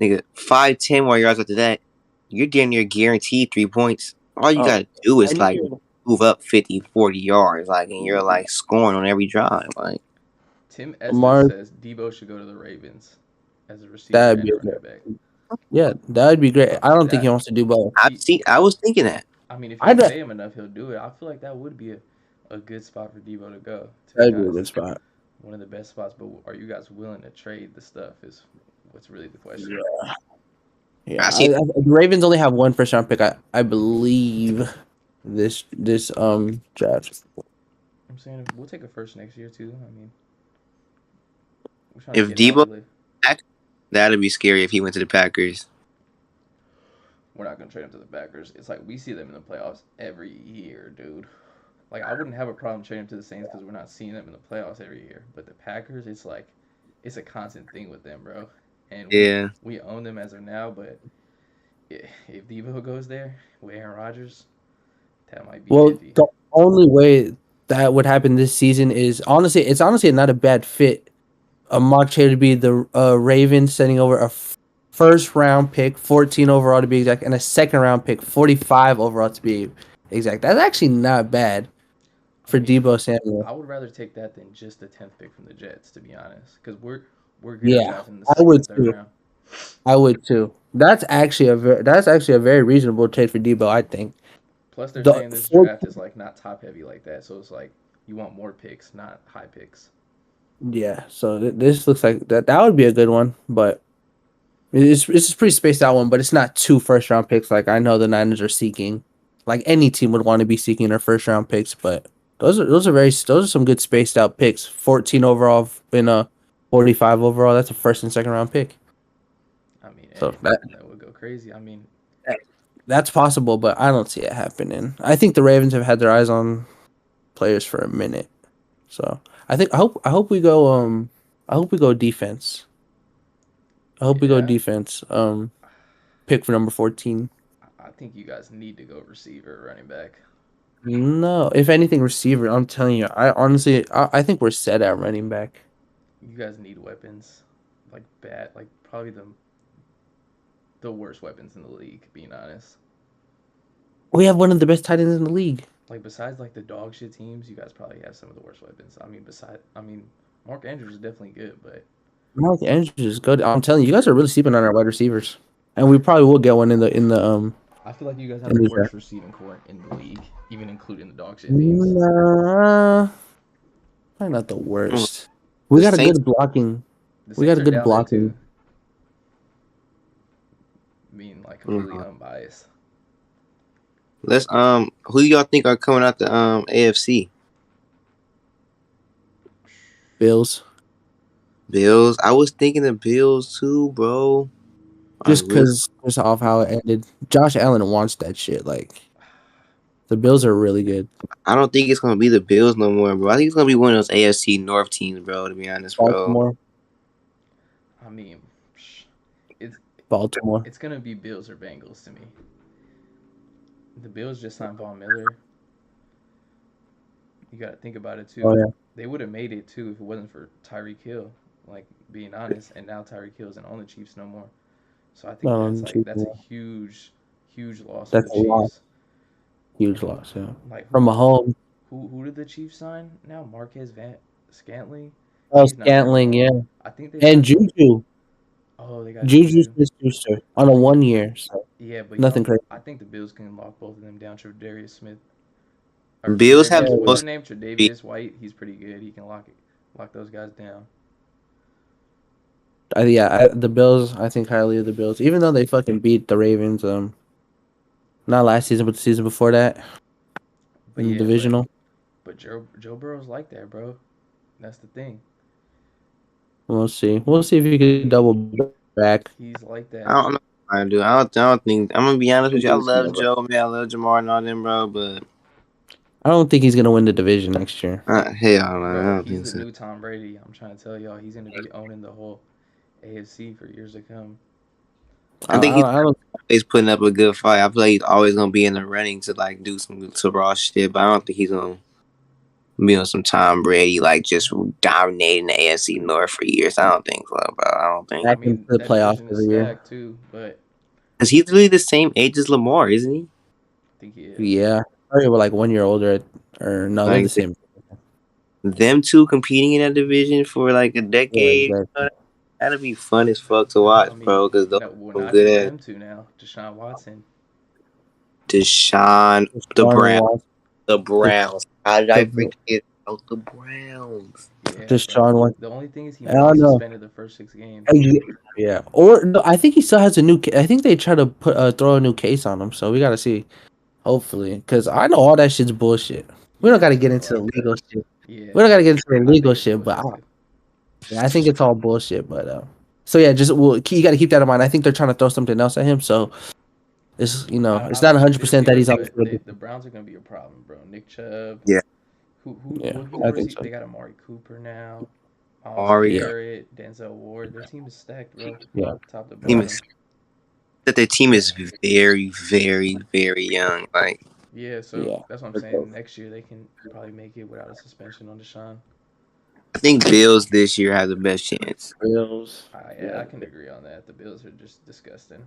Nigga, 5-10 more yards after that, you're damn near guaranteed 3 points. All you gotta do is like move up 50, 40 yards, like, and you're like scoring on every drive. Like Tim Estes says Debo should go to the Ravens as a receiver and running back. Yeah, that would be great. I don't think he wants to do both. I was thinking that. I mean, if you pay him enough, he'll do it. I feel like that would be a good spot for Debo to go. That'd be a good spot. One of the best spots, but are you guys willing to trade the stuff is what's really the question. Yeah. The Ravens only have 1 first round pick, I believe, this draft. I'm saying we'll take a first next year too. I mean, if Debo back, that'd be scary if he went to the Packers. We're not gonna trade him to the Packers. It's like we see them in the playoffs every year, dude. Like, I wouldn't have a problem trading him to the Saints because we're not seeing them in the playoffs every year. But the Packers, it's like, it's a constant thing with them, bro. And we own them as of now, but if Debo goes there with Aaron Rodgers, that might be Well, iffy. the only way that would happen this season is it's honestly not a bad fit. A mock trade to be the Ravens sending over a first round pick, 14 overall to be exact, and a second round pick, 45 overall to be exact. That's actually not bad I for mean, Debo Samuel. I would rather take that than just the 10th pick from the Jets, to be honest, because we're good at Yeah, drafting in the I second would and third too. round. I would too. That's actually a very reasonable trade for Debo. I think. Plus, they're The saying this 14 draft is like not top heavy like that, so it's like you want more picks, not high picks. Yeah, so this looks like that would be a good one, but it's a pretty spaced out one, but it's not two first round picks like I know the Niners are seeking. Like any team would want to be seeking their first round picks, but those are some good spaced out picks. 14 overall in a 45 overall. That's a first and second round pick. I mean, So hey, that would go crazy. I mean, that's possible, but I don't see it happening. I think the Ravens have had their eyes on players for a minute, so I hope we go defense. I hope we go yeah, defense. Pick for number 14. I think you guys need to go receiver, running back. No, if anything, receiver. I'm telling you, I think we're set at running back. You guys need weapons, like bad, like probably the worst weapons in the league. Being honest, We have one of the best tight ends in the league. like besides like the dog shit teams, you guys probably have some of the worst weapons. I mean, Mark Andrews is definitely good, but Mark Andrews is good. I'm telling you, you guys are really sleeping on our wide receivers, and we probably will get one I feel like you guys have in the the worst draft. receiving core in the league, even including the dog shit teams. Nah, probably not the Mm, worst. We The got a Saints. good blocking. The We got Saints a are good down there too, blocking. being like completely Mhm. unbiased. Let's who y'all think are coming out the AFC? Bills, Bills. I was thinking the Bills too, bro. I just really. because just off how it ended. Josh Allen wants that shit. Like the Bills are really good. I don't think it's gonna be the Bills no more, bro. I think it's gonna be one of those AFC North teams, bro. To be honest, bro. Baltimore, I mean, it's Baltimore. it's gonna be Bills or Bengals to me. The Bills just signed Von Miller. You got to think about it Oh too. yeah, They would have made it too if it wasn't for Tyreek Hill. Like being honest, and now Tyreek Hill isn't on the Chiefs no more. So I think not on that's a Tuesday. huge loss for That's the a lot. Chiefs. Huge And loss. Yeah, like from Mahomes. who did the Chiefs sign now? Marquez Van Scantling. Oh, He's not there no Scantling, more. yeah, I think they and signed some. Juju. Oh, they got Juju Juju. Smith-Schuster I on a think 1 year. So yeah, but nothing crazy. I think the Bills can lock both of them down. Darius Smith or Bills have Yeah, the What's yeah. his most. name? Tre'Davious White. He's pretty good. He can lock those guys down. The Bills. I think highly of the Bills, even though they fucking beat the Ravens. Not last season, but the season before that But in the yeah, divisional. but Joe Burrow's like that, bro. That's the thing. We'll see. We'll see if you can double back. He's like I that. don't know. I do. I don't think. I'm gonna be honest with you. I love Joe, man. I love Jamar and all them, bro. But I don't think he's gonna win the division next year. hell no, I Bro, don't he's think the so. new Tom Brady. I'm trying to tell y'all, he's gonna be owning the whole AFC for years to come. I think he's I don't. always putting up a good fight. I feel like he's always gonna be in the running to like do some raw shit. But I don't think he's gonna be on some Tom Brady like just dominating the AFC North for years. I don't think so, bro. I don't think I Back into mean, the that playoffs division is every year. stacked too, but because he's really the same age as Lamar, isn't he? I think he is. Yeah, probably we're like 1 year older, or no, they're the Like same. them two competing in that division for like a Yeah, decade. exactly. That'd be fun as fuck to watch, I mean, bro. Because those no, well, are not just good at them two now. Deshaun Watson. Deshaun, the Deshaun Browns, Watson. the Browns. How did I The, forget about the Browns? Yeah, but Deshaun Watson. the only thing is he I might be don't know. suspended the first 6 games. Yeah, or no, I think he still has a new. I think they try to throw a new case on him, so we gotta see. Hopefully, because I know all that shit's bullshit. We don't Yeah, gotta I get feel into the like legal that. shit. We Yeah, don't gotta get into the I legal think it's shit, but bullshit. yeah, I think it's all bullshit. But so yeah, just you gotta keep that in mind. I think they're trying to throw something else at him, so it's I it's not don't think this 100% that year, he's on but the the Browns are gonna be a problem, bro. Nick Chubb. Yeah, Yeah, Who I the think so. They got Amari Cooper now. Miles Ari. Yeah, Garrett, Denzel Ward. Their team is stacked, bro. yeah, Top to Team yeah. is bottom. that their team is very, very, very young. Like, Yeah, so Yeah. that's what I'm saying. Next year they can probably make it without a suspension on Deshaun. I think Bills this year have the best chance. Bills. I can agree on that. The Bills are just disgusting.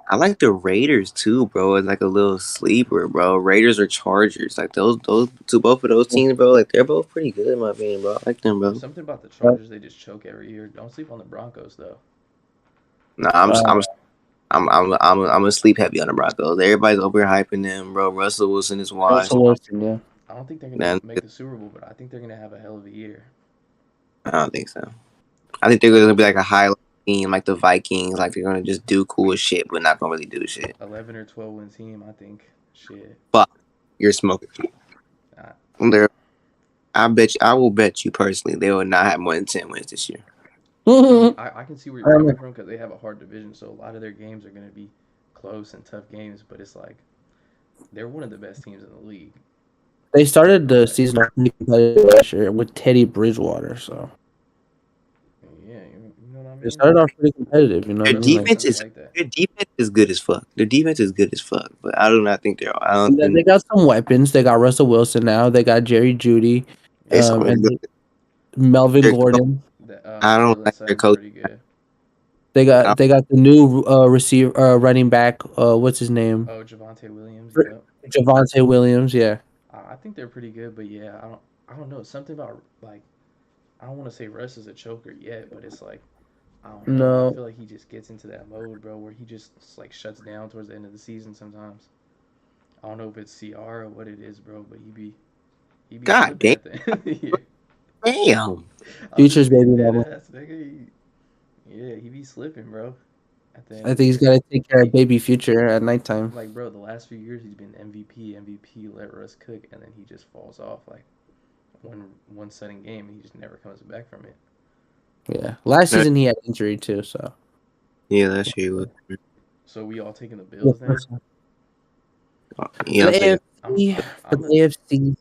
I like the Raiders too, bro. It's like a little sleeper, bro. Raiders or Chargers, like those two, both of those teams, bro. Like they're both pretty good in my opinion, bro. I like them, bro. Something about the Chargers, they just choke every year. Don't sleep on the Broncos though. Nah, I'm a sleep heavy on the Broncos. Everybody's over here hyping them, bro. Russell Wilson is washed. Russell Wilson, yeah. I don't think they're gonna make the Super Bowl, but I think they're gonna have a hell of a year. I don't think so. I think they're gonna be like a high team, like the Vikings. Like they're gonna just do cool shit, but not gonna really do shit. 11 or 12 win team, I think. Shit. Fuck, you're smoking. I will bet you personally they will not have more than 10 wins this year. I can see where you're coming from because they have a hard division, so a lot of their games are gonna be close and tough games. But it's like they're one of the best teams in the league. They started the season off pretty competitive last year with Teddy Bridgewater, so Yeah, you know what I mean. they started off pretty competitive. You know, Their what I mean? defense is their defense is good as fuck. Their defense is good as fuck, but I do not think they're. I don't. They got some weapons. They got Russell Wilson now. They got Jerry Judy, and Melvin Gordon. I don't like their coach. They got the new running back. What's his name? Oh, Javonte Williams. Yep. Javonte Williams. Yeah. I think they're pretty good, but yeah, I don't know. Something about like I don't want to say Russ is a choker yet, but it's like I don't know. I feel like he just gets into that mode, bro, where he just like shuts down towards the end of the season sometimes. I don't know if it's CR or what it is, bro, but he be God damn. Yeah. Damn. Futures baby level. Yeah, he be slipping, bro. I think he's got to take care of baby Future at nighttime. Like, bro, the last few years he's been MVP, let Russ cook, and then he just falls off like one setting game, and he just never comes back from it. Yeah, last season he had injury too, so. Yeah, that's true. So we all taking the Bills then? Yeah, the AFC.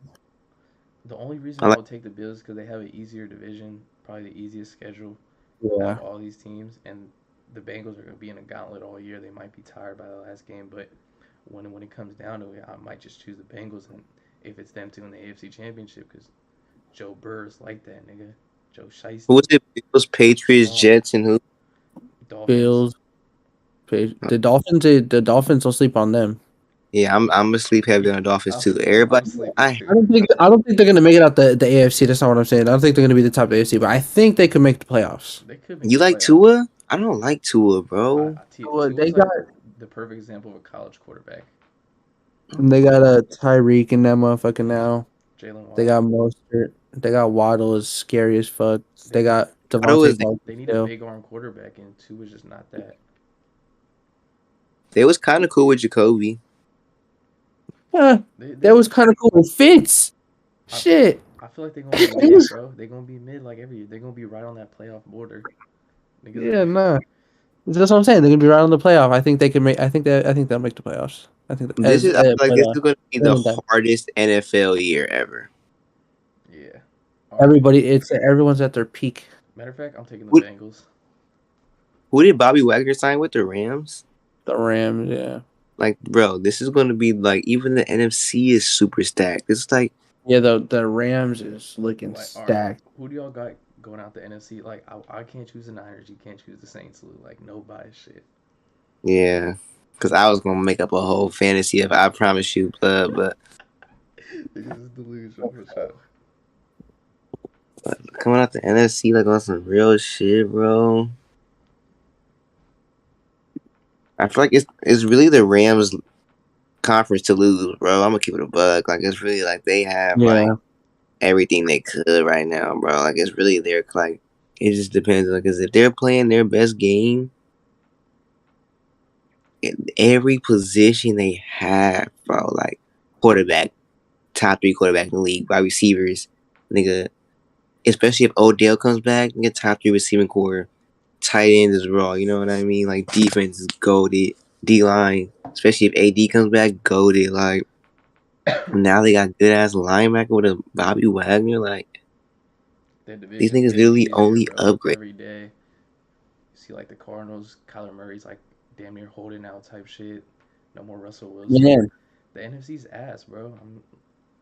The only reason I would take the Bills is because they have an easier division, probably the easiest schedule out of all these teams, and the Bengals are going to be in a gauntlet all year. They might be tired by the last game, but when it comes down to it, I might just choose the Bengals, and if it's them two in the AFC Championship, because Joe Burr's like that, nigga. Joe Shiesty. Who was it? Bills, Patriots, Jets, and who? Dolphins. Bills. The Dolphins don't sleep on them. Yeah, I'm asleep heavy on the Dolphins too. Everybody, I don't think they're gonna make it out the AFC. That's not what I'm saying. I don't think they're gonna be the top of the AFC, but I think they could make the playoffs. They could. You like Tua? I don't like Tua, bro. They got the perfect example of a college quarterback. And they got a Tyreek in that motherfucker now. Jalen Waddle. They got Mostert. They got Waddle is scary as fuck. They got Devontae. They need a big arm quarterback, and Tua is just not that. They was kind of cool with Jacoby. Yeah, that was kind of cool with Fitz. Shit. I feel like they're gonna be mid, bro. They're gonna be mid like every year. They're gonna be right on that playoff border. Yeah, nah. That's what I'm saying. They're gonna be right on the playoff. I think they can make. I think they'll make the playoffs. I think this is going to be the hardest NFL year ever. Yeah. Everyone's at their peak. Matter of fact, I'm taking the Bengals. Who did Bobby Wagner sign with? The Rams? The Rams, yeah. Like, bro, this is going to be like, even the NFC is super stacked. It's like, yeah, the Rams is looking stacked. Right, who do y'all got going out the NFC? Like, I can't choose the Niners. You can't choose the Saints. Like, no bias shit. Yeah, because I was going to make up a whole fantasy of I Promise You, but this is delusional for sure. But coming out the NFC, like, on some real shit, bro. I feel like it's really the Rams conference to lose, bro. I'm gonna keep it a bug. Like, it's really like they have like everything they could right now, bro. Like, it's really their like it just depends. Like, cause if they're playing their best game in every position they have, bro, like quarterback, top 3 quarterback in the league, wide receivers, nigga. Especially if Odell comes back, nigga, top 3 receiving core. Tight ends is raw, you know what I mean? Like, defense is goated. D-line, especially if AD comes back, goated. Like, now they got good-ass linebacker with a Bobby Wagner. Like, these niggas literally only upgrade. Every day. You see, like, the Cardinals, Kyler Murray's, like, damn near holding out type shit. No more Russell Wilson. Yeah. The NFC's ass, bro. I'm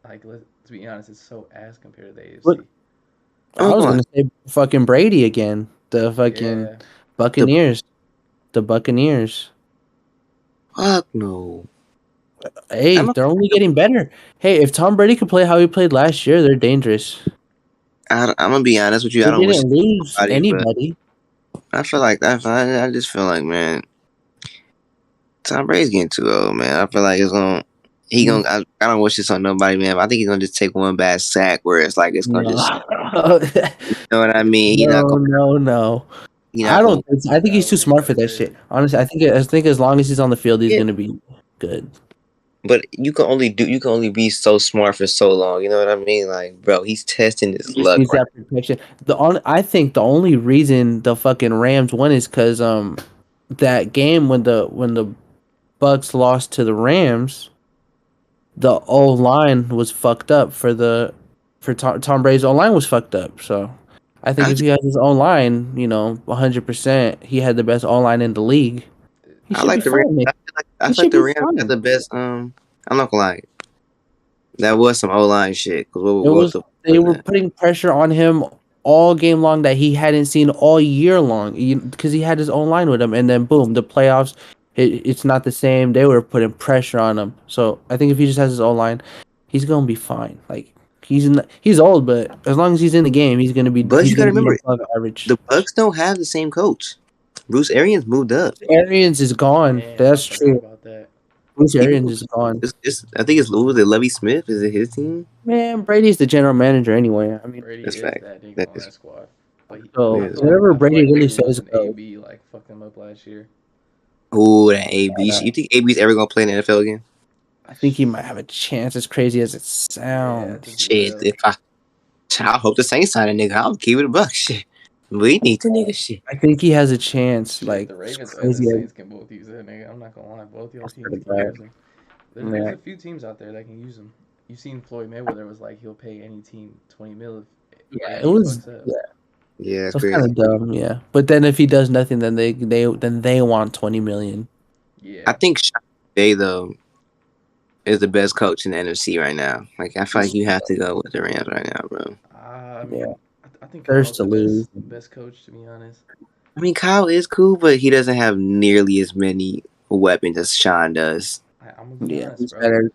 like, let's be honest, it's so ass compared to the AFC. What? I was gonna say fucking Brady again. The fucking Buccaneers. The Buccaneers. Fuck no. Hey, they're only getting better. Hey, if Tom Brady could play how he played last year, they're dangerous. I'm gonna be honest with you. They I don't wish didn't lose anybody. I feel like I just feel like, man, Tom Brady's getting too old, man. I feel like I don't wish this on nobody, man. But I think he's gonna just take one bad sack where it's like it's gonna just. You know what I mean? No. I don't. I think he's too smart for that shit. Honestly, I think as long as he's on the field, he's gonna be good. But you can only be so smart for so long. You know what I mean? Like, bro, he's testing his luck. Right? That protection. I think the only reason the fucking Rams won is because that game when the Bucks lost to the Rams, the O line was fucked up for Tom Brady's O line was fucked up. So I think if he has his own line, 100%, he had the best O line in the league. I like the Rams. I feel like the Rams had the best. I'm not gonna lie. That was some O line shit. They were putting pressure on him all game long that he hadn't seen all year long because he had his own line with him, and then boom, the playoffs. It's not the same. They were putting pressure on him. So I think if he just has his own line, he's gonna be fine. Like he's old, but as long as he's in the game, he's gonna be. But you gotta remember, average. The Bucks don't have the same coach. Bruce Arians moved up. Arians is gone. Man, that's true. About that. Bruce Arians is gone. I think it's Lovie Smith. Is it his team? Man, Brady's the general manager anyway. I mean, Brady that's is fact. that nigga on that squad. But whatever Brady really says goes. AB like fucked him up last year. Ooh, that AB. You think AB's ever gonna play in the NFL again? I think he might have a chance. As crazy as it sounds. Yeah, shit, I hope the Saints sign a nigga. I'll keep it a buck. Shit, we need the nigga. Shit. I think he has a chance. Like the Ravens and the Saints can both use that nigga. I'm not gonna lie, both y'all teams can use him. There's a few teams out there that can use him. You've seen Floyd Mayweather was like he'll pay any team $20 million. Yeah, it was. Yeah, that's kind of dumb. Yeah, but then if he does nothing, then they want $20 million. Yeah, I think Sean McVay though is the best coach in the NFC right now. Like I feel like you have to go with the Rams right now, bro. I think Kyle's the best coach, to be honest. I mean, Kyle is cool, but he doesn't have nearly as many weapons as Sean does. I'm gonna be honest, bro. Better.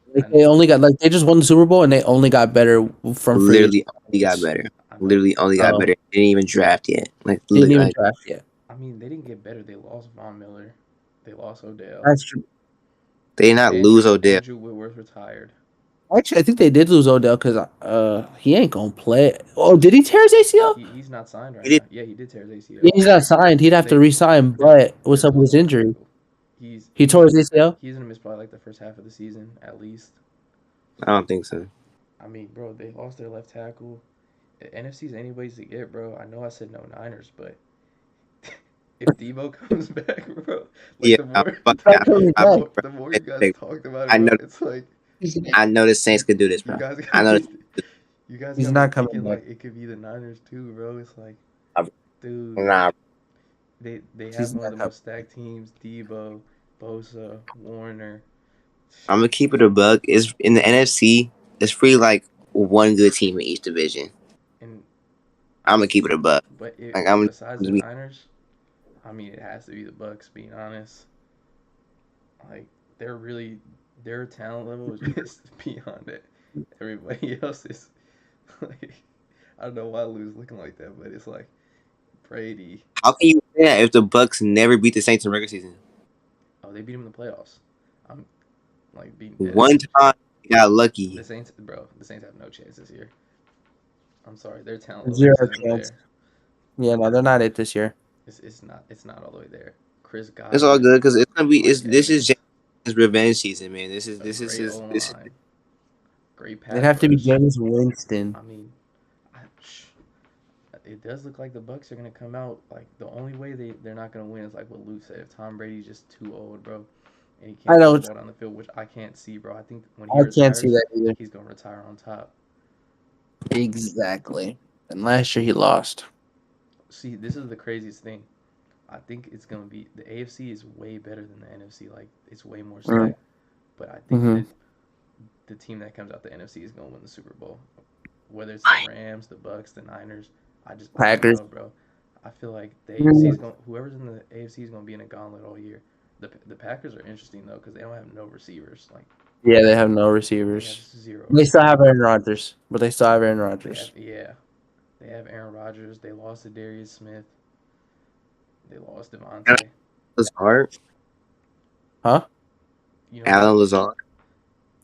They just won the Super Bowl and they only got better from literally only got better. Literally only got better. They didn't even draft yet. Didn't even draft yet. I mean, they didn't get better. They lost Von Miller. They lost Odell. That's true. They did not lose Odell. Andrew Whitworth retired. Actually, I think they did lose Odell because he ain't gonna play. Oh, did he tear his ACL? He's not signed right now. Yeah, he did tear his ACL. Yeah, he's not signed. He'd have to re-sign. But what's up with his injury? He tore his ACL. He's gonna miss probably like the first half of the season at least. I don't think so. I mean, bro, they lost their left tackle. NFC's anyways to get, bro. I know I said no Niners, but if Debo comes back, bro, like the more you guys talked about it, I know, it's like I know the Saints could do this, bro. I know. You guys he's not coming back. Like it could be the Niners too, bro. It's like, dude, they have one of the most stacked teams. Debo, Bosa, Warner. I'm gonna keep it a buck. Is in the NFC. It's pretty like one good team in each division. And I'm gonna keep it a buck. But besides the Niners, I mean, it has to be the Bucks. Being honest, like their talent level is just beyond it. Everybody else is like, I don't know why Lou's looking like that, but it's like Brady. How can you say that if the Bucks never beat the Saints in regular season? Oh, they beat them in the playoffs. I'm like beating one time. Got lucky. The Saints have no chance this year. I'm sorry, their talent zero chance. Yeah, no, they're not it this year. It's not all the way there. Chris Godwin. It's all good because it's gonna be. This is James' revenge season, man. This is great pass. It'd have to be James Winston. I mean, it does look like the Bucks are gonna come out like the only way they're not gonna win is like what Lou said. If Tom Brady's just too old, bro. And he can't go on the field, which I can't see, bro. I think when he retires, see that either. He's gonna retire on top. Exactly. And last year he lost. See, this is the craziest thing. I think it's gonna be the AFC is way better than the NFC. Like it's way more Mm. stacked. But I think Mm-hmm. that the team that comes out the NFC is gonna win the Super Bowl. Whether it's the Rams, the Bucks, the Niners, I don't Packers. know, bro. I feel like the AFC Mm. is going. Whoever's in the AFC is gonna be in a gauntlet all year. The Packers are interesting though because they don't have no receivers. Like Yeah, they have no they have receivers. zero They still have receivers. Aaron Rodgers, but they still have Aaron They have Rodgers. yeah. They have Aaron Rodgers. They lost to Darius Smith. They lost Devontae. Lazard, Huh? You know Alan what? Lazard.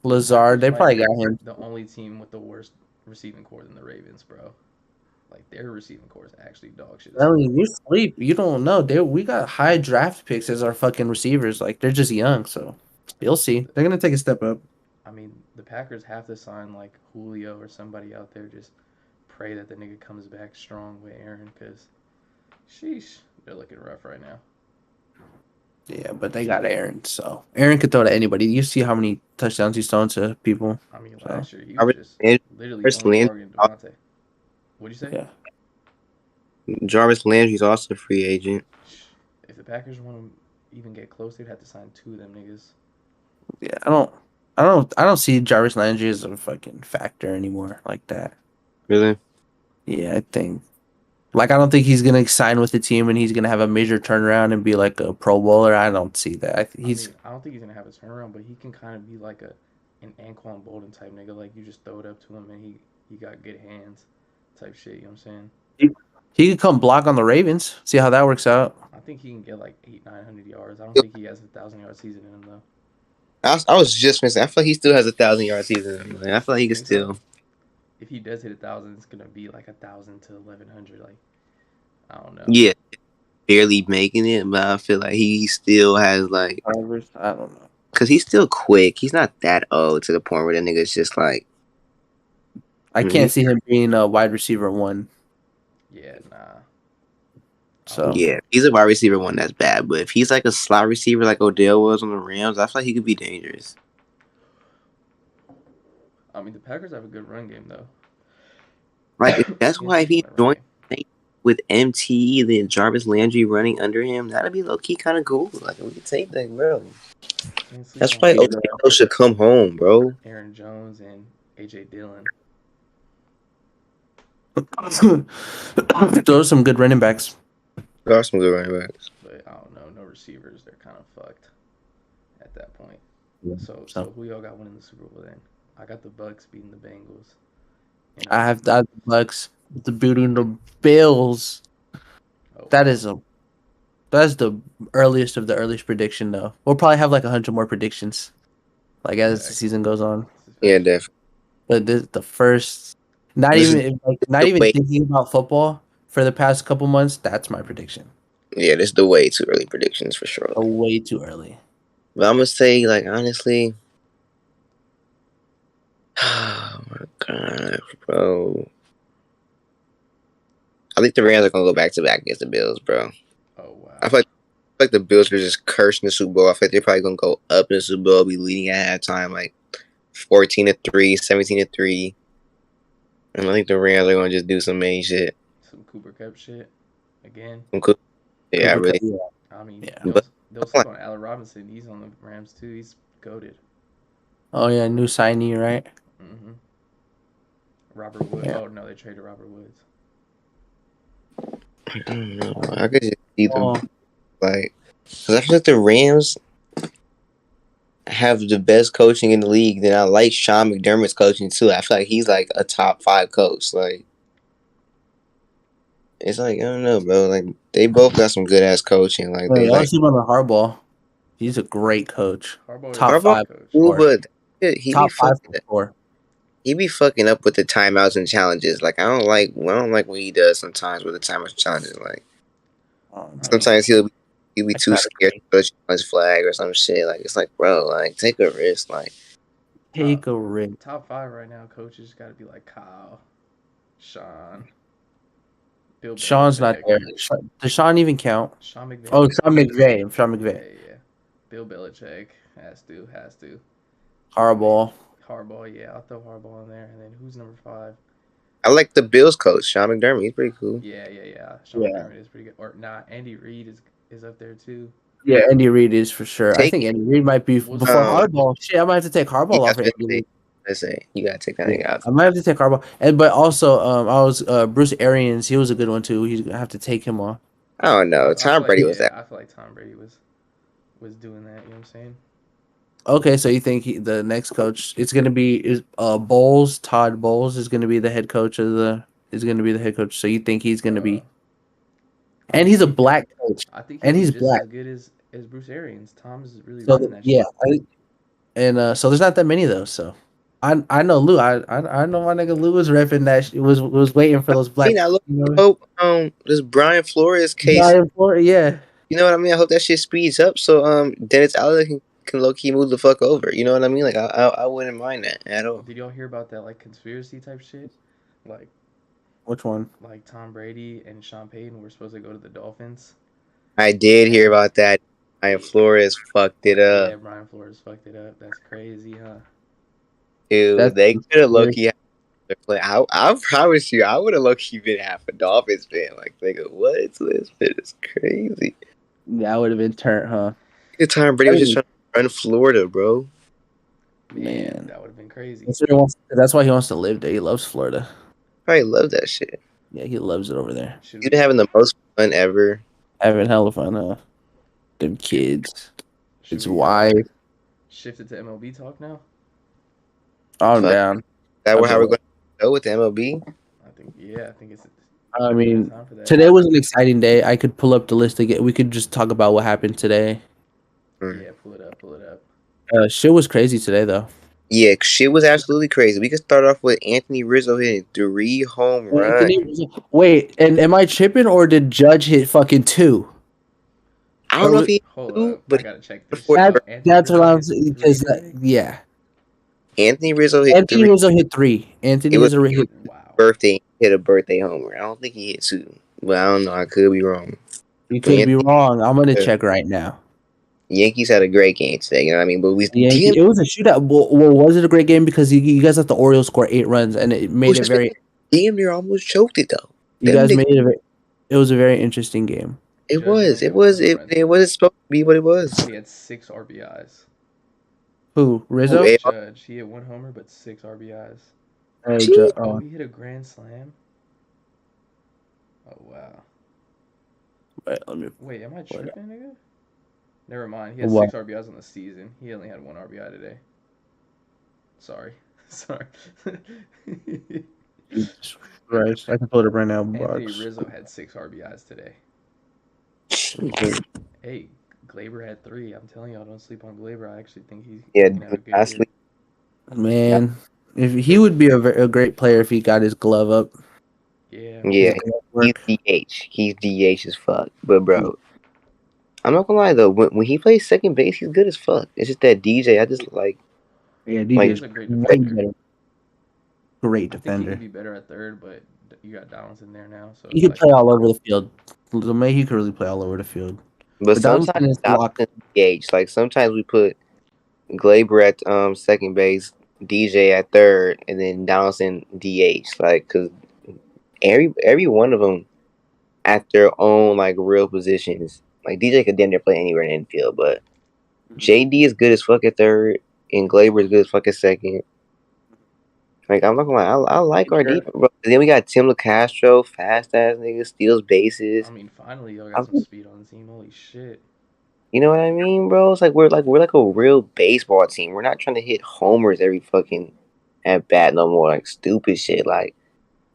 The Lazard, Packers they might probably be got him. the only team with the worst receiving core than the Ravens, bro. Like their receiving core is actually dog shit as I fuck. mean, you sleep. You don't know. We got high draft picks as our fucking receivers. Like they're just young, so you'll see. They're gonna take a step up. I mean, the Packers have to sign like Julio or somebody out there. Just pray that the nigga comes back strong with Aaron, because sheesh, they're looking rough right now. Yeah, but they got Aaron, so Aaron could throw to anybody. You see how many touchdowns he's thrown to people. I mean, So last year he was Jarvis just Landry, literally Jarvis only Landry, targeting Devontae. What'd you say? yeah, Jarvis Landry's also a free agent. If the Packers want to even get close, they'd have to sign two of them niggas. yeah. I don't see Jarvis Landry as a fucking factor anymore like that. Really? Yeah, I think. Like, I don't think he's gonna sign with the team and he's gonna have a major turnaround and be like a Pro Bowler. I don't see that. I don't think he's gonna have a turnaround, but he can kind of be like an Anquan Bolden type nigga. Like you just throw it up to him and he got good hands, type shit. You know what I'm saying? he could come block on the Ravens. See how that works out. I think he can get like 800-900 yards. I don't think he has a 1,000-yard season in him though. I was just gonna say, I feel like he still has 1,000-yard season. Like, I feel like he could Think so? still. If he does hit 1,000, it's gonna be like 1,000 to 1,100. Like I don't know. Yeah, barely making it, but I feel like he still has like, I don't know. cause he's still quick. He's not that old to the point where the nigga's just like. I can't see him being a wide receiver one. Yeah, nah. So Yeah, he's a wide receiver one, that's bad. But if he's like a slot receiver like Odell was on the Rams, I feel like he could be dangerous. I mean, the Packers have a good run game though. Like that's why if he Interesting run joined game. with MT, then Jarvis Landry running under him, that'd be low key kind of cool. Like we could take that, bro. Can't sleep That's on why Yeah. Odell should come home, bro. Aaron Jones and AJ Dillon. those are some good running backs. There are some good running backs. But I don't know, no receivers. They're kind of fucked at that point. Yeah. So who y'all got winning the Super Bowl then? I got the Bucks beating the Bengals. And I have the Bucks beating the Bills. oh, That's the earliest of the earliest prediction though. We'll probably have like 100 more predictions, like as the season goes on. Yeah, definitely. But the first, not This even the way- thinking about football for the past couple months. That's my prediction. Yeah, this is the way too early predictions for sure. Way too early. But I'm gonna say, like, honestly, oh my god, bro. I think the Rams are gonna go back to back against the Bills, bro. Oh wow. I feel like the Bills are just cursing the Super Bowl. I feel like they're probably gonna go up in the Super Bowl, be leading at halftime, like 14-3, 17-3. And I think the Rams are gonna just do some main shit. Some Cooper Cup shit again. Yeah, Cooper really. Kupp, yeah. I mean, Yeah. they'll sleep on Allen Robinson. He's on the Rams too. He's goated. Oh yeah, new signee, right? Mm-hmm. Robert Woods. Yeah. Oh no, they traded Robert Woods. I don't know. I could just see them Oh, like, because I feel like the Rams have the best coaching in the league. Then I like Sean McDermott's coaching too. I feel like he's like a top 5 coach. Like, it's like, I don't know, bro. Like, they both got some good ass coaching. Like, wait, they I like was on the Harbaugh. He's a great coach. Harbaugh is Top a good five. coach. cool, Or- but he Top be 5 fucking, for 4. he be fucking up with the timeouts and challenges. Like, I don't like what he does sometimes with the timeouts and challenges. Like, sometimes he'll be too scared to throw a challenge flag or some shit. Like, it's like, bro, like, take a risk. Like, Take a risk. Top 5 right now, coaches got to be like Kyle, Sean, Bill Belichick. Sean's not there. Does Sean even count? Sean McVay. Oh, Sean McVay. Sean McVay. Yeah. Bill Belichick has to. Harbaugh. Harbaugh, yeah, I'll throw Harbaugh in there. And then who's number 5? I like the Bills coach, Sean McDermott. He's pretty cool. Yeah. Sean Yeah. McDermott is pretty good. Or nah, Andy Reid is is up there too. Yeah, Andy Reid is for sure. I Take think Andy Reid might be We'll before see. Hardball. Shit, I might have to take yeah, Hardball I off was for gonna Andy Reid. say you gotta take that Yeah, nigga out. I might have to take Hardball, but also I was Bruce Arians. He was a good one too. He's gonna have to take him off. I don't know. I feel Tom like Brady was that. I feel like Tom Brady was doing that. You know what I'm saying? Okay, so you think the next coach it's gonna be is Bowles? Todd Bowles is gonna be the head coach of the is gonna be the head coach. So you think he's gonna be? And he's a Honestly, black coach, I think he'll and be he's just black. as good as Bruce Arians. Tom's really So running that yeah, shit. and so there's not that many of those. So I know Lou. I know my nigga Lou was repping that. Was waiting for those I black. mean, I You know, hope this Brian Flores case. Brian Flores, yeah. You know what I mean? I hope that shit speeds up so Dennis Allen can low key move the fuck over. You know what I mean? Like I wouldn't mind that at all. Did y'all hear about that like conspiracy type shit? Like Which one? like Tom Brady and Sean Payton were supposed to go to the Dolphins. I did hear And about that. Brian Flores fucked it up. yeah, Brian Flores fucked it up. That's crazy, huh? Dude, That's they could have low key play. I promise you, I would have low key been half a Dolphins fan. Like, nigga, what? This shit is crazy. that would have been turned, huh? Tom Brady was just trying to run Florida, bro. Man, Man, that would have been crazy. that's why he wants to live there. He loves Florida. I love that shit. Yeah, he loves it over there. Should You've been having the most fun ever. Having hella fun, huh? Them kids. should It's we wife. shift it to MLB talk now? I'm Fuck. down. How we're down. going to go with the MLB? I think it's I mean, time for that. today was an exciting day. I could pull up the list again. We could just talk about what happened today. Yeah, pull it up. Shit was crazy today, though. Yeah, shit was absolutely crazy. We could start off with Anthony Rizzo hitting 3 home runs. Wait, and am I tripping or did Judge hit fucking 2? I don't know if he Hold two, up. but I gotta check this before shit That, out. Anthony that's Rizzo what I'm hit saying. 3 Because today? yeah, Anthony Rizzo hit Anthony 3. Rizzo hit 3. Anthony It was Rizzo hit Wow. birthday. Hit a birthday homer. I don't think he hit 2, but I don't know. I could be wrong. You could be wrong. I'm gonna check right now. Yankees had a great game today. You know what I mean? But we It was a shootout. Well, was it a great game because you guys let the Orioles score 8 runs and it made it very. damn near almost choked it though. You guys made it. It was a very interesting game. It was. It wasn't supposed to be what it was. He had 6 RBIs. Who? Rizzo? Judge. He hit 1 homer but 6 RBIs. Oh, He hit a grand slam. Oh wow. Wait, am I tripping, nigga? Never mind. He had 6 RBIs on the season. He only had 1 RBI today. Sorry. Right. I can pull it up right now. Anthony Rizzo had 6 RBIs today. Hey, Glaber had 3. I'm telling y'all, don't sleep on Glaber. I actually think he can have a good year. Man, if he would be a great player if he got his glove up. Yeah. He's DH. He's DH as fuck. But bro, I'm not gonna lie though. When he plays second base, he's good as fuck. It's just that DJ. I just like. Yeah, DJ's a great defender. Great I defender. think he could be better at third, but you got Downs in there now, so he could play all over the field. He could really play all over the field. But sometimes DH. Like sometimes we put Glaber at second base, DJ at third, and then Donaldson DH. Like, cause every one of them at their own like real positions. Like DJ could damn near play anywhere in the infield, but JD is good as fuck at third, and Glaber is good as fuck at second. Like I'm not gonna lie, I like our defense, bro. And then we got Tim LeCastro, fast ass nigga, steals bases. I mean, finally y'all got some speed on the team. Holy shit. You know what I mean, bro? It's like we're like a real baseball team. We're not trying to hit homers every fucking at bat no more. Like stupid shit. Like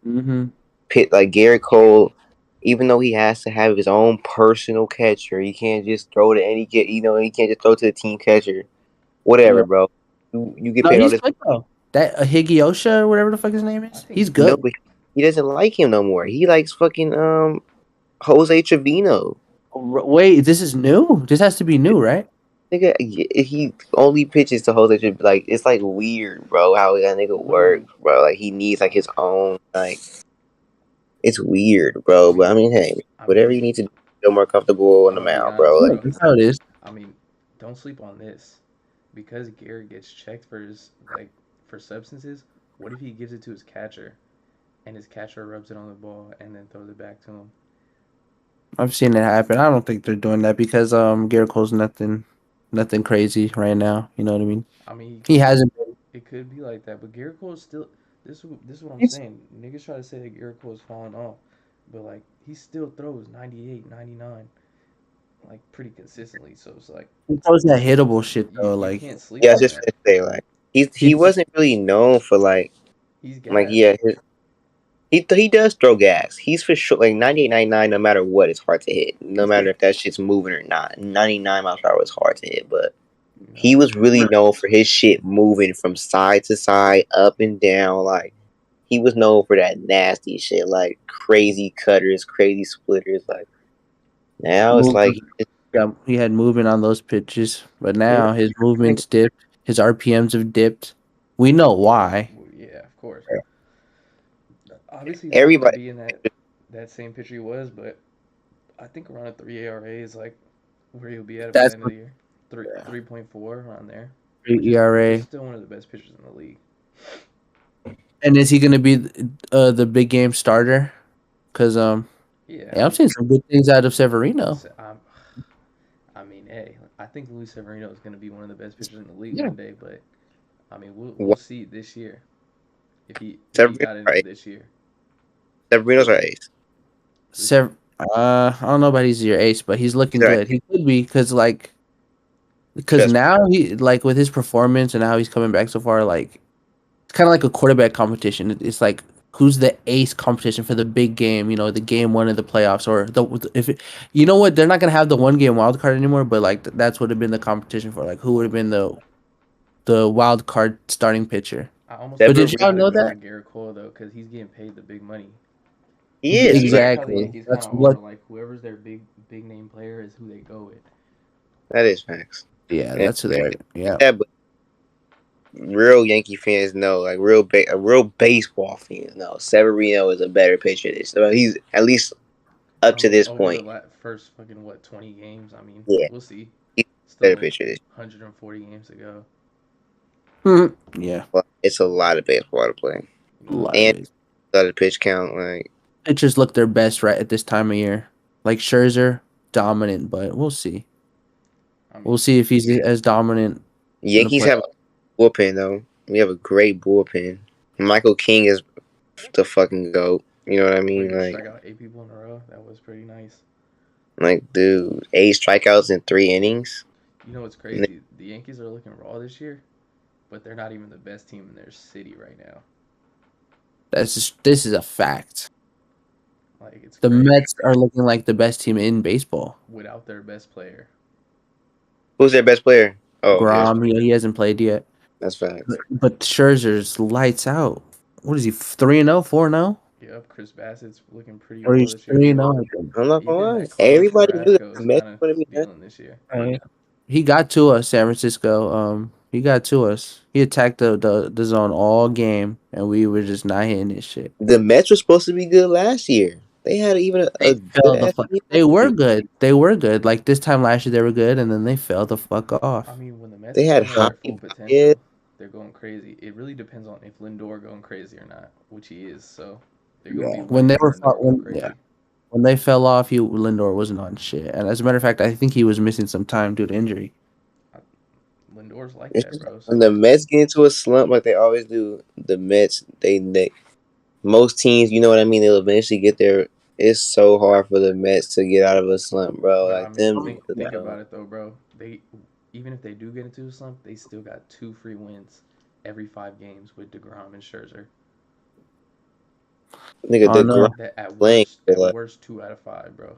like Garrett Cole, even though he has to have his own personal catcher, he can't just throw to any he can't just throw to the team catcher. Whatever, bro. You get paid all this. That Higgyosha or whatever the fuck his name is. He's good. No, but he doesn't like him no more. He likes fucking Jose Trevino. Wait, this is new? This has to be new, right? Nigga, he only pitches to Jose Trevino. Like, it's like weird, bro, how that nigga works, bro. Like, he needs like his own, like, it's weird, bro. But I mean, hey, whatever you need to do, feel more comfortable on the mound, bro. Like, that's how it is. I mean, don't sleep on this. Because Garrett gets checked for his for substances, what if he gives it to his catcher and his catcher rubs it on the ball and then throws it back to him? I've seen it happen. I don't think they're doing that because Garrett Cole's nothing crazy right now. You know what I mean? I mean, He hasn't been. it could be like that, but Garrett Cole still. This is what I'm He's, saying. Niggas try to say that Garrett Cole's falling off, but like he still throws 98, 99, like pretty consistently. So it's like he throws that hittable shit though. you Like can't sleep Yeah, I was on just that. gonna say like he he's wasn't really known for like He's gas. yeah he does throw gas. He's for sure like 98, 99, no matter what, it's hard to hit. No matter if that shit's moving or not. 99 miles per hour is hard to hit, but You know, he was really known for his shit moving from side to side, up and down. Like he was known for that nasty shit, like crazy cutters, crazy splitters. Like now it's like yeah, he had movement on those pitches, but now his like, movement's dipped. His RPMs have dipped. We know why. yeah, of course. Obviously, he's not going to everybody. be in that same picture he was, but I think around a 3 ERA is like where he'll be at by the That's end of the year. 3.4 around there, which ERA. is still one of the best pitchers in the league. And is he going to be the big game starter? Because Yeah, I'm seeing some good things out of Severino. I mean, hey, I think Luis Severino is going to be one of the best pitchers in the league Yeah. one day, but I mean, we'll see this year if he got it Right. this year. Severino's our ace. I don't know about he's your ace, but he's looking He's our good. He could be because Trust me. now he like with his performance and how he's coming back so far, like it's kind of like a quarterback competition. It's like who's the ace competition for the big game, you know, the game one of the playoffs, or you know what, they're not gonna have the 1 game wild card anymore, but like that's would have been the competition for like who would have been the wild card starting pitcher. I almost But think did they y'all got know it more that? in Garrett Cole though, because he's getting paid the big money. He is. That's Like, how the Exactly. Yankees That's kind of what. are. Like whoever's their big name player is who they go with. that is facts. Yeah, And that's who they're. Yeah, that, but real Yankee fans know, like real baseball fans know, Severino is a better pitcher. He's at least up to this Over point. the first fucking 20 games. I mean, Yeah, we'll see. he's a Still better pitcher. 140 games to go. yeah. Well, it's a lot of baseball to play, A lot of and it. a lot of pitch count. Like Pitchers look their best right at this time of year. Like Scherzer, dominant, but we'll see. I mean, We'll see if he's as dominant. Yankees have a bullpen though. We have a great bullpen. Michael King is the fucking goat. You know what I mean? to Like, strike out 8 people in a row. That was pretty nice. dude, 8 strikeouts in 3 innings. You know what's crazy? The Yankees are looking raw this year, but they're not even the best team in their city right now. This is a fact. Like it's The crazy. Mets are looking like the best team in baseball. Without their best player. Who's their best player? Oh, Grom, he hasn't played yet. that's facts. But Scherzer's lights out. What is he? 3-0, 4-0? Yep, Chris Bassett's looking pretty Or raw he's this year. 3-0. I'm not gonna Even lie. that Carlos Everybody knew that Carrasco the is Mets kind would of be stealing this year. He got to us, San Francisco. He got to us. He attacked the zone all game, and we were just not hitting his shit. The Mets were supposed to be good last year. They had even a good ass team. They were good. They were good. Like this time last year, they were good, and then they fell the fuck off. I mean, when the Mets They are had playing at their full Javi potential, Baez. they're going crazy. It really depends on if Lindor going crazy or not, which he is. So they're going to be When they were Lindor going crazy. when they fell off, Lindor wasn't on shit. And as a matter of fact, I think he was missing some time due to injury. Lindor's like It's that, just- bro. So When the Mets get into a slump like they always do, the Mets they most teams, you know what I mean, they'll eventually get there. It's so hard for the Mets to get out of a slump, bro. but, Like I mean, them. think about it though, bro. They even if they do get into a slump, they still got 2 free wins every 5 games with DeGrom and Scherzer. Nigga, Oh, the no. Grom At playing, worst, 2 out of 5, bro.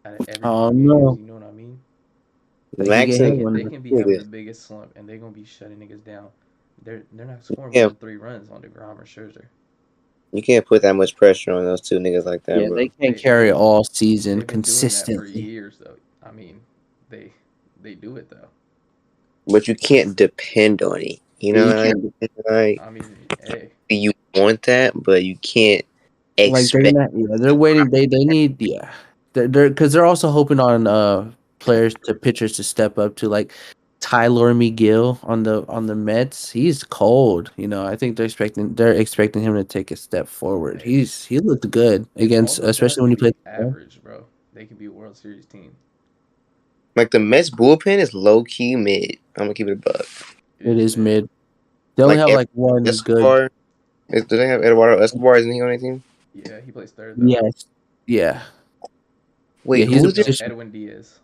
Out of every Oh, 5 no. games, you know what I mean? They They can get hit can, one they of can be them. having the biggest slump, and they're gonna be shutting niggas down. They're not scoring Yeah. more than 3 runs on DeGrom or Scherzer. You can't put that much pressure on those two niggas like that, Yeah, bro. they can't carry all season They've been doing that for consistently. years, though. I mean, they do it though. But you can't depend on it. You know You what I can't. mean? Like I mean, hey, you want that, but you can't Like they're expect. not. Yeah, they're waiting. They need. Yeah, they're because they're also hoping on pitchers to step up to like. Tyler McGill on the Mets, he's cold. I think they're expecting him to take a step forward. Hey, He looked good if all against, those guys especially when can he be played. average, bro, they can be a World Series team. Like the Mets bullpen is low key mid. I'm gonna keep it a buck. It is mid. They only Like have like one good. Escobar, do they have Eduardo Escobar? Isn't he on anything? Yeah, he plays third though. Yes. Yeah. Wait, Yeah, he's a who's it? position. Edwin Diaz.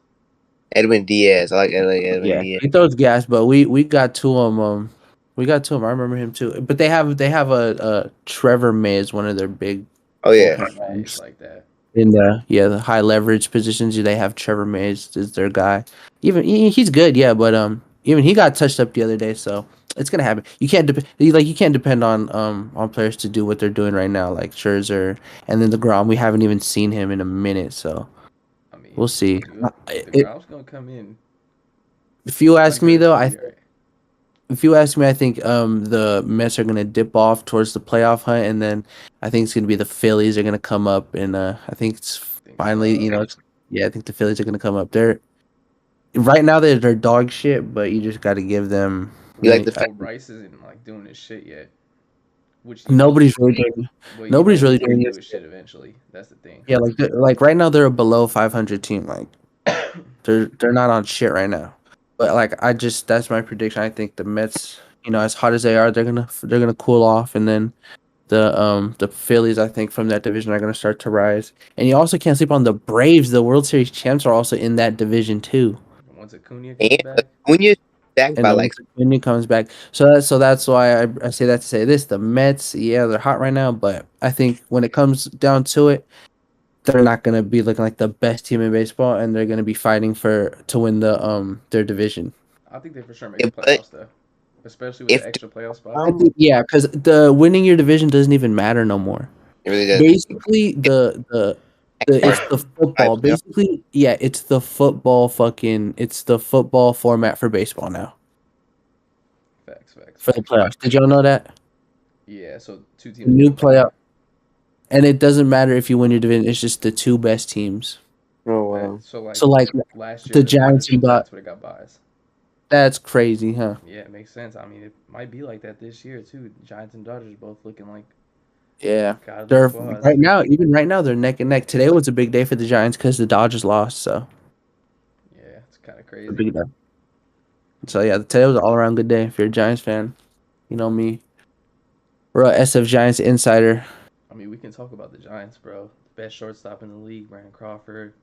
Edwin Diaz. I like Edwin Yeah, Diaz. he throws gas, but we got to him. We got to him. I remember him too. But they have a Trevor May as one of their big Oh yeah. Trevor May is like that. in the high leverage positions. They have Trevor May as their guy. Even he's good, yeah. But even he got touched up the other day, so it's gonna happen. You can't depend on players to do what they're doing right now, like Scherzer and then DeGrom. We haven't even seen him in a minute, so I mean, we'll see. DeGrom's gonna come in. If you ask me though, right. if you ask me, I think the Mets are gonna dip off towards the playoff hunt, and then I think it's gonna be the Phillies are gonna come up, and I think it's finally, I think the Phillies are gonna come up. Right now they're dog shit, but you just got to give them. You like the fact Bryce isn't like doing his shit yet. Which nobody's really doing. Nobody's really doing his shit eventually. That's the thing. Yeah, like right now they're a below 500 team. Like they're not on shit right now. But like that's my prediction. I think the Mets, as hot as they are, they're gonna cool off, and then the Phillies, I think, from that division are gonna start to rise. And you also can't sleep on the Braves. The World Series champs are also in that division too. Once Acuna comes back, Acuna's back by like Acuna comes back, so that's why I say that to say this: the Mets, yeah, they're hot right now, but I think when it comes down to it, they're not gonna be looking like the best team in baseball, and they're gonna be fighting to win their division. I think they for sure make the playoffs though, especially with the extra playoff spot. Yeah, because the winning your division doesn't even matter no more. It really does. Basically, it's the football. Basically, yeah, it's the football format for baseball now. Facts. For the playoffs. Did y'all know that? Yeah, so 2 teams. New playoff. And it doesn't matter if you win your division, it's just the 2 best teams. Oh wow. So like last year the Giants and that's what it got biased. That's crazy, huh? Yeah, it makes sense. I mean, it might be like that this year too. Giants and Dodgers both looking like they're right now they're neck and neck. Today was a big day for the Giants because the Dodgers lost. So yeah, it's kind of crazy. So yeah, today was an all around good day. If you're a Giants fan, you know me. We're a SF Giants insider. I mean, we can talk about the Giants, bro. The best shortstop in the league, Brandon Crawford.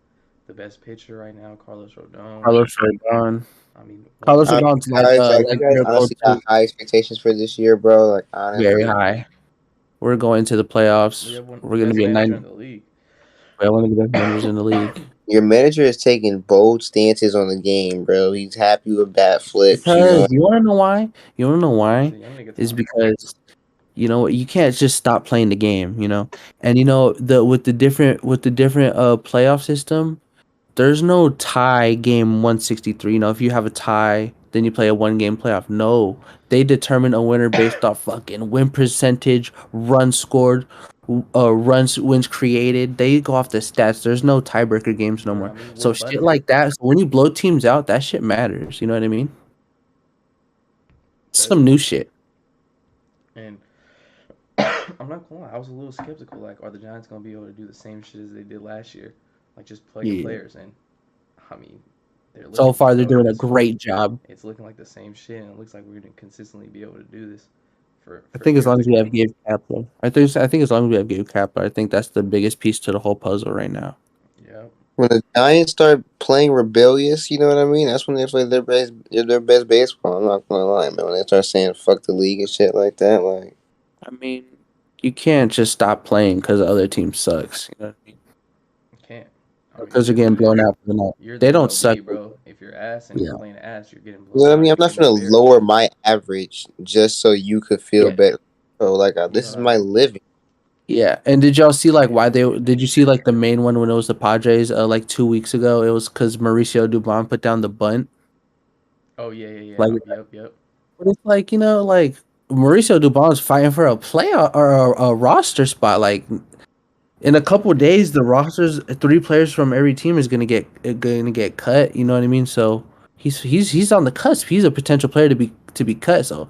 The best pitcher right now, Carlos Rodon. I mean, Carlos Rodon's you guys honestly got high expectations for this year, bro. Like honestly, very high. We're going to the playoffs. We're going to be a 9 in the league. We're one of the best managers in the league. Your manager is taking bold stances on the game, bro. He's happy with bat flips. Because you want to know why? Is because you can't just stop playing the game, And with the different playoff system, there's no tie game 163. If you have a tie, then you play a 1-game playoff. No, they determine a winner based off fucking win percentage, runs scored, wins created. They go off the stats. There's no tiebreaker games no more. So shit like that. So when you blow teams out, that shit matters. You know what I mean? Some new shit. And I'm not gonna lie, I was a little skeptical. Like, are the Giants gonna be able to do the same shit as they did last year? Like, just plug the players in. I mean, so far they're doing a great job. It's looking like the same shit, and it looks like we're gonna consistently be able to do this. I think as long as we have Gabe Kapler. I think as long as we have Gabe Kapler, I think that's the biggest piece to the whole puzzle right now. Yeah. When the Giants start playing rebellious, you know what I mean? That's when they play their best baseball. I'm not gonna lie, man. When they start saying "fuck the league" and shit like that, like. I mean, you can't just stop playing because the other team sucks. You know what I mean? You can't. Because they're getting blown out for the night. They don't suck, bro. If you're ass and you're playing ass, you're getting blown out. You know what I mean? I'm not gonna lower my average just so you could feel better. So like, this is my living. Yeah, and did y'all see did you see the main one when it was the Padres 2 weeks ago? It was because Mauricio Dubon put down the bunt. Oh yeah. Yep. But it's Mauricio Dubon's fighting for a playoff or a roster spot. Like in a couple of days, the rosters 3 players from every team is gonna get cut. You know what I mean? So He's on the cusp. He's a potential player to be cut. So,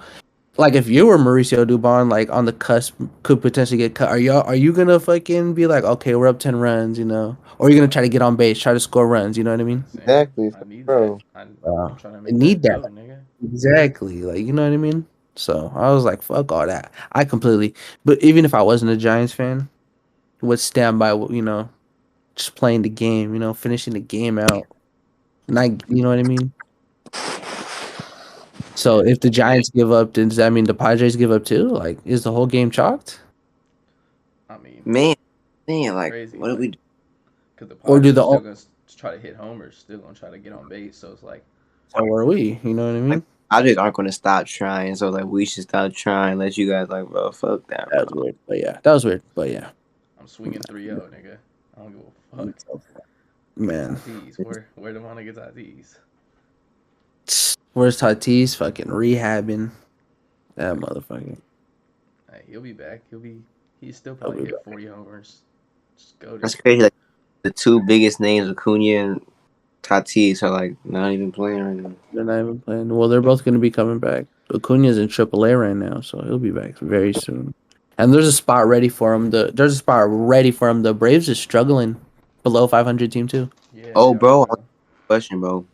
like, if you were Mauricio Dubon, like on the cusp, could potentially get cut. Are you gonna fucking be like, okay, we're up 10 runs, or are you gonna try to get on base, try to score runs? You know what I mean? Exactly, I need bro. that. I'm trying to I make need that that. dough, nigga. Exactly. Like, you know what I mean? So I was like, fuck all that. I completely. But even if I wasn't a Giants fan, would stand by, just playing the game, finishing the game out. And you know what I mean? So if the Giants give up, then does that mean the Padres give up too? Like, is the whole game chalked? I mean, Man, it's like, crazy. what do we do? Because the Or do Padres are the still gonna try to hit homers, still gonna try to get on base. So it's like, or are we? You know what I mean? Like, Padres aren't going to stop trying, so like we should stop trying. Let you guys like, bro, fuck that, That was bro. weird. But yeah, that was weird. But yeah, I'm swinging 3-0, nigga. I don't give a fuck. man. Tatis, where the money get Tatis? Where's Tatis? Fucking rehabbing that motherfucker. Hey, he'll be back. He's still probably hit 40 homers. Just go to That's crazy. Like the two biggest names, Acuna and Tatis, are like not even playing right now. They're not even playing. Well, they're both going to be coming back. Acuna's in AAA right now, so he'll be back very soon. And there's a spot ready for him. There's a spot ready for him. The Braves is struggling below 500 team too. Yeah. Oh, they bro, are, bro. question, bro.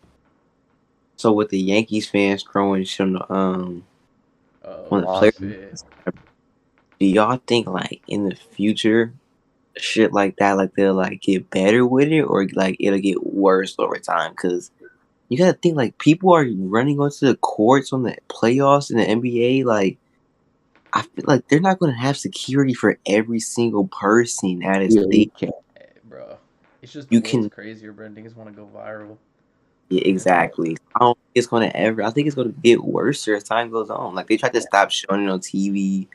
So with the Yankees fans throwing shit on the players, Shit. do y'all think like in the future, shit like that, like they'll like get better with it, or like it'll get worse over time? Because you gotta think like people are running onto the courts on the playoffs in the NBA. Like I feel like they're not gonna have security for every single person at a Yeah, you state. can't. Hey, bro. It's just the You world's can crazier, bro. Niggas want to go viral. Yeah, exactly. I don't think it's gonna ever. I think it's gonna get worse as time goes on. Like they tried to stop showing it on TV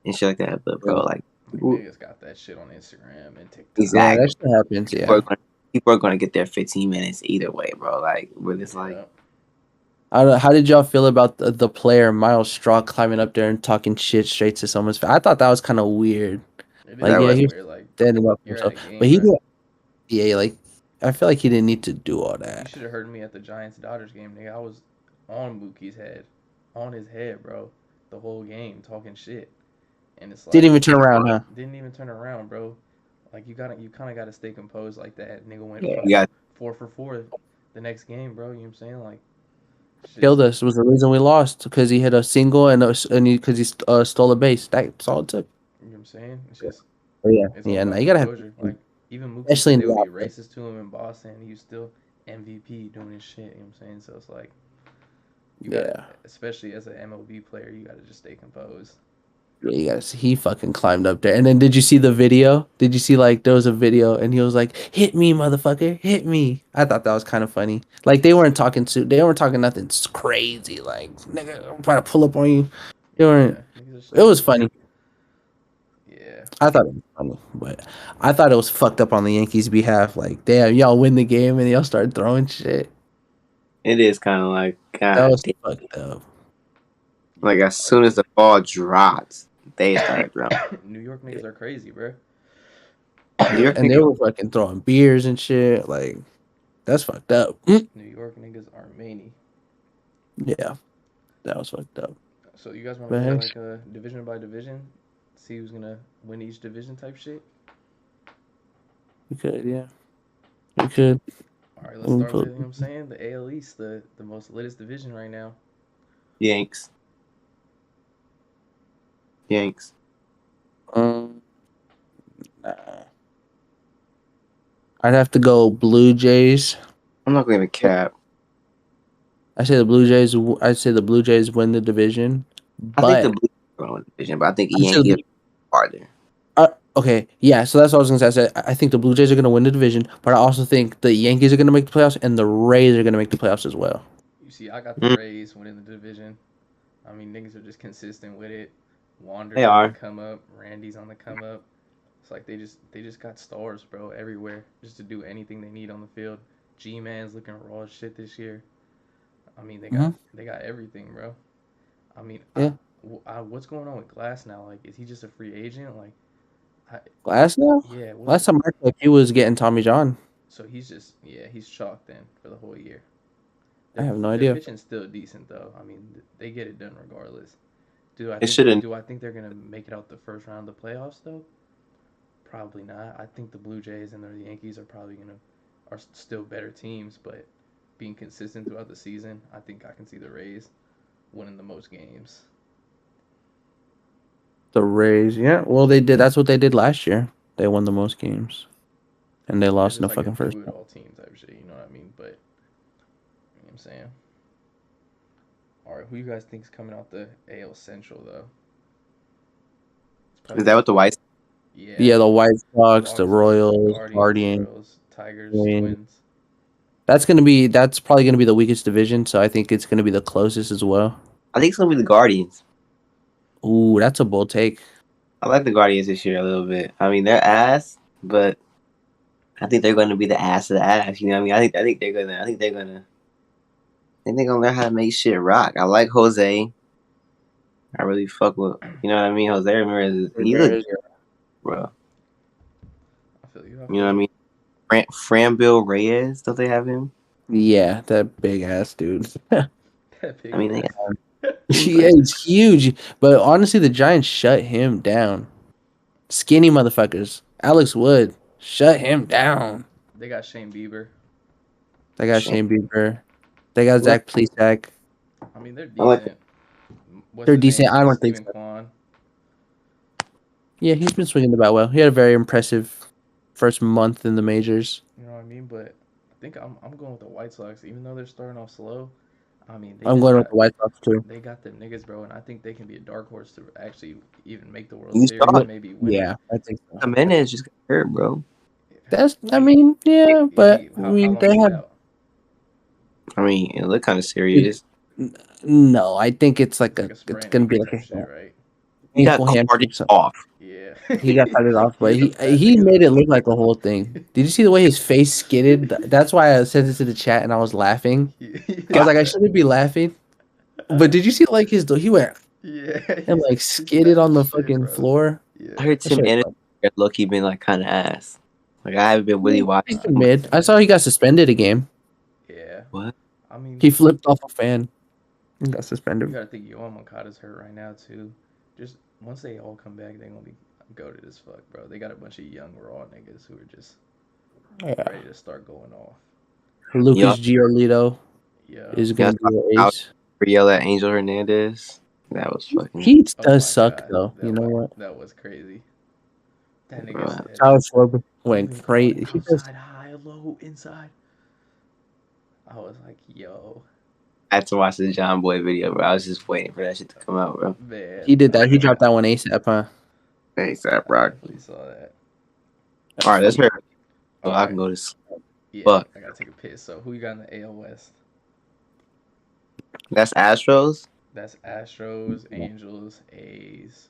and shit like that, but bro, like people, Niggas got that shit on Instagram and TikTok. Yeah, exactly. that shit happens. People are, Yeah. gonna, people are gonna get their 15 minutes either way, bro. Like where it's like, I don't know. How did y'all feel about the player Miles Straw climbing up there and talking shit straight to someone's face? I thought that was kind of weird. It Like, is that yeah, was he's weird. Like, standing up for you're at himself, a but game, he bro. did. Yeah, like I feel like he didn't need to do all You that. should have heard me at the Giants Dodgers game, nigga. I was on Mookie's head, on his head, bro, the whole game talking shit, and it's Didn't like even turn around, huh? didn't even turn around, bro. Like you kind of gotta stay composed like that. Nigga went Yeah. you got 4 for 4 the next game, bro. You know what I'm saying? Like, Killed just us. Was the reason we lost because he hit a single and because he stole a base. That's all it took. you know what I'm saying? It's just But yeah, it's all yeah. Now about you gotta have, composure. Like even Mookie especially said in they would the be offense. racist to him in Boston. He was still MVP doing his shit. You know what I'm saying? So it's like you got, Yeah. especially as an MLB player, you gotta just stay composed. Yeah, you guys, he fucking climbed up there. And then did you see the video? Did you see like there was a video and he was like, "Hit me, motherfucker, hit me." I thought that was kind of funny. Like they weren't talking nothing crazy. Like, nigga, I'm trying to pull up on you. They weren't. Yeah, niggas It was funny. yeah. I thought it was funny, but I thought it was fucked up on the Yankees' behalf. Like, damn, y'all win the game and y'all start throwing shit. it is kind of like That God was damn. fucked up. Like Yeah, as soon as the ball drops, they start throwing. New York niggas are crazy, bro. New York And they niggas, were fucking throwing beers and shit. Like, that's fucked up. New York niggas are many. Yeah, that was fucked up. So you guys want to But play hey, like a division by division, see who's gonna win each division type shit? we could, yeah. We could. All right, let's start with, you know what I'm saying, the AL East, the most latest division right now. Yanks. Um, nah. I'd have to go Blue Jays. I'm not going to cap. I say the Blue Jays. I'd say the Blue Jays win the division, I think the but Blues are going to win the division, but I think I say Yankees are farther. okay, yeah. So that's what I was gonna say. I think the Blue Jays are gonna win the division, but I also think the Yankees are gonna make the playoffs and the Rays are gonna make the playoffs as well. You see, I got the Rays winning the division. I mean, niggas are just consistent with it. Wander's They on are. the come up. Randy's on the come up. It's like they just got stars, bro, everywhere, just to do anything they need on the field. G-Man's looking raw as shit this year. I mean, they got everything, bro. I mean, Yeah. what's going on with Glass now? Like, is he just a free agent? Like, Glass now? yeah. Last time I checked, he was getting Tommy John. So he's just he's chalked then for the whole year. I have no Their idea. pitching's still decent though. I mean, they get it done regardless. It shouldn't. Do I think they're gonna make it out the first round of the playoffs though? Probably not. I think the Blue Jays and the Yankees are still better teams, but being consistent throughout the season, I think I can see the Rays winning the most games. The Rays, yeah. Well, they did. That's what they did last year. They won the most games, and they They're lost in just the like a fucking first do it round. all team type shit, you know what I mean? But you know what I'm saying? Alright, who you guys think's coming out the AL Central though? Is that what the White? Yeah. Yeah, the White Sox, the Sox, Royals, Guardians, Guardians. Royals, Tigers, Twins. Twins. That's probably gonna be the weakest division, so I think it's gonna be the closest as well. I think it's gonna be the Guardians. Ooh, that's a bold take. I like the Guardians this year a little bit. I mean, they're ass, but I think they're going to be the ass of the ass. You know what I mean? I think they're gonna learn how to make shit rock. I like Jose. I really fuck with, you know what I mean? Jose Ramirez, he look, bro. I feel you. You know what I mean? Franbil Reyes, don't they have him? Yeah, that big ass dude. That big I mean, ass. Yeah, he's huge. But honestly, the Giants shut him down. Skinny motherfuckers. Alex Wood, shut him down. They got Shane Bieber. They got Shane Bieber. They got Zach Plesac. I mean, they're I like decent. What's They're his decent. name? I don't think Steven so. Kwan. Yeah, he's been swinging the bat well. He had a very impressive first month in the majors. You know what I mean? But I think I'm going with the White Sox, even though they're starting off slow. I mean, I'm going with the White Sox too. They got them niggas, bro, and I think they can be a dark horse to actually even make the World You Series saw and it. maybe win. Yeah, I think so. Jimenez just got hurt, bro. That's. I mean, yeah, but How I mean, long they is he have. out? I mean, it looked kind of serious. No, I think it's like Like a it's sprained gonna be ankle like type shit, right? He got ankle hamstring. carted off. Yeah. He got cut it off, but He's a fat he nigga, made though. it look like a whole thing. Did you see the way his face skidded? That's why I sent it to the chat and I was laughing. I was like, I shouldn't be laughing. But did you see like he went Yeah. and like he's skidded fat on as the shit, fucking bro. floor? Yeah. I heard That Tim shit was Anderson low-key been like kind of ass. Like I haven't been really watching. He's mid. I saw he got suspended a game. Yeah. What? I mean, He flipped off a fan. He got you suspended. gotta think Yohan Moncada's hurt right now too. Just once they all come back, they gonna be goated as fuck, bro. They got a bunch of young raw niggas who are just ready to start going off. Lucas Giolito Yeah. is gonna be the ace. Yell at Angel Hernandez. That was fucking. He Oh does my suck God. though. You know what? That was crazy. That Bro. nigga said Tyler Schwarber went moving crazy. on outside, high, low, inside. I was like, yo. I had to watch the John Boy video, bro. I was just waiting for that shit to come out, bro. Man, He did that. He dropped that one ASAP, huh? Thanks, that I Brock. definitely saw that. All right, let's hear it. So I can go to sleep. Yeah, Fuck. I gotta take a piss. So who you got in the AL West? That's Astros. That's Astros, Angels, A's.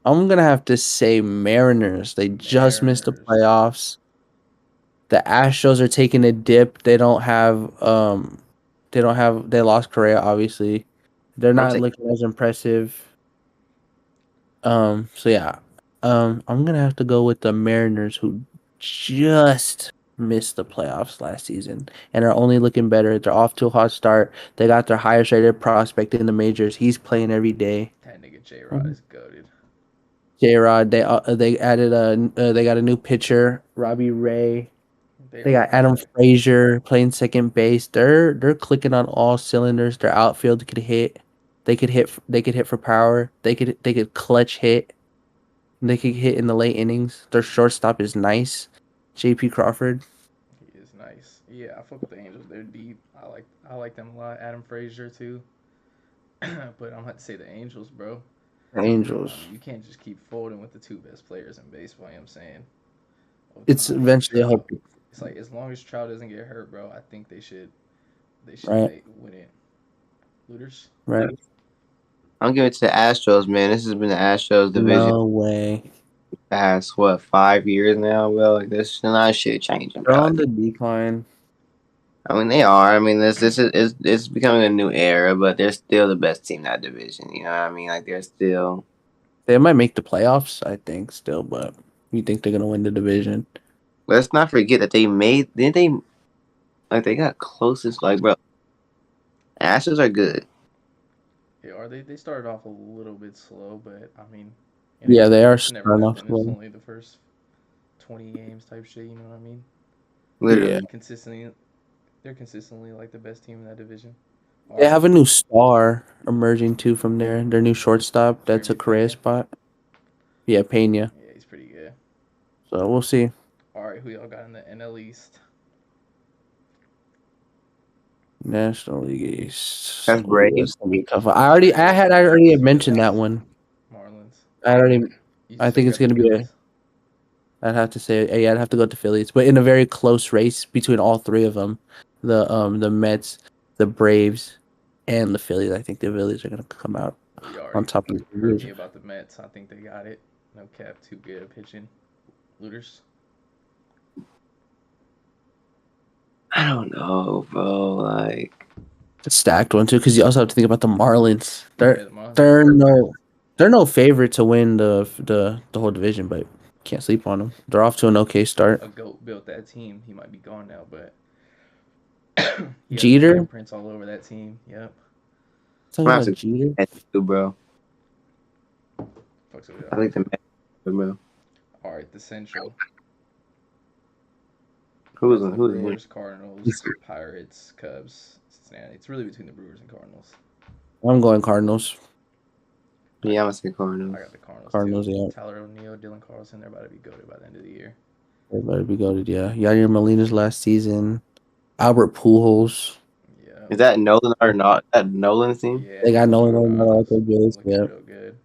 I'm gonna have to say Mariners. They just missed the Mariners. playoffs. The Astros are taking a dip. They lost Correa, obviously. They're not looking as impressive. So yeah. I'm gonna have to go with the Mariners, who just missed the playoffs last season and are only looking better. They're off to a hot start. They got their highest rated prospect in the majors. He's playing every day. That nigga J-Rod is goated. J-Rod, they added they got a new pitcher, Robbie Ray. They got Adam Frazier playing second base. They're clicking on all cylinders. Their outfield could hit. They could hit for power. They could clutch hit. They could hit in the late innings. Their shortstop is nice. J.P. Crawford. He is nice. Yeah, I fuck with the Angels. They're deep. I like them a lot. Adam Frazier too. But I'm about to say the Angels, bro. The Angels. You can't just keep folding with the two best players in baseball. You know what I'm saying? It's eventually a hope. It's like as long as Trout doesn't get hurt, bro, I think they should win it. Looters? Right. I'm giving it to the Astros, man. This has been the Astros division. No way. Past 5 years now? Well, like this not shit changing. They're on the decline. I mean, they are. I mean, it's becoming a new era, but they're still the best team in that division. You know what I mean? Like they're still. They might make the playoffs, I think, still, but you think they're gonna win the division? Let's not forget that they got closest, like, bro. Astros are good. Yeah, are they? They started off a little bit slow, but I mean, Yeah, they are it's never starting off nothing. It's slow. only the first 20 games type shit. You know what I mean? Yeah. Literally. Consistently, they're consistently like the best team in that division. All They right, have a new star emerging too from there. Their new shortstop. That's a Jeremy career Pena. spot. Yeah, Pena. Yeah, he's pretty good. So we'll see. All right, who y'all got in the NL East? National League East. That's Ooh, Braves. that's gonna be tough. I already had mentioned that one. Marlins. I already. You I so think you it's got the gonna be Phillies. I'd have to say, yeah, I'd have to go with the Phillies, but in a very close race between all three of them, the Mets, the Braves, and the Phillies. I think the Phillies are gonna come out Well, you on already top of the heard Braves. me about the Mets. I think they got it. No cap, too good at pitching. Looters. I don't know, bro. Like, It's a stacked one too, because you also have to think about the Marlins. Yeah, the Marlins. They're no favorite to win the whole division, but can't sleep on them. They're off to an okay start. A goat built that team. He might be gone now, but he has his Jeter, handprints all over that team. Yep. talking I'm not about Jeter. too, bro. Fucks with I y'all. think the Mets, bro. All right, the Central. Who's That's on? the Who's winning? Brewers, Cardinals, Pirates, Cubs, Cincinnati. It's really between the Brewers and Cardinals. I'm going Cardinals. Yeah, I'm gonna say Cardinals. I got the Cardinals, Cardinals, too. yeah. Tyler O'Neill, Dylan Carlson, they're about to be goated by the end of the year. They better be goated, yeah. Yadier Molina's last season. Albert Pujols. Yeah. Is that Nolan or not? That Nolan's team? Yeah, They got Nolan Nolan Arenado out there, Arenado's Jays. looking Yeah, real good.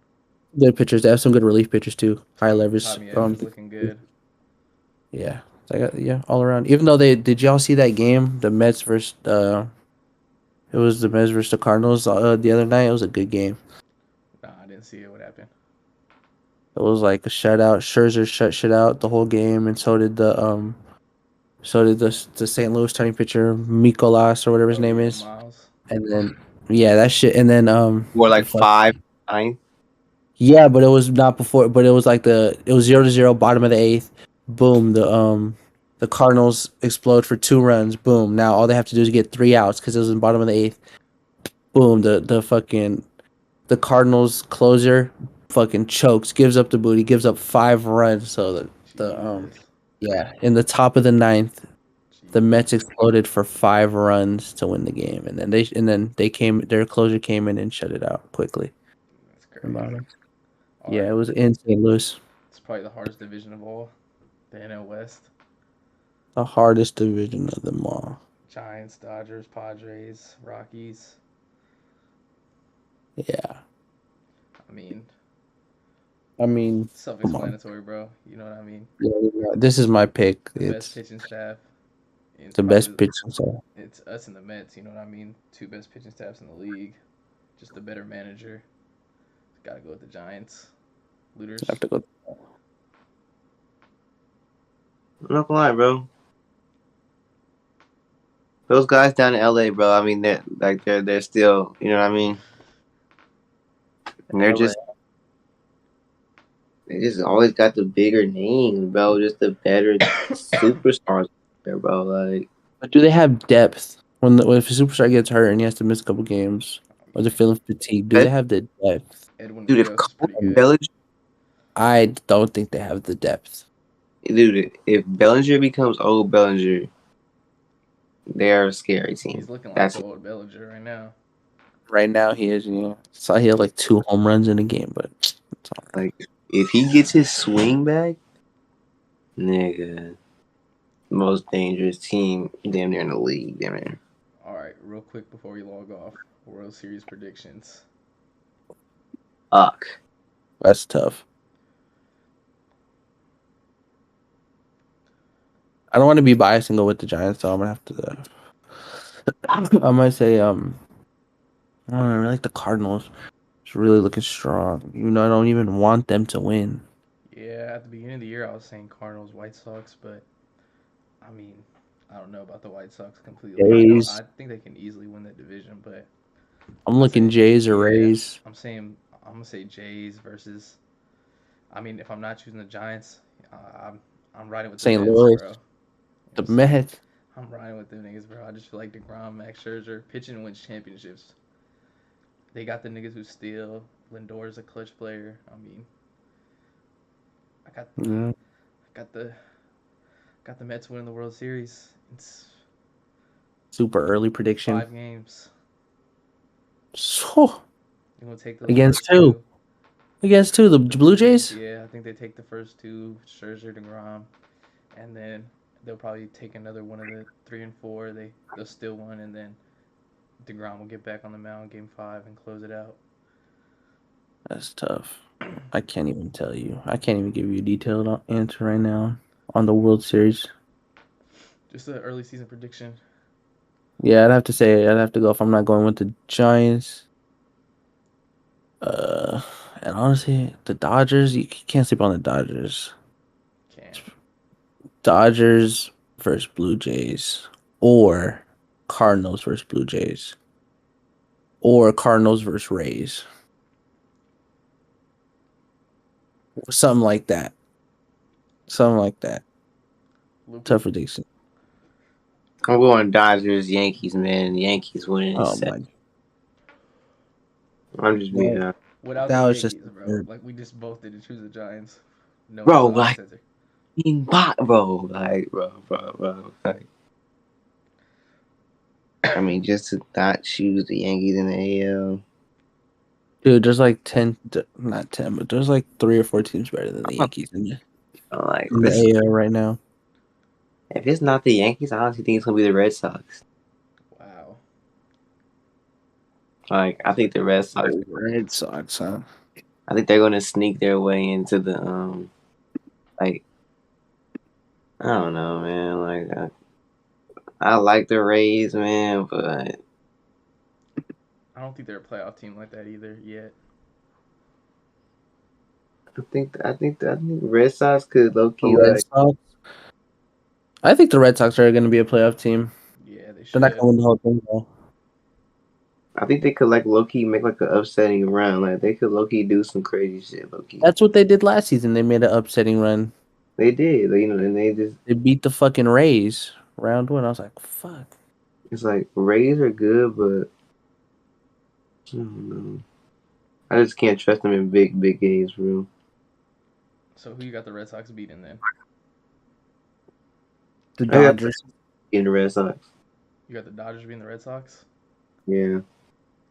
good pitchers. They have some good relief pitchers too. High leverage. Tommy Edman's looking good. Yeah, I got all around. Even though they did y'all see that game, the Mets versus it was the Mets versus the Cardinals the other night. It was a good game. Nah, I didn't see it. What happened? It was like a shutout. Scherzer shut shit out the whole game, and so did the St. Louis starting pitcher Mikolas or whatever his name Yeah, is. Miles. And then yeah, that shit. And then Or like 5-9? yeah, but it was not before. But it was like it was 0-0, bottom of the eighth. Boom, the Cardinals explode for 2 runs. Boom. Now all they have to do is get 3 outs because it was in bottom of the eighth. Boom. The Cardinals closer fucking chokes, gives up the booty, gives up 5 runs. So Jesus. yeah, in the top of the ninth, the Jesus. Mets exploded for 5 runs to win the game, and then their closer came in and shut it out quickly. That's crazy. All Yeah, right. it was in St. Louis. It's probably the hardest division of all. The NL West. The hardest division of them all. Giants, Dodgers, Padres, Rockies. Yeah. I mean, Come on. self-explanatory, bro. You know what I mean? Yeah, this is my pick. The best It's pitching staff. It's the probably best pitching staff. It's us and the Mets. You know what I mean? Two best pitching staffs in the league. Just a better manager. Got to go with the Giants. Looters. I have to go. I'm not gonna lie, bro. Those guys down in LA, bro. I mean, they're still, you know what I mean. And they just always got the bigger names, bro. Just the better superstars there, bro. Like, But do they have depth when if a superstar gets hurt and he has to miss a couple games or they're feeling fatigued? Do they have the depth? Edwin dude, if Rios is pretty good. Bellinger, I don't think they have the depth. dude, if Bellinger becomes old Bellinger, they're a scary team. He's looking like That's the old Bellinger right now. Right now, he is. Saw he had like 2 home runs in a game, but it's all right. like if he gets his swing back, nigga, most dangerous team damn near in the league, damn near. All right, real quick before we log off, World Series predictions. Fuck. That's tough. I don't want to be biased and go with the Giants, so I'm gonna have to. I might say I don't know, I really like the Cardinals. It's really looking strong. I don't even want them to win. Yeah, at the beginning of the year, I was saying Cardinals, White Sox, but I mean, I don't know about the White Sox completely. Jays. I think they can easily win that division, but I'm looking Jays or Rays. I'm gonna say Jays versus. I mean, if I'm not choosing the Giants, I'm riding with the St. Mets, Louis. bro. The Mets. I'm riding with them niggas, bro. I just feel like DeGrom, Max Scherzer, pitching wins championships. They got the niggas who steal. Lindor's a clutch player. I mean, I got Yeah. got the Mets winning the World Series. It's Super early prediction. 5 games. So, You gonna take those against first who? two? Against who? The Blue Jays? Yeah, I think they take the first 2, Scherzer, DeGrom, and then they'll probably take another one of the 3 and 4. They'll steal one, and then DeGrom will get back on the mound game 5 and close it out. That's tough. I can't even tell you. I can't even give you a detailed answer right now on the World Series. Just an early season prediction. Yeah, I'd have to go if I'm not going with the Giants. And honestly, the Dodgers, you can't sleep on the Dodgers. Can't. Dodgers versus Blue Jays, or Cardinals versus Blue Jays, or Cardinals versus Rays. Something like that. Luka? Tough prediction. I'm going Dodgers, Yankees, man. Yankees winning in Oh 7. my! I'm just being honest. Without That the was just Yankees, bro. absurd. Like, we just both didn't choose the Giants. No, Bro, no like, answer. bro. Like, bro. Like, I mean, just to not choose the Yankees in the AL. Dude, there's like 10, not 10, but there's like 3 or 4 teams better than the Yankees in Like, the AL right now. if it's not the Yankees, I honestly think it's gonna be the Red Sox. Wow. Like, I think the Red Sox. Red Sox, huh? I think they're gonna sneak their way into the like. I don't know, man. Like, I like the Rays, man, but I don't think they're a playoff team like that either yet. I think Red Sox could low The key Red like. Sox. I think the Red Sox are going to be a playoff team. Yeah, they They're should. not going to win the whole thing, though. I think they could like low key make like an upsetting run. Like they could low key do some crazy shit. Low key. That's what they did last season. They made an upsetting run. They did, like, and they just. They beat the fucking Rays round 1. I was like, fuck. It's like Rays are good, but I don't know. I just can't trust them in big games, bro. So who you got the Red Sox beating then? The I got Dodgers. in the Red Sox. You got the Dodgers beating the Red Sox? Yeah.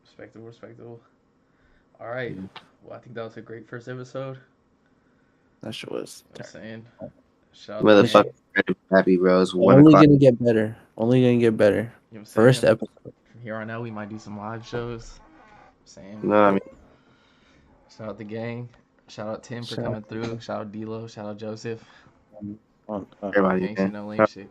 Respectable. All right. Well, I think that was a great first episode. That shit was. I'm saying. Shout out to Motherfucker, happy, bro. It's 1 Only o'clock. going to get better. Only going to get better. You know what I'm saying? First episode. From here on out, we might do some live shows. I'm saying. No, I mean, Shout out the gang. Shout out Tim for Shout coming through. Shout out D-Lo. Shout out Joseph. on everybody, Ain't man. shit, no lame shit.